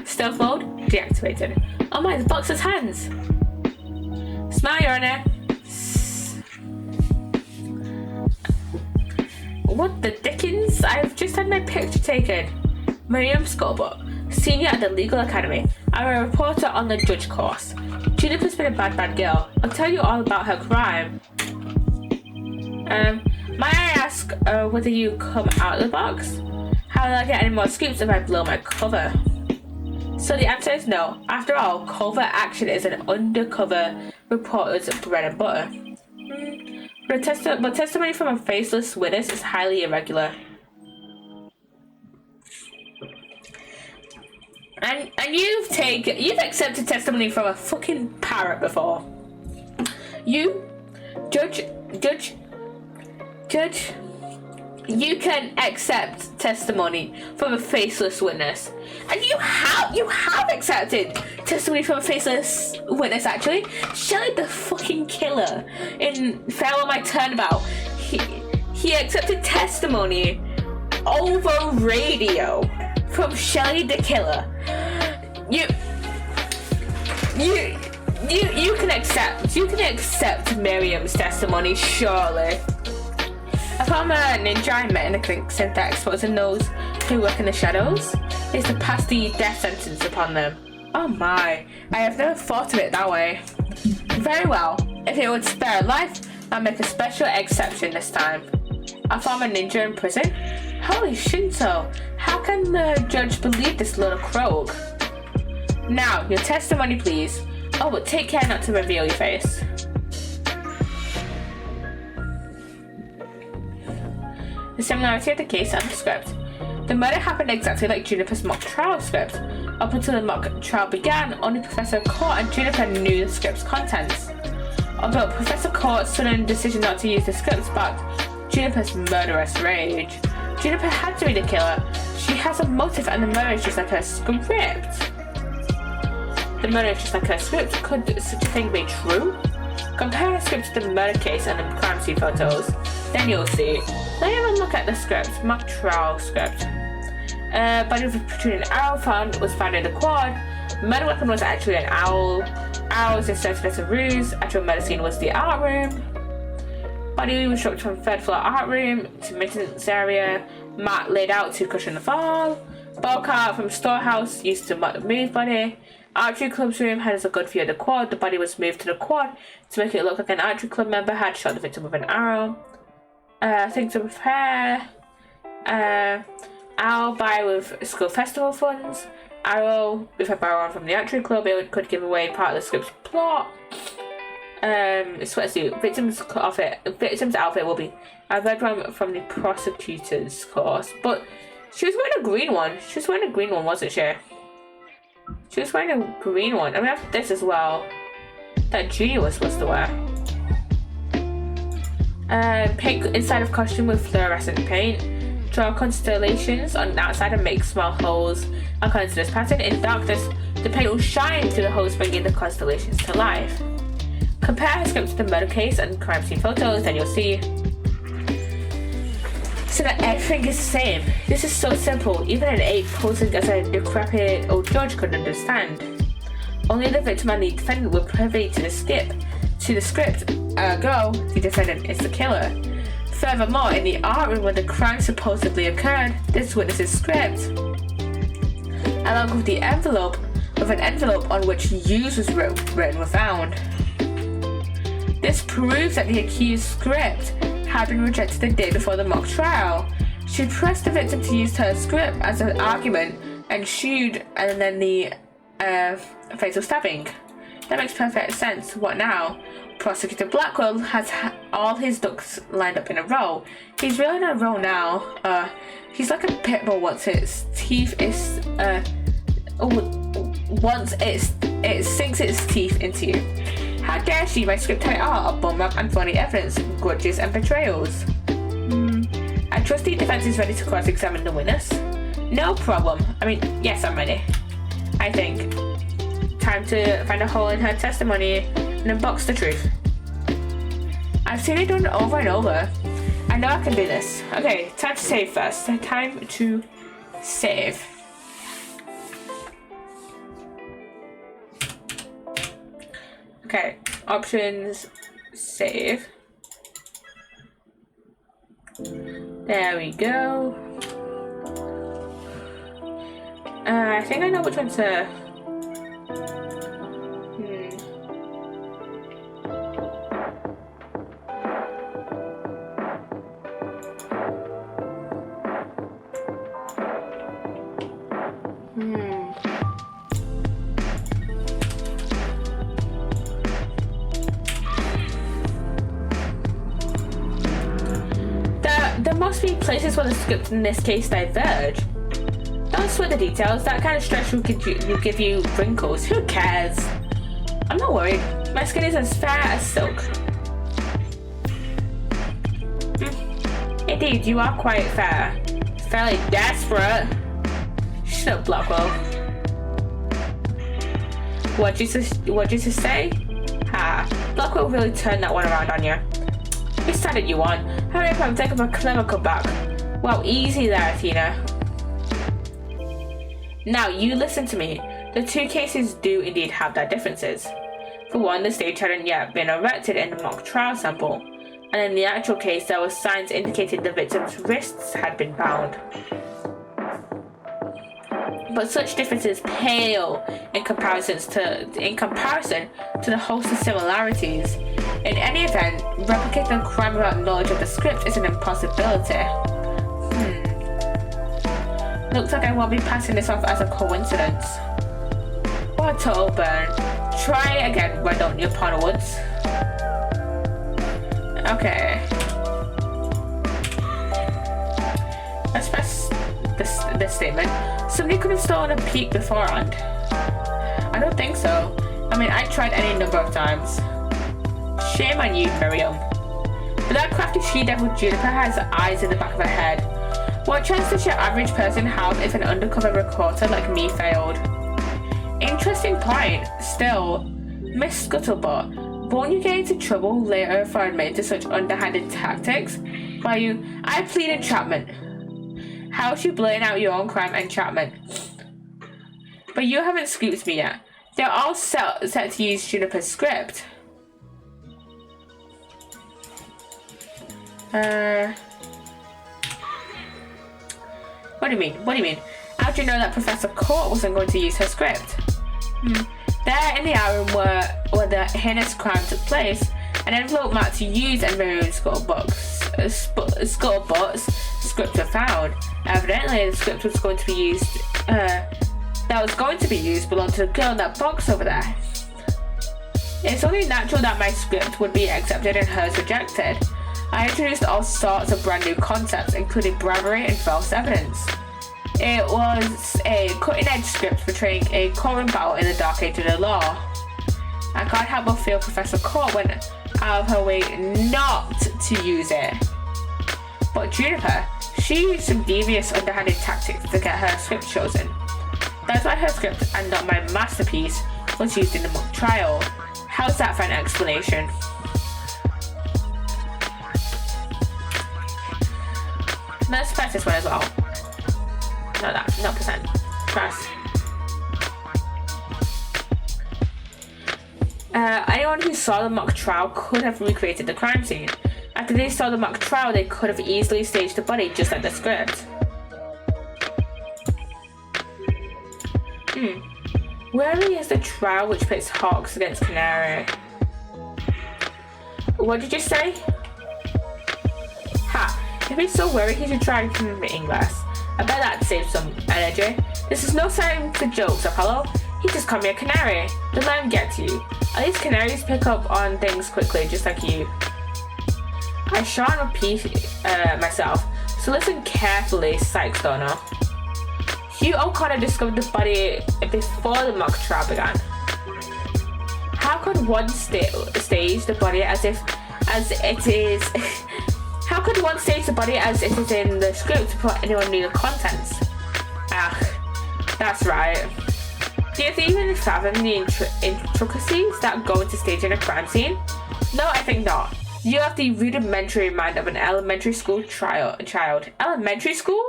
Stealth mode deactivated. Oh my, the box has hands. Smile, Your Honor. What the dickens? I've just had my picture taken. Miriam Scobot, senior at the Legal Academy. I'm a reporter on the judge course. Juniper's been a bad girl. I'll tell you all about her crime. May I ask whether you come out of the box? How will I get any more scoops if I blow my cover? So the answer is no. After all, covert action is an undercover reporter's bread and butter. But testimony from a faceless witness is highly irregular. And you've accepted testimony from a fucking parrot before. You, judge, you can accept testimony from a faceless witness. And you have accepted testimony from a faceless witness, actually. Shelley the fucking killer in Farewell My Turnabout. He accepted testimony over radio from Shelley the killer. You can accept Miriam's testimony, surely. I found a ninja I met in a clink center exposing those who work in the shadows is to pass the death sentence upon them. Oh my, I have never thought of it that way. Very well, if it would spare a life, I'll make a special exception this time. I found a ninja in prison? Holy Shinto, how can the judge believe this little croak? Now, your testimony please. Oh, but take care not to reveal your face. The similarity of the case and the script. The murder happened exactly like Juniper's mock trial script. Up until the mock trial began, only Professor Court and Juniper knew the script's contents. Although Professor Court's sudden decision not to use the script sparked Juniper's murderous rage. Juniper had to be the killer. She has a motive and the murder is just like her script. The murder is just like her script. Could such a thing be true? Compare the script to the murder case and the crime scene photos. Then you'll see. Let's have a look at the script, mock trial script. Body with a protruding arrow was found in the quad. Murder weapon was actually an owl. Arrows inserted as a ruse. Actual murder scene was the art room. Body was dropped from third floor art room to maintenance area. Mat laid out to cushion the fall. Ball cart from storehouse used to move body. Archery club's room had a good view of the quad. The body was moved to the quad to make it look like an archery club member had shot the victim with an arrow. Things to prepare. Owl buy with school festival funds. Arrow if I borrow one from the archery club, it could give away part of the script's plot. Sweatsuit. Victim's outfit will be a red one from the prosecutor's course. But she was wearing a green one. She was wearing a green one, wasn't she? She was wearing a green one. And we have this as well. That Judy was supposed to wear. Pink inside of costume with fluorescent paint. Draw constellations on the outside and make small holes according to this pattern. In darkness, the paint will shine through the holes, bringing the constellations to life. Compare her script to the murder case and crime scene photos, and you'll see. So that everything is the same. This is so simple. Even an ape posing as a decrepit old judge could understand. Only the victim and the defendant were privy to the script. Ergo, the defendant is the killer. Furthermore, in the art room where the crime supposedly occurred, this witness's script. along with an envelope on which "use" was written were found. This proves that the accused's script had been rejected the day before the mock trial. She pressed the victim to use her script as an argument and then the fatal stabbing. That makes perfect sense. What now? Prosecutor Blackwell has all his ducks lined up in a row. He's really in a row now. He's like a pit bull once its teeth is once it sinks its teeth into you. How dare she? My script had it all of bum rap and funny evidence, grudges and betrayals. I trust the defense is ready to cross-examine the witness. No problem. I mean, yes, I'm ready. I think. Time to find a hole in her testimony and unbox the truth. I've seen it done over and over. I know I can do this. Okay, time to save first. Time to save. Okay, options, save. There we go. I think I know which one to... There must be places where the script in this case diverge. Don't sweat the details, that kind of stretch will give you wrinkles. Who cares? I'm not worried. My skin is as fair as silk. Indeed, you are quite fair. Fairly desperate. Shut up, Blackwell. What'd you just say? Ha, Blackwell really turned that one around on you. He started you on. Hurry up and think of a clever comeback. Wow, easy there, Tina. Now, you listen to me. The two cases do indeed have their differences. For one, the stage hadn't yet been erected in the mock trial sample, and in the actual case, there were signs indicating the victim's wrists had been bound. But such differences pale in comparison to the host of similarities. In any event, replicating a crime without knowledge of the script is an impossibility. Looks like I won't be passing this off as a coincidence. What a total burn. Try it again, why don't you, Upon Woods? Okay. Let's press this statement. Somebody could have stolen a peek beforehand. I don't think so. I mean, I tried any number of times. Shame on you, Miriam. But that crafty she-devil Juniper has eyes in the back of her head. What chance does your average person have if an undercover reporter like me failed? Interesting point. Still, Miss Scuttlebutt, won't you get into trouble later for admitting to such underhanded tactics? I plead entrapment. How is you blurting out your own crime entrapment? But you haven't scooped me yet. They're all set to use Juniper's script. What do you mean? What do you mean? How do you know that Professor Court wasn't going to use her script? There in the art room where the heinous crime took place, an envelope marked to use and Miriam's Scuttlebutt's script were found. Evidently, the script was going to be used. That was going to be used belonged to the girl in that box over there. It's only natural that my script would be accepted and hers rejected. I introduced all sorts of brand new concepts, including bribery and false evidence. It was a cutting-edge script portraying a courtroom battle in the dark age of the law. I can't help but feel Professor Court went out of her way not to use it. But Juniper, she used some devious, underhanded tactics to get her script chosen. That's why her script and not my masterpiece was used in the mock trial. How's that for an explanation? Let's press this one as well. No percent. Press. Anyone who saw the mock trial could have recreated the crime scene. After they saw the mock trial, they could have easily staged the body just like the script. Where is the trial which pits Hawks against Canary? What did you say? Ha! If he's so worried, he should try committing less. I bet that saves some energy. This is no time for jokes, Apollo. He just called me a canary. Don't let him get to you. At least canaries pick up on things quickly, just like you. I shan't repeat myself, so listen carefully, Sykes Donor. Hugh O'Connor discovered the body before the mock trial began. How could one stage the body as it is? How could one stage the body as it is in the script before anyone knew the contents? That's right. Do you even fathom the intricacies that go into staging a crime scene? No, I think not. You have the rudimentary mind of an elementary school child. Elementary school?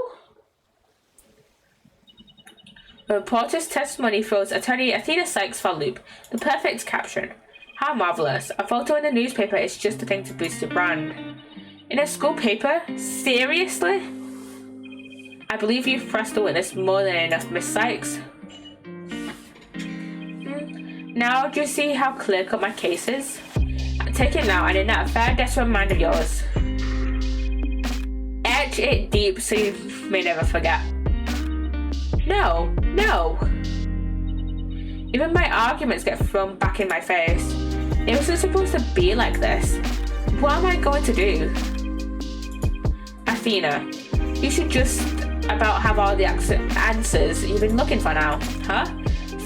The reporter's testimony throws attorney Athena Sykes for a loop. The perfect caption. How marvelous. A photo in the newspaper is just a thing to boost your brand. In a school paper? Seriously? I believe you've pressed the witness more than enough, Miss Sykes. Now do you see how clear-cut my case is? Take it now, and in that fair desperate mind of yours, etch it deep so you may never forget. No. Even my arguments get thrown back in my face. It wasn't supposed to be like this. What am I going to do? Athena, you should just about have all the answers you've been looking for now, huh?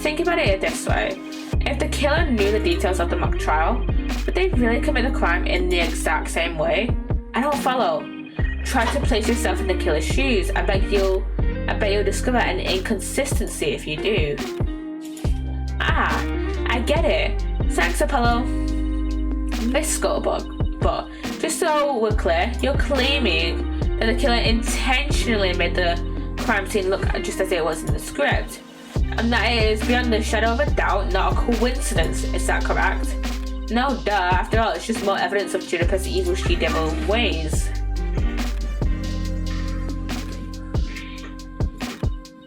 Think about it this way. If the killer knew the details of the mock trial, would they really commit the crime in the exact same way? I don't follow. Try to place yourself in the killer's shoes. I bet you'll discover an inconsistency if you do. I get it. Thanks, Apollo. Miss Scuttlebug, but just so we're clear, you're claiming that the killer intentionally made the crime scene look just as it was in the script. And that is, beyond the shadow of a doubt, not a coincidence. Is that correct? No, duh. After all, it's just more evidence of Juniper's evil she-devil ways.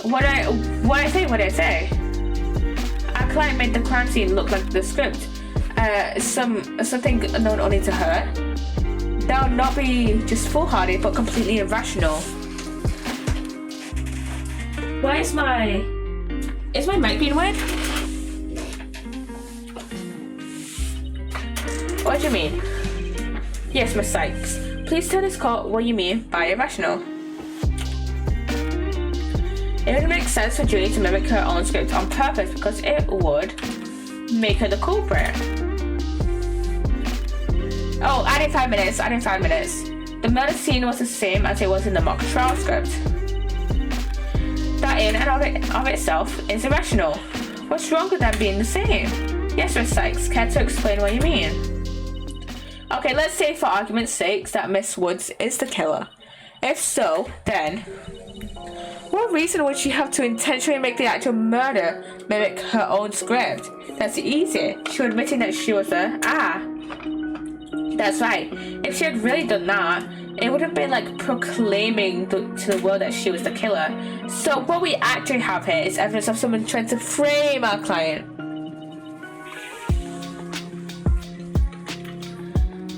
What did I say? Our client made the crime scene look like the script. Something known only to her. That would not be just foolhardy, but completely irrational. Why is my mic being weird? What do you mean? Yes, Miss Sykes. Please tell this court what you mean by irrational. It would make sense for Julie to mimic her own script on purpose because it would make her the culprit. Oh, adding 5 minutes. The murder scene was the same as it was in the mock trial script. That in and of itself is irrational. What's wrong with them being the same? Yes, Miss Sykes, care to explain what you mean? Okay, let's say for argument's sake that Miss Woods is the killer. If so, then what reason would she have to intentionally make the actual murder mimic her own script? That's easy. She was admitting that she was that's right. If she had really done that, it would have been like proclaiming to the world that she was the killer. So what we actually have here is evidence of someone trying to frame our client.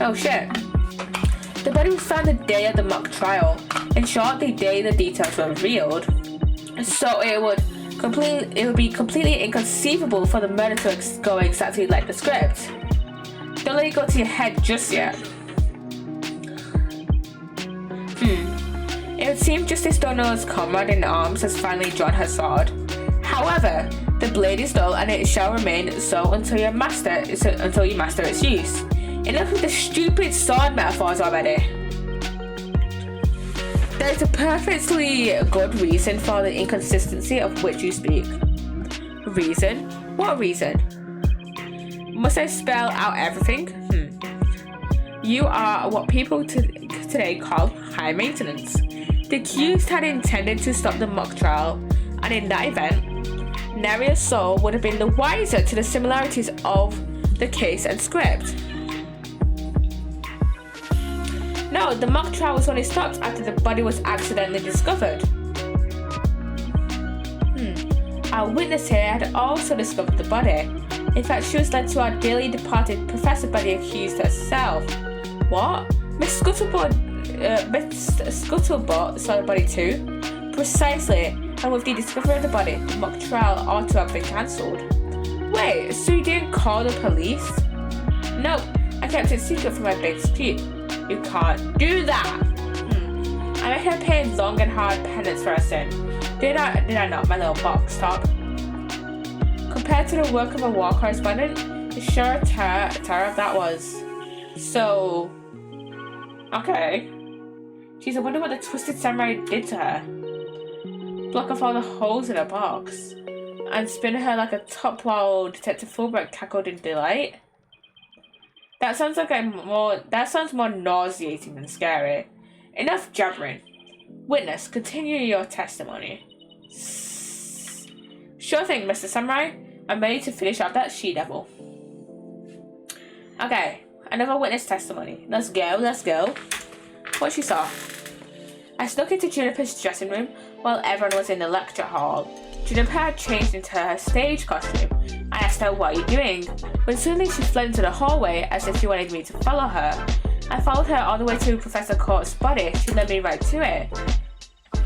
Oh shit. The body was found the day of the mock trial. In short, the day the details were revealed. So it would be completely inconceivable for the murder to go exactly like the script. Don't let it go to your head just yet. It would seem Justice Donner's comrade in arms has finally drawn her sword. However, the blade is dull and it shall remain so until you master its use. Enough with the stupid sword metaphors already. There is a perfectly good reason for the inconsistency of which you speak. Reason? What reason? Must I spell out everything? You are what people today call high maintenance. The accused had intended to stop the mock trial, and in that event, Neria's soul would have been the wiser to the similarities of the case and script. No, the mock trial was only stopped after the body was accidentally discovered. Our witness here had also discovered the body. In fact, she was led to our dearly departed professor by the accused herself. What? Miss Scuttlebutt saw the body too? Precisely, and with the discovery of the body, the mock trial ought to have been cancelled. Wait, so you didn't call the police? Nope, I kept it secret for my big scoop. You can't do that! I made her pay long and hard penance for her sin. Did I not, my little box top? Compared to the work of a war correspondent, the sheer terror that was. So... okay. Jeez, I wonder what the twisted samurai did to her. Block off all the holes in her box. And spin her like a top while Detective Fulbright cackled in delight. That sounds more nauseating than scary. Enough jabbering. Witness, continue your testimony. Sure thing, Mr. Samurai. I'm ready to finish up that she-devil. Okay, another witness testimony. Let's go. What she saw. I snuck into Juniper's dressing room while everyone was in the lecture hall. Juniper had changed into her stage costume. I asked her, what are you doing? When suddenly she fled into the hallway as if she wanted me to follow her. I followed her all the way to Professor Court's body. She led me right to it.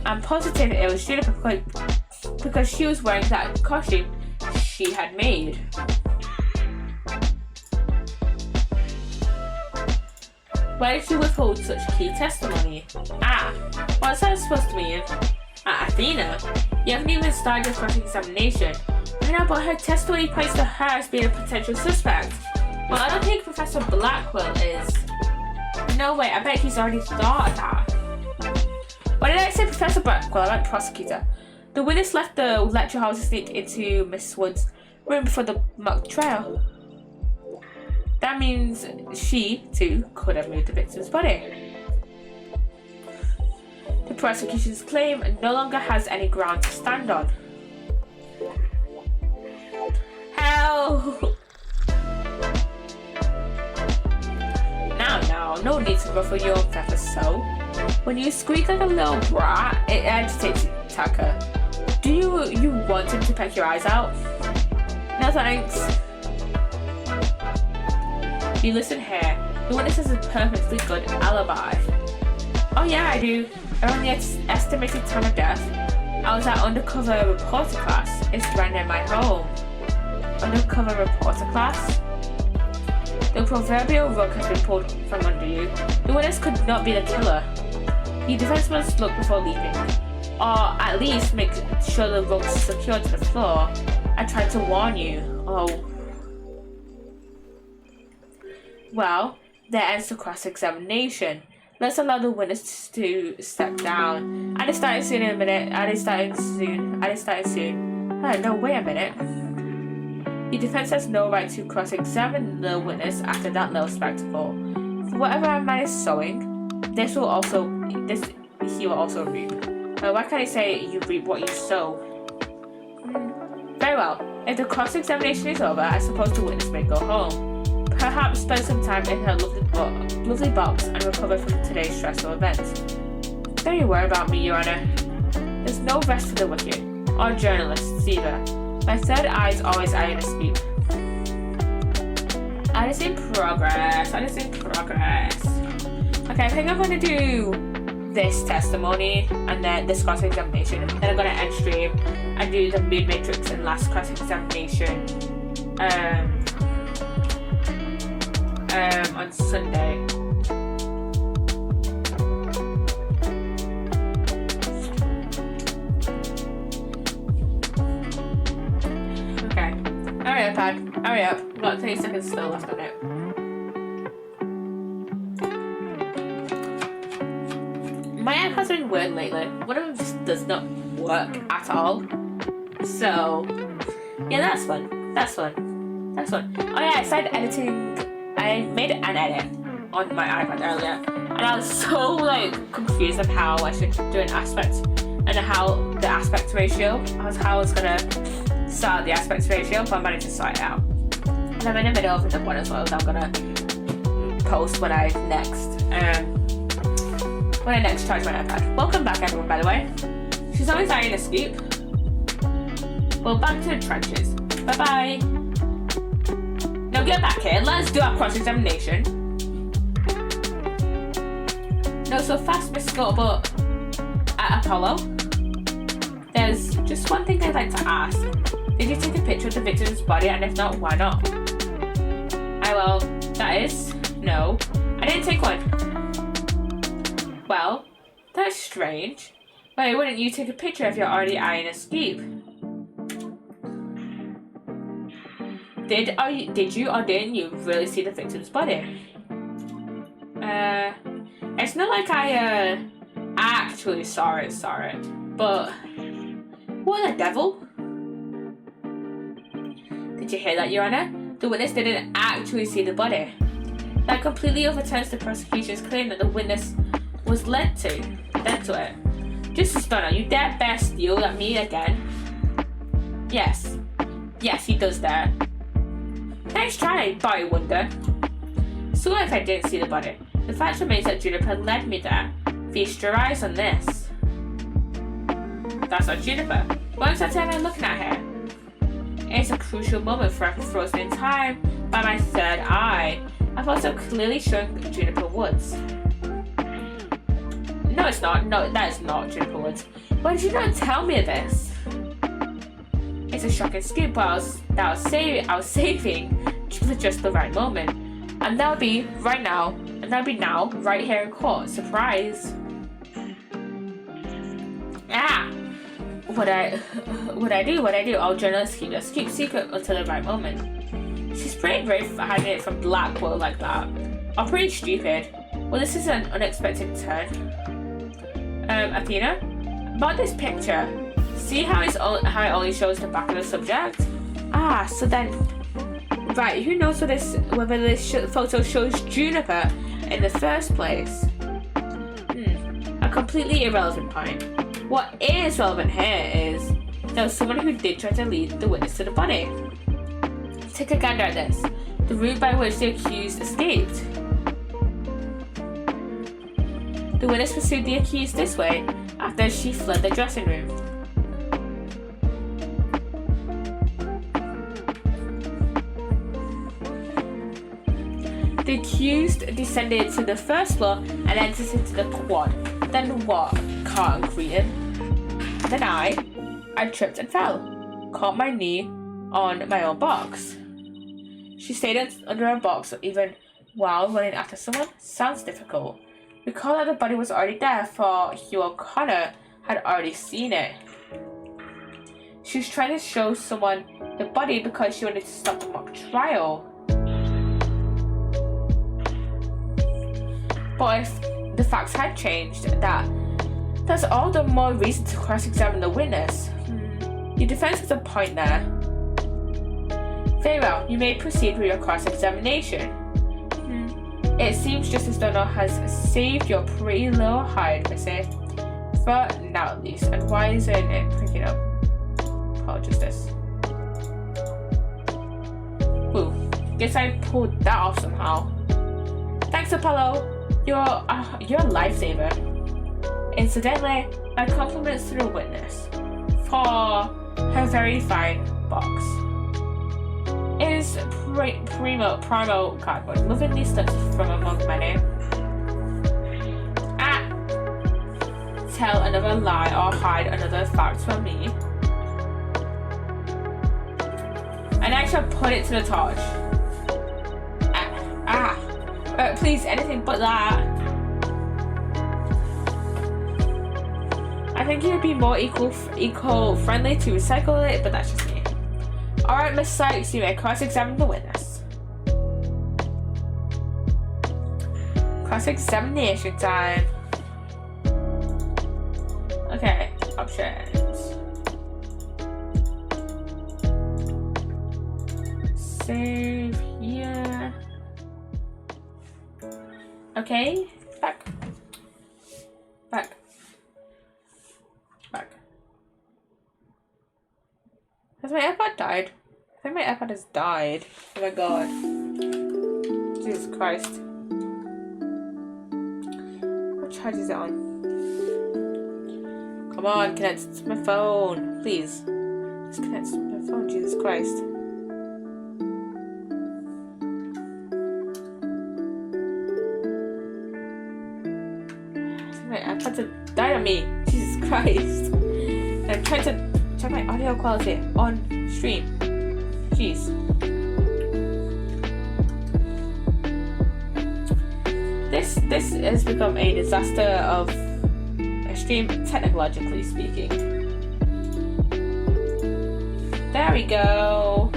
I'm positive it was Juniper because she was wearing that costume she had made. Why did you withhold such key testimony? What's that supposed to mean? Athena, you haven't even started your cross-examination. I know, but her testimony points to her as being a potential suspect. Well, I don't think Professor Blackwell is. No way, I bet he's already thought of that. Why did I say Professor Blackwell? I meant prosecutor. The witness left the lecture hall to sneak into Miss Wood's room before the mock trial. That means she, too, could have moved the victim's body. The prosecution's claim no longer has any ground to stand on. Help! Now, no need to ruffle your own feathers so. When you squeak like a little brat, it agitates you, Tucker. Do you want him to peck your eyes out? No thanks. You listen here. The witness has a perfectly good alibi. Oh yeah, I do. Around the estimated time of death, I was at undercover reporter class. It's right near my home. Undercover reporter class? The proverbial rug has been pulled from under you. The witness could not be the killer. The defense must look before leaping. Or at least make sure the rug's secured to the floor. I tried to warn you. Oh. Well, there ends the cross-examination. Let's allow the witness to step down. I just started soon in a minute. I just started soon. No, wait a minute. The defense has no right to cross-examine the witness after that little spectacle. For whatever a man is sowing, he will also reap. Why can't I say you reap what you sow? Very well. If the cross-examination is over, I suppose the witness may go home. Perhaps spend some time in her lovely box and recover from today's stressful events. Don't you worry about me, Your Honor. There's no rest for the wicked, or journalists either. My third eye is always eyeing a scoop. I just in progress. Okay, I think I'm going to do this testimony and then this cross-examination. Then I'm going to end stream and do the mood matrix and last cross-examination on Sunday. Okay. Hurry up, Dad. Hurry up. We've got 30 seconds still left on it. My app has been weird lately. One of them just does not work at all. So, yeah, that's fun. Oh yeah, I started editing. I made an edit on my iPad earlier, and I was so confused on how I should do an aspect and how the aspect ratio. How I was gonna start the aspect ratio, but I managed to sort it out. And I'm in the middle of the one as well that I'm gonna post when I next charge my iPad. Welcome back, everyone. By the way, she's always eyeing a scoop. Well, back to the trenches. Bye-bye. Now get back here. Let's do our cross-examination. No, so fast, Miss Scuttlebutt. At Apollo. There's just one thing I'd like to ask. Did you take a picture of the victim's body, and if not, why not? Well, that is no. I didn't take one. Well, that's strange. Why wouldn't you take a picture if you're already eyeing a scoop? Did you or didn't you really see the victim's body? It's not like I actually saw it, but what the devil? Did you hear that, Your Honor? The witness didn't actually see the body. That completely overturns the prosecution's claim that the witness was led to it. Just a stunner, you dare best yell at me again? Yes, he does that. Nice try, but I wonder. So if I didn't see the body, the fact remains that Juniper led me there. Feast your eyes on this. That's not Juniper. What exactly am I looking at here? It's a crucial moment for I'm frozen in time by my third eye. I've also clearly shown Juniper Woods. No, it's not. No, that is not Juniper Woods. Why did you not tell me this? It's a shocking scoop, but I was saving for just the right moment. And that'll be right now. And that'll be now, right here in court. Surprise. What I do? All journalists keep their scoop secret until the right moment. She's pretty brave for hiding it from Blackwell like that. Or pretty stupid. Well, this is an unexpected turn. Athena? About this picture. See how it only shows the back of the subject? So then... Right, who knows whether this photo shows Juniper in the first place? A completely irrelevant point. What is relevant here is there was someone who did try to lead the witness to the body. Take a gander at this. The route by which the accused escaped. The witness pursued the accused this way after she fled the dressing room. The accused descended to the first floor and entered into the quad. Then what? Caught and greeted. Then I tripped and fell. Caught my knee on my own box. She stayed under a box even while running after someone? Sounds difficult. Recall that the body was already there, for Hugh O'Connor had already seen it. She was trying to show someone the body because she wanted to stop the mock trial. But if the facts had changed, that's all the more reason to cross-examine the witness. Your defense has a point there. Very well, you may proceed with your cross-examination. It seems Justice Donald has saved your pretty little hide, Missy. For now at least. And why isn't it picking up? Apologies this. Ooh, guess I pulled that off somehow. Thanks, Apollo. You're a lifesaver. Incidentally, my compliments to the witness for her very fine box. It is primo cardboard, lovingly slipped from among many. Tell another lie or hide another fact from me. And I shall put it to the torch. Please, anything but that. I think it would be more eco-friendly to recycle it, but that's just me. Alright, Miss Sykes, you may cross-examine the witness. Cross-examination time. Okay, options. Save here. Okay, back. Has my iPad died? I think my iPad has died. Oh my god. Jesus Christ. What charge is it on? Come on, connect to my phone. Please. Let's connect to my phone, Jesus Christ. My iPad's died on me. Jesus Christ. I'm trying to check my audio quality on stream. Jeez. This has become a disaster of a stream, technologically speaking. There we go.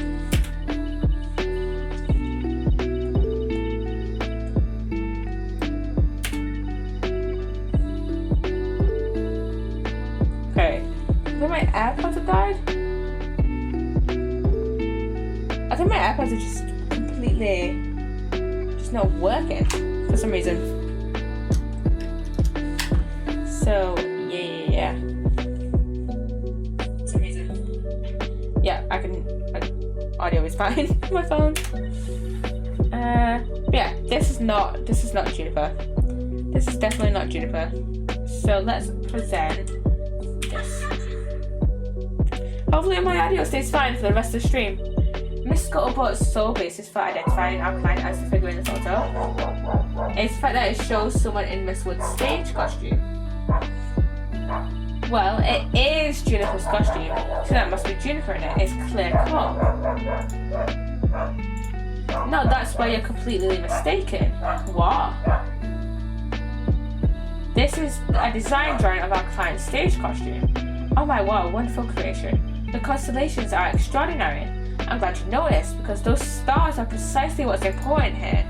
Okay. I think my AirPods have died. I think my AirPods are just completely not working for some reason. So yeah. For some reason. Yeah, I can. Audio is fine on my phone. Yeah, this is not Juniper. This is definitely not Juniper. So let's present this. Hopefully my audio stays fine for the rest of the stream. Miss Scuttlebutt's sole basis for identifying our client as the figure in the photo is the fact that it shows someone in Miss Wood's stage costume. Well, it is Juniper's costume, so that must be Juniper in it. It's clear cut. No, that's why you're completely mistaken. What? This is a design drawing of our client's stage costume. Oh my wow, wonderful creation. The constellations are extraordinary. I'm glad you noticed, because those stars are precisely what's important here.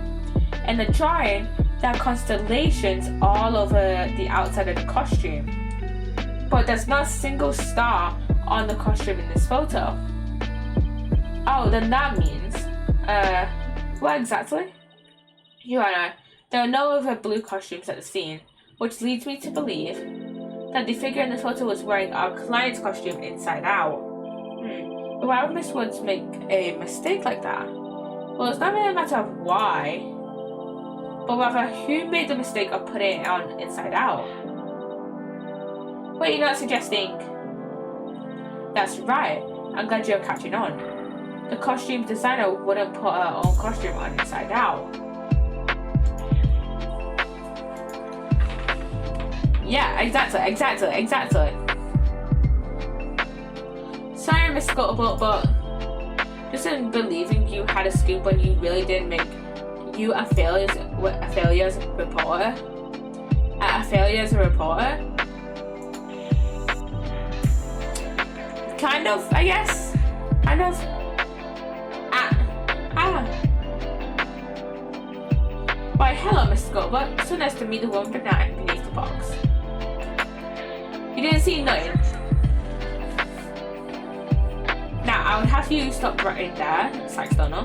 In the drawing, there are constellations all over the outside of the costume. But there's not a single star on the costume in this photo. Oh, then that means, what exactly? Your Honor, there are no other blue costumes at the scene, which leads me to believe that the figure in the photo was wearing our client's costume inside out. But why would Miss Woods make a mistake like that? Well, it's not really a matter of why, but rather who made the mistake of putting it on inside out. Wait, you're not suggesting? That's right. I'm glad you're catching on. The costume designer wouldn't put her own costume on inside out. Yeah, exactly. Sorry, Miss Scuttlebutt, but just in believing you had a scoop when you really didn't make you a failure as a reporter. Kind of, I guess. Kind of. Why, hello, Miss Scuttlebutt. So nice to meet the woman beneath the box. You didn't see nothing. Now, I would have you stop right there, Psych Stunner.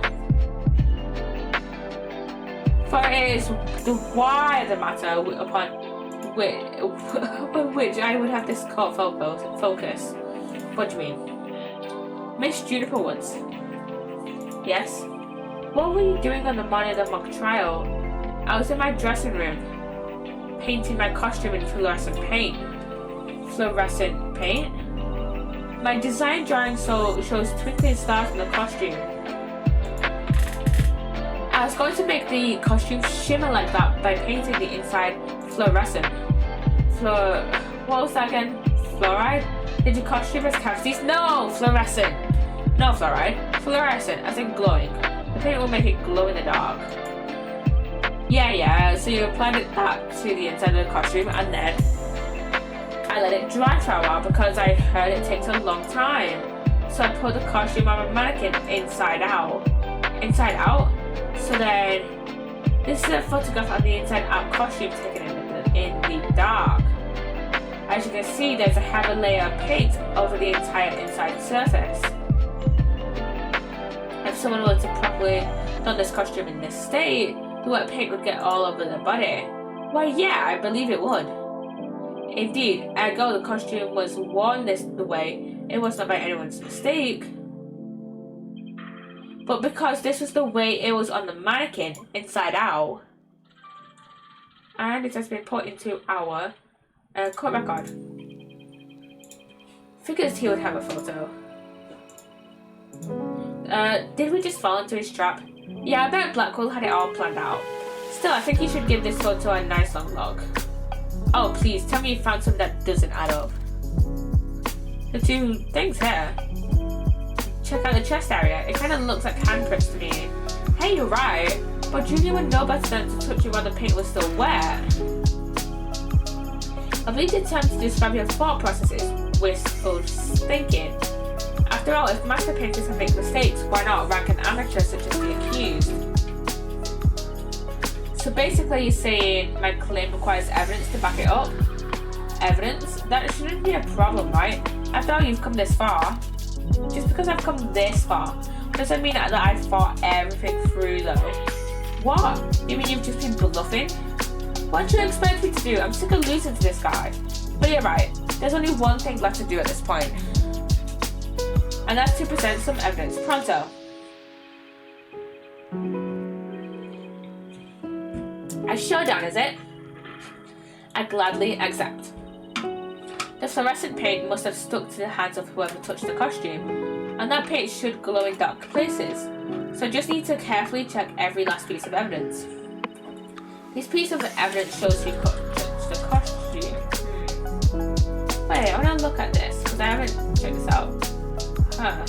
For it is the why of the matter upon which I would have this court focus. What do you mean? Miss Juniper Woods. Yes? What were you doing on the morning of the mock trial? I was in my dressing room, painting my costume in fluorescent paint. Fluorescent paint? My design drawing shows twinkling stars in the costume. I was going to make the costume shimmer like that by painting the inside fluorescent. What was that again? Fluoride? Did your costume have cavities? No! Fluorescent! No fluoride. Fluorescent, as in glowing. The paint will make it glow in the dark. Yeah, so you applied that to the inside of the costume and then I let it dry for a while because I heard it takes a long time. So I put the costume on a mannequin inside out. So then, this is a photograph of the inside out costume taken in the dark. As you can see, there's a heavy layer of paint over the entire inside surface. If someone were to properly don this costume in this state, the wet paint would get all over their body. Why, yeah, I believe it would. Indeed, ergo the costume was worn the way, it was not by anyone's mistake. But because this was the way it was on the mannequin, inside out, and it has been put into our court record. Figures he would have a photo. Did we just fall into his trap? Yeah, I bet Blackwell had it all planned out. Still, I think you should give this photo a nice long look. Oh, please, tell me you found something that doesn't add up. The two things here. Check out the chest area. It kind of looks like handprints to me. Hey, you're right. But Junior would know better than to touch it while the paint was still wet. I believe the term to describe your thought process is wistful thinking. After all, if master painters can make mistakes, why not rank an amateur such as the accused? So basically you're saying my claim requires evidence to back it up? Evidence? That shouldn't be a problem, right? After all, you've come this far. Just because I've come this far doesn't mean that I've thought everything through though. What? You mean you've just been bluffing? What do you expect me to do? I'm sick of losing to this guy. But you're right, there's only one thing left to do at this point. And that's to present some evidence pronto. A showdown, is it? I gladly accept. The fluorescent paint must have stuck to the hands of whoever touched the costume, and that paint should glow in dark places, so I just need to carefully check every last piece of evidence. This piece of evidence shows who touched the costume. Wait, I want to look at this, because I haven't checked this out. Huh.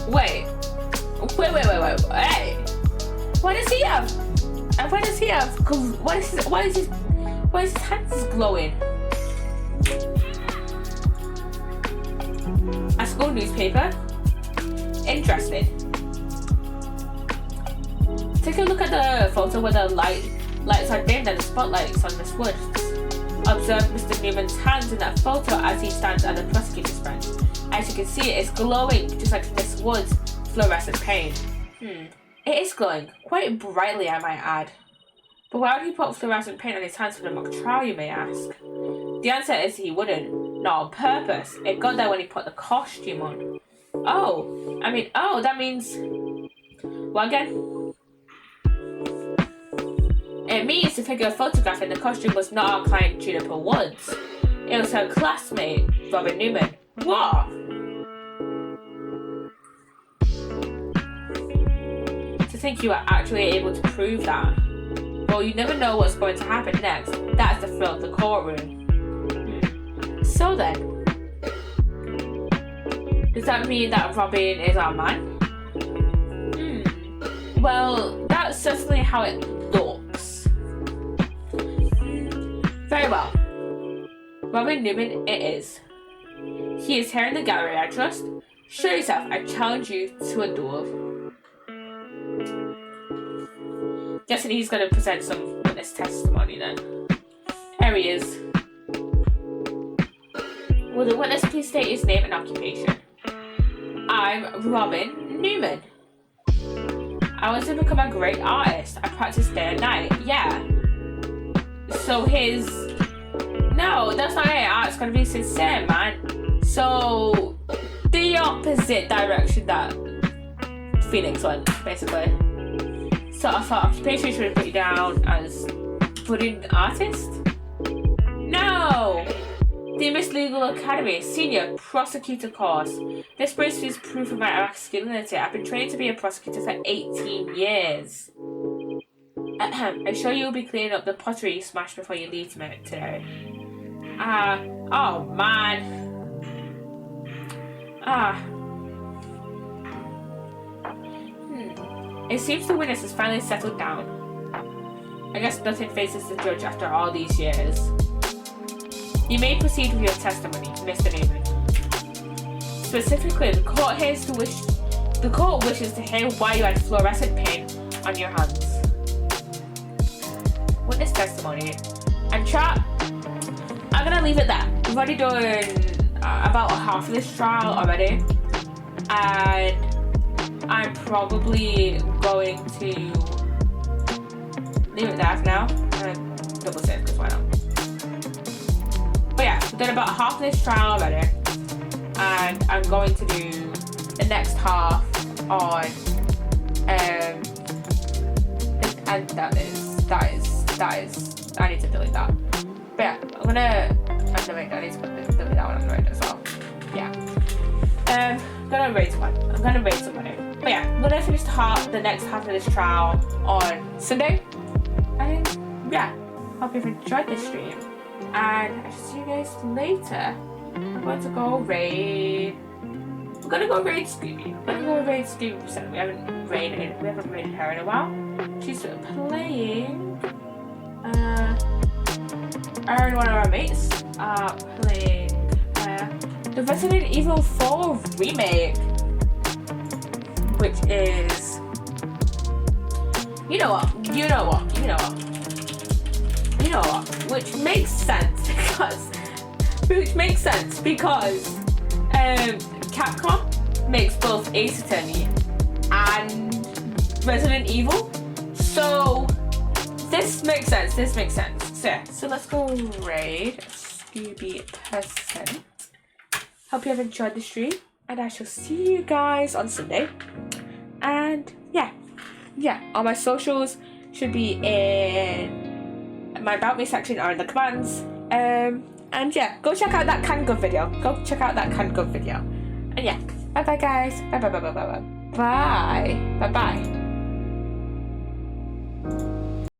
Wait, hey! What does he have? And what does he have? Why is his hands glowing? A school newspaper? Interesting. Take a look at the photo where the lights are dimmed and the spotlight's on Miss Woods. Observe Mr. Newman's hands in that photo as he stands at the prosecutor's bench. As you can see, it's glowing just like Miss Woods' fluorescent paint. It is glowing, quite brightly I might add. But why would he put fluorescent paint on his hands for the mock trial, you may ask? The answer is he wouldn't. Not on purpose. It got there when he put the costume on. That means... What again? It means the figure photographed in the costume was not our client Juniper Woods. It was her classmate, Robin Newman. What? To think you are actually able to prove that. Well, you never know what's going to happen next. That's the thrill of the courtroom. So then, does that mean that Robin is our man? Well, that's certainly how it looks. Very well. Robin Newman it is. He is here in the gallery, I trust. Show yourself. I challenge you to a duel. Guessing he's going to present some witness testimony then. Here he is. Will the witness please state his name and occupation? I'm Robin Newman. I want to become a great artist. I practice day and night. Yeah. So No, that's not it. Art's going to be sincere, man. So, the opposite direction that Phoenix went, basically. So I thought occupation should have put you down as budding artist? No! The Miss Legal Academy Senior Prosecutor course. This brings me proof of my masculinity. I've been trained to be a prosecutor for 18 years. I'm sure you'll be cleaning up the pottery you smashed before you leave today. Oh man. It seems the witness has finally settled down. I guess nothing faces the judge after all these years. You may proceed with your testimony, Mr. Newman. Specifically, the court wishes to hear why you had fluorescent paint on your hands. Witness testimony. And chat, I'm gonna leave it there. We've already done about half of this trial already. And I'm probably going to leave it there for now. And double save, because why not? But yeah, we've done about half of this trial already. And I'm going to do the next half on and that is I need to delete that. But yeah, I'm gonna underrated. I need to put that one underrated as well. Yeah. I'm gonna rate someone. I'm gonna rate somebody. But yeah, I'm gonna finish the next half of this trial on Sunday. And yeah, hope you've enjoyed this stream. And I shall see you guys later. I'm going to go raid. I'm gonna go raid Scooby. I'm gonna go raid Scooby. We haven't raided her in a while. She's playing. Her and one of our mates are playing the Resident Evil 4 remake, which is, you know what, which makes sense because Capcom makes both Ace Attorney and Resident Evil, so this makes sense. So let's go raid Scooby Psssttt. Hope you have enjoyed the stream, and I shall see you guys on Sunday. And yeah, all my socials should be in my About Me section or in the commands. And yeah, go check out that canned good video. And yeah, bye bye guys. Bye.